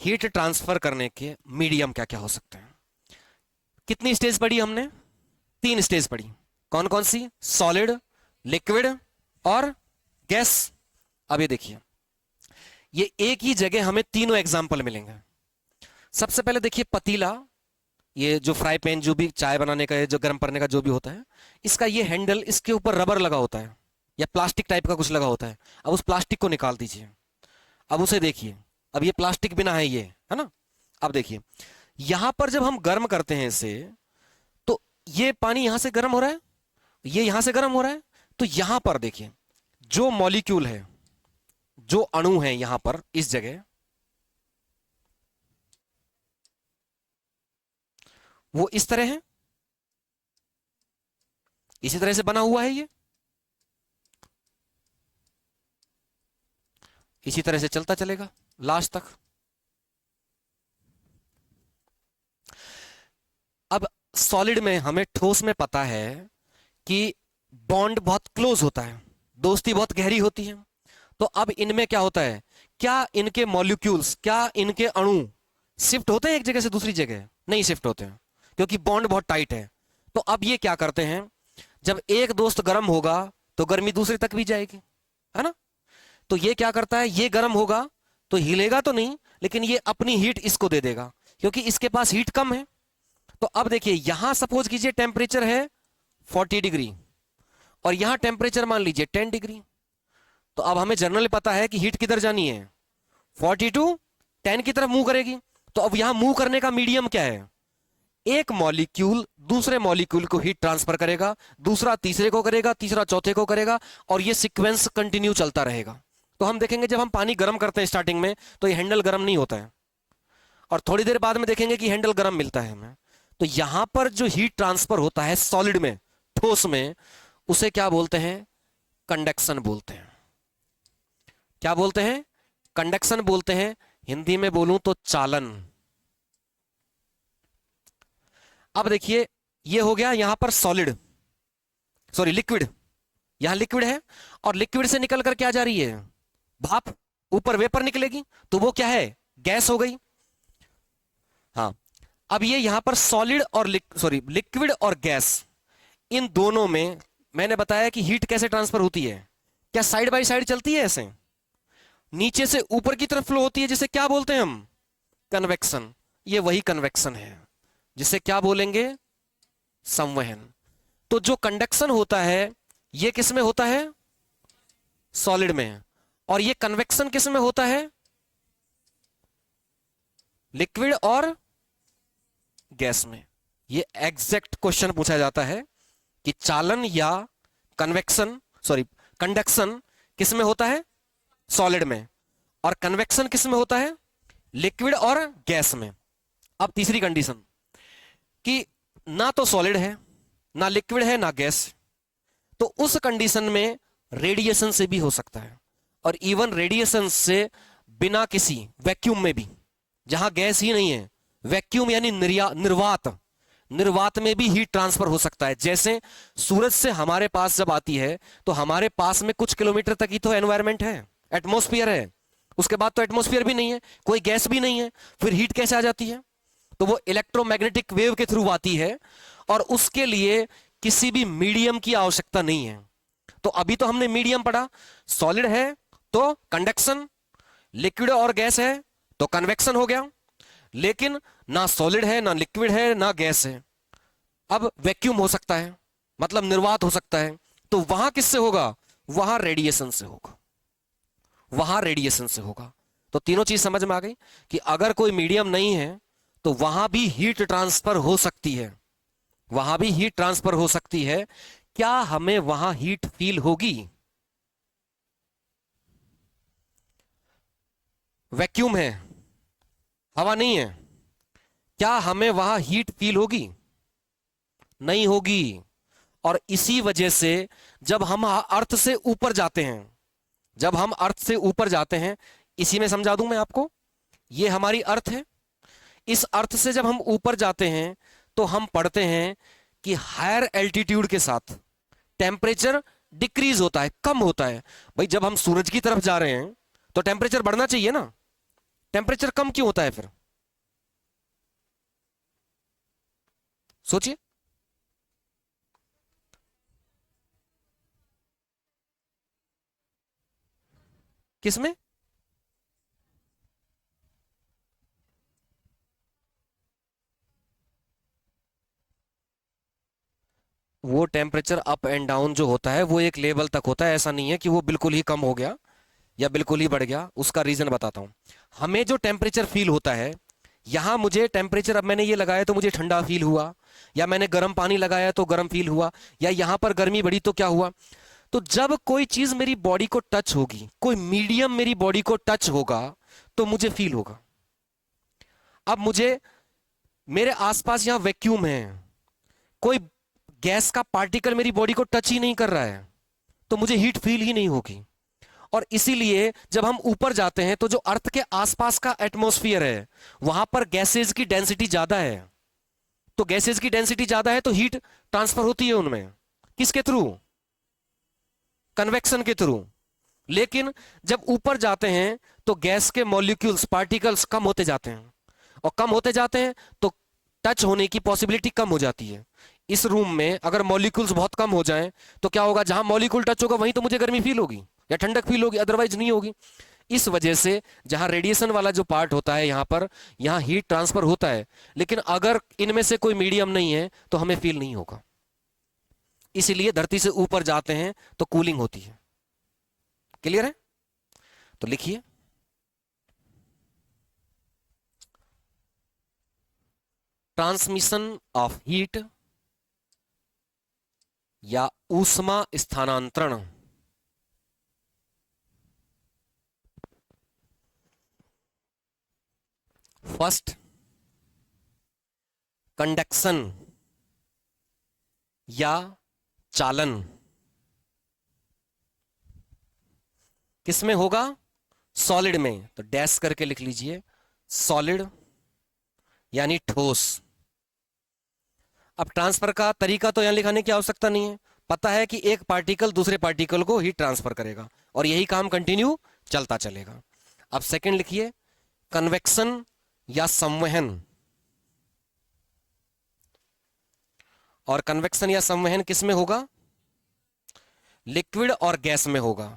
हीट ट्रांसफर करने के मीडियम क्या क्या हो सकते हैं। कितनी स्टेज पढ़ी हमने? 3 स्टेज पढ़ी। कौन कौन सी? सॉलिड, लिक्विड और गैस। अब ये देखिए, ये एक ही जगह हमें तीनों एग्जाम्पल मिलेंगे। सबसे पहले देखिए पतीला, ये जो फ्राई पैन, जो भी चाय बनाने का, जो गर्म करने का जो भी होता है, इसका ये हैंडल, इसके ऊपर रबर लगा होता है या प्लास्टिक टाइप का कुछ लगा होता है। अब उस प्लास्टिक को निकाल दीजिए। अब उसे देखिए, अब ये प्लास्टिक बिना है, ये है ना। अब देखिए, यहां पर जब हम गर्म करते हैं इसे, तो ये पानी यहां से गर्म हो रहा है, ये यहां से गर्म हो रहा है। तो यहां पर देखिए, जो मॉलिक्यूल है, जो अणु है यहां पर इस जगह, वो इस तरह है, इसी तरह से बना हुआ है ये, इसी तरह से चलता चलेगा लास्ट तक। अब सॉलिड में, हमें ठोस में पता है कि बॉन्ड बहुत क्लोज होता है, दोस्ती बहुत गहरी होती है। तो अब इनमें क्या होता है, क्या इनके मॉलिक्यूल्स, क्या इनके अणु शिफ्ट होते हैं एक जगह से दूसरी जगह? नहीं शिफ्ट होते हैं, क्योंकि बॉन्ड बहुत टाइट है। तो अब ये क्या करते हैं, जब एक दोस्त गर्म होगा तो गर्मी दूसरे तक भी जाएगी, है ना। तो ये क्या करता है, ये गर्म होगा तो हिलेगा तो नहीं, लेकिन ये अपनी हीट इसको दे देगा, क्योंकि इसके पास हीट कम है। तो अब देखिए, यहां सपोज कीजिए टेम्परेचर है 40 डिग्री और यहां टेम्परेचर मान लीजिए 10 डिग्री। तो अब हमें जनरली पता है कि हीट किधर जानी है, 40 टू 10 की तरफ मूव करेगी। तो अब यहां मूव करने का मीडियम क्या है? एक मॉलिक्यूल दूसरे मॉलिक्यूल को हीट ट्रांसफर करेगा, दूसरा तीसरे को करेगा, तीसरा चौथे को करेगा, और ये सीक्वेंस कंटिन्यू चलता रहेगा। तो हम देखेंगे जब हम पानी गर्म करते हैं स्टार्टिंग में, तो ये हैंडल गर्म नहीं होता है, और थोड़ी देर बाद में देखेंगे कि हैंडल गर्म मिलता है हमें। तो यहां पर जो हीट ट्रांसफर होता है सॉलिड में, ठोस में, उसे क्या बोलते हैं? कंडक्शन बोलते हैं। क्या बोलते हैं? कंडक्शन बोलते हैं। हिंदी में बोलूं तो चालन। अब देखिए, ये हो गया यहां पर सॉलिड, सॉरी लिक्विड। यहां लिक्विड है और लिक्विड से निकल कर क्या जा रही है? भाप। ऊपर वेपर निकलेगी, तो वो क्या है? गैस हो गई। हाँ, अब ये यहां पर सॉलिड और लिक्विड और गैस, इन दोनों में मैंने बताया कि हीट कैसे ट्रांसफर होती है। क्या साइड बाय साइड चलती है ऐसे, नीचे से ऊपर की तरफ फ्लो होती है, जिसे क्या बोलते हैं हम, कन्वेक्शन। ये वही कन्वेक्शन है जिसे क्या बोलेंगे, संवहन। तो जो कंडक्शन होता है ये किस में होता है, सॉलिड में, और ये कन्वेक्शन किस में होता है, लिक्विड और गैस में। ये एग्जैक्ट क्वेश्चन पूछा जाता है कि चालन या कंडक्शन किस में होता है, सॉलिड में, और कन्वेक्शन किस में होता है, लिक्विड और गैस में। अब तीसरी कंडीशन कि ना तो सॉलिड है, ना लिक्विड है, ना गैस, तो उस कंडीशन में रेडिएशन से भी हो सकता है। और इवन रेडिएशन से बिना किसी वैक्यूम में भी, जहां गैस ही नहीं है, वैक्यूम यानी निर्वात में भी हीट ट्रांसफर हो सकता है। जैसे सूरज से हमारे पास जब आती है तो हमारे पास में कुछ किलोमीटर तक ही तो एनवायरमेंट है, एटमॉस्फेयर है, उसके बाद तो एटमॉस्फेयर भी नहीं है, कोई गैस भी नहीं है, फिर हीट कैसे आ जाती है, तो वो इलेक्ट्रोमैग्नेटिक वेव के थ्रू आती है, और उसके लिए किसी भी मीडियम की आवश्यकता नहीं है। तो अभी तो हमने मीडियम पढ़ा, सॉलिड है तो कंडक्शन, लिक्विड और गैस है तो कन्वेक्शन हो गया, लेकिन ना सॉलिड है, ना लिक्विड है, ना गैस है। अब वैक्यूम हो सकता है, मतलब निर्वात हो सकता है, तो वहां किससे होगा, वहां रेडिएशन से होगा, वहां रेडिएशन से होगा। तो तीनों चीज समझ में आ गई कि अगर कोई मीडियम नहीं है तो वहां भी हीट ट्रांसफर हो सकती है, वहां भी हीट ट्रांसफर हो सकती है। क्या हमें वहां हीट फील होगी, वैक्यूम है, हवा नहीं है, क्या हमें वहां हीट फील होगी, नहीं होगी। और इसी वजह से जब हम अर्थ से ऊपर जाते हैं, जब हम अर्थ से ऊपर जाते हैं, इसी में समझा दूं मैं आपको, ये हमारी अर्थ है, इस अर्थ से जब हम ऊपर जाते हैं तो हम पढ़ते हैं कि हायर एल्टीट्यूड के साथ टेम्परेचर डिक्रीज होता है, कम होता है। भाई जब हम सूरज की तरफ जा रहे हैं तो टेम्परेचर बढ़ना चाहिए ना, टेम्परेचर कम क्यों होता है फिर, सोचिए। किसमें, वो टेम्परेचर अप एंड डाउन जो होता है वो एक लेवल तक होता है, ऐसा नहीं है कि वो बिल्कुल ही कम हो गया या बिल्कुल ही बढ़ गया। उसका रीजन बताता हूं। हमें जो टेम्परेचर फील होता है, यहां मुझे टेम्परेचर, अब मैंने ये लगाया तो मुझे ठंडा फील हुआ, या मैंने गर्म पानी लगाया तो गर्म फील हुआ, या यहां पर गर्मी बढ़ी तो क्या हुआ। तो जब कोई चीज मेरी बॉडी को टच होगी, कोई मीडियम मेरी बॉडी को टच होगा तो मुझे फील होगा। अब मुझे, मेरे आसपास यहां वैक्यूम है, कोई गैस का पार्टिकल मेरी बॉडी को टच ही नहीं कर रहा है, तो मुझे हीट फील ही नहीं होगी। और इसीलिए जब हम ऊपर जाते हैं तो जो अर्थ के आसपास का एटमॉस्फेयर है वहां पर गैसेज की डेंसिटी ज्यादा है, तो गैसेज की डेंसिटी ज्यादा है तो हीट ट्रांसफर होती है उनमें, किसके थ्रू, कन्वेक्शन के थ्रू। लेकिन जब ऊपर जाते हैं तो गैस के मॉलिक्यूल्स, पार्टिकल्स कम होते जाते हैं, और कम होते जाते हैं तो टच होने की पॉसिबिलिटी कम हो जाती है। इस रूम में अगर मॉलिक्यूल्स बहुत कम हो जाएं तो क्या होगा, जहां मॉलिक्यूल टच होगा वहीं तो मुझे गर्मी फील होगी या ठंडक फील होगी, अदरवाइज नहीं होगी। इस वजह से जहां रेडिएशन वाला जो पार्ट होता है यहां पर, यहां हीट ट्रांसफर होता है, लेकिन अगर इनमें से कोई मीडियम नहीं है तो हमें फील नहीं होगा। इसीलिए धरती से ऊपर जाते हैं तो कूलिंग होती है। क्लियर है? तो लिखिए, ट्रांसमिशन ऑफ हीट या ऊष्मा स्थानांतरण फर्स्ट, कंडक्शन या चालन किसमें होगा, सॉलिड में। तो डैश करके लिख लीजिए, सॉलिड यानी ठोस। अब ट्रांसफर का तरीका तो यहां लिखाने की आवश्यकता नहीं है, पता है कि एक पार्टिकल दूसरे पार्टिकल को हीट ट्रांसफर करेगा और यही काम कंटिन्यू चलता चलेगा। अब सेकंड लिखिए, कन्वेक्शन या संवहन। और कन्वेक्शन या संवहन किस में होगा? लिक्विड और गैस में होगा।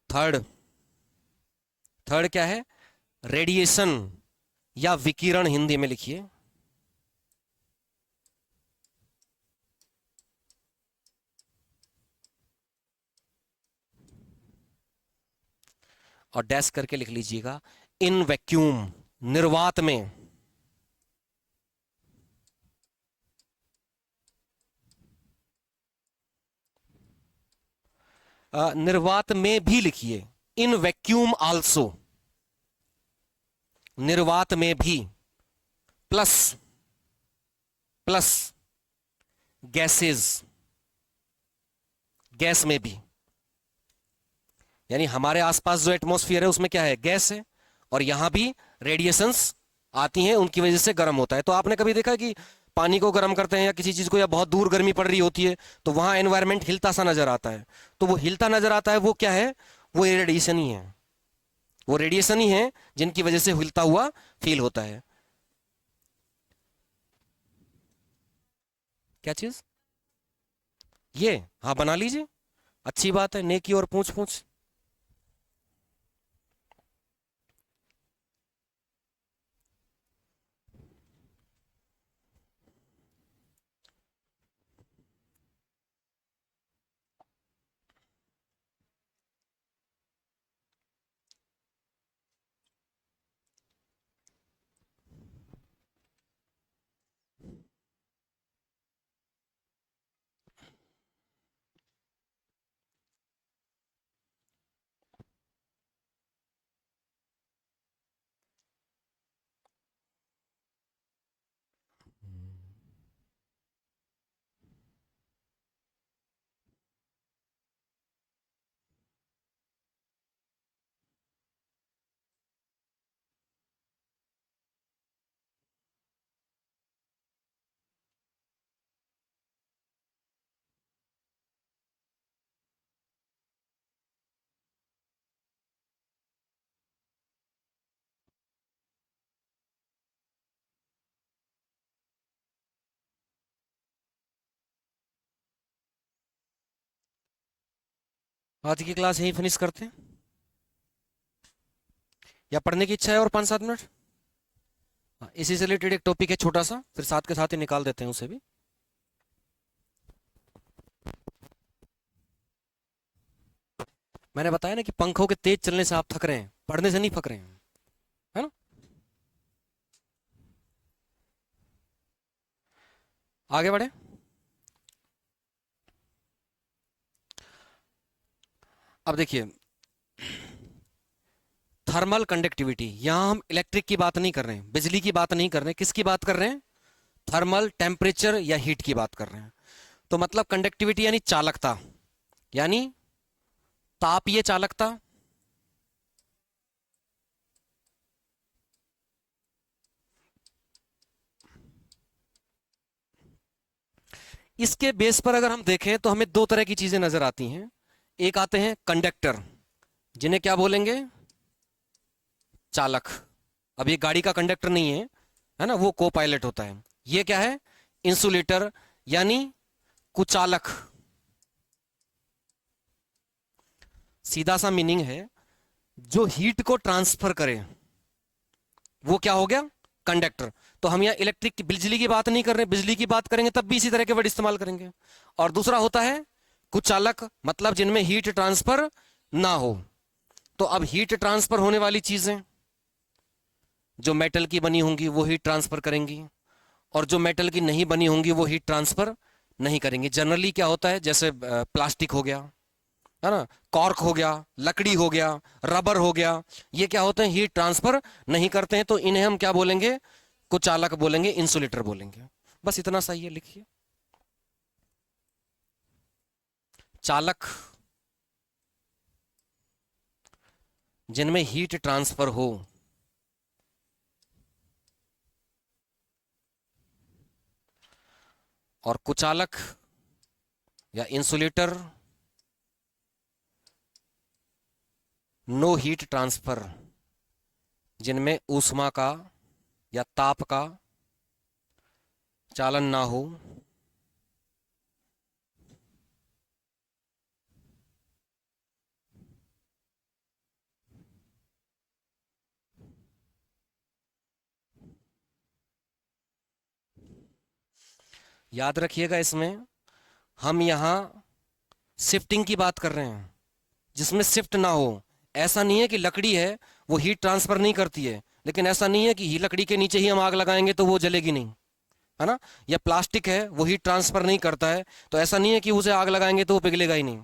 थर्ड, थर्ड क्या है? रेडिएशन या विकिरण, हिंदी में लिखिए। और डैश करके लिख लीजिएगा, इन वैक्यूम, निर्वात में। निर्वात में भी लिखिए, इन वैक्यूम आल्सो, निर्वात में भी, प्लस प्लस गैसेस, गैस में भी। यानी हमारे आसपास जो एटमॉस्फेयर है उसमें क्या है? गैस है, और यहां भी रेडिएशंस आती हैं, उनकी वजह से गर्म होता है। तो आपने कभी देखा कि पानी को गर्म करते हैं या किसी चीज को, या बहुत दूर गर्मी पड़ रही होती है, तो वहां एनवायरमेंट हिलता सा नजर आता है। तो वो हिलता नजर आता है, वो क्या है? वो रेडिएशन ही है, वो रेडिएशन ही है जिनकी वजह से हिलता हुआ फील होता है। क्या चीज? ये, हाँ बना लीजिए, अच्छी बात है, नेकी और पूछ पूछ। आज की क्लास यहीं फिनिश करते हैं, या पढ़ने की इच्छा है और 5-7 मिनट? हाँ, इसी से रिलेटेड एक टॉपिक है छोटा सा, फिर साथ के साथ ही निकाल देते हैं उसे भी। मैंने बताया ना कि पंखों के तेज चलने से आप थक रहे हैं, पढ़ने से नहीं थक रहे हैं, है ना? आगे बढ़े। अब देखिए, थर्मल कंडक्टिविटी, यहां हम इलेक्ट्रिक की बात नहीं कर रहे हैं, बिजली की बात नहीं कर रहे हैं, किसकी बात कर रहे हैं? थर्मल, टेम्परेचर या हीट की बात कर रहे हैं। तो मतलब कंडक्टिविटी यानी चालकता, यानी तापीय चालकता, इसके बेस पर अगर हम देखें तो हमें दो तरह की चीजें नजर आती हैं। एक आते हैं कंडक्टर, जिन्हें क्या बोलेंगे? चालक। अब ये गाड़ी का कंडक्टर नहीं है, है ना, वो को पायलट होता है। ये क्या है? इंसुलेटर, यानी कुचालक। सीधा सा मीनिंग है, जो हीट को ट्रांसफर करे, वो क्या हो गया? कंडक्टर। तो हम यहाँ इलेक्ट्रिक की, बिजली की बात नहीं कर रहे, बिजली की बात करेंगे तब भी इसी तरह के वर्ड इस्तेमाल करेंगे। और दूसरा होता है कुचालक, मतलब जिनमें हीट ट्रांसफर ना हो। तो अब हीट ट्रांसफर होने वाली चीजें जो मेटल की बनी होंगी वो हीट ट्रांसफर करेंगी, और जो मेटल की नहीं बनी होंगी वो हीट ट्रांसफर नहीं करेंगी। जनरली क्या होता है, जैसे प्लास्टिक हो गया, है ना, कॉर्क हो गया, लकड़ी हो गया, रबर हो गया, ये क्या होते हैं? हीट ट्रांसफर नहीं करते हैं, तो इन्हें हम क्या बोलेंगे? कुचालक बोलेंगे, इंसुलेटर बोलेंगे। बस इतना सही है, लिखिए। चालक, जिनमें हीट ट्रांसफर हो, और कुचालक या इंसुलेटर नो हीट ट्रांसफर, जिनमें ऊष्मा का या ताप का चालन ना हो, याद रखिएगा इसमें हम यहाँ शिफ्टिंग की बात कर रहे हैं, जिसमें शिफ्ट ना हो। ऐसा नहीं है कि लकड़ी है वो हीट ट्रांसफर नहीं करती है, लेकिन ऐसा नहीं है कि ही लकड़ी के नीचे ही हम आग लगाएंगे तो वो जलेगी नहीं, है ना। या प्लास्टिक है वो हीट ट्रांसफर नहीं करता है, तो ऐसा नहीं है कि उसे आग लगाएंगे तो वो पिघलेगा ही नहीं,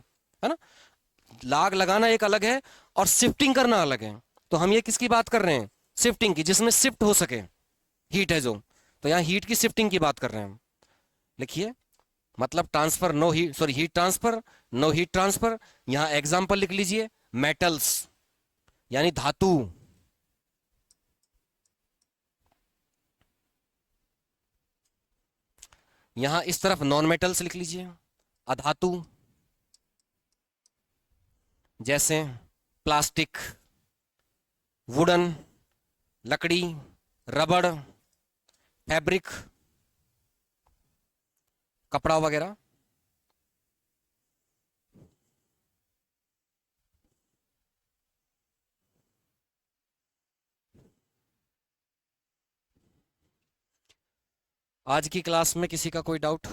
है ना। आग लगाना एक अलग है और शिफ्टिंग करना अलग है। तो हम ये किसकी बात कर रहे हैं? शिफ्टिंग की, जिसमें शिफ्ट हो सके, हीट है जो। तो यहाँ हीट की शिफ्टिंग की बात कर रहे हैं हम। लिखिए, मतलब transfer no heat, sorry heat transfer, no heat transfer. यहां एग्जांपल लिख लीजिए, मेटल्स यानी धातु, यहां इस तरफ नॉन मेटल्स लिख लीजिए, अधातु, जैसे प्लास्टिक, वुडन, लकड़ी, रबड़, फैब्रिक, कपड़ा वगैरह। आज की क्लास में किसी का कोई डाउट?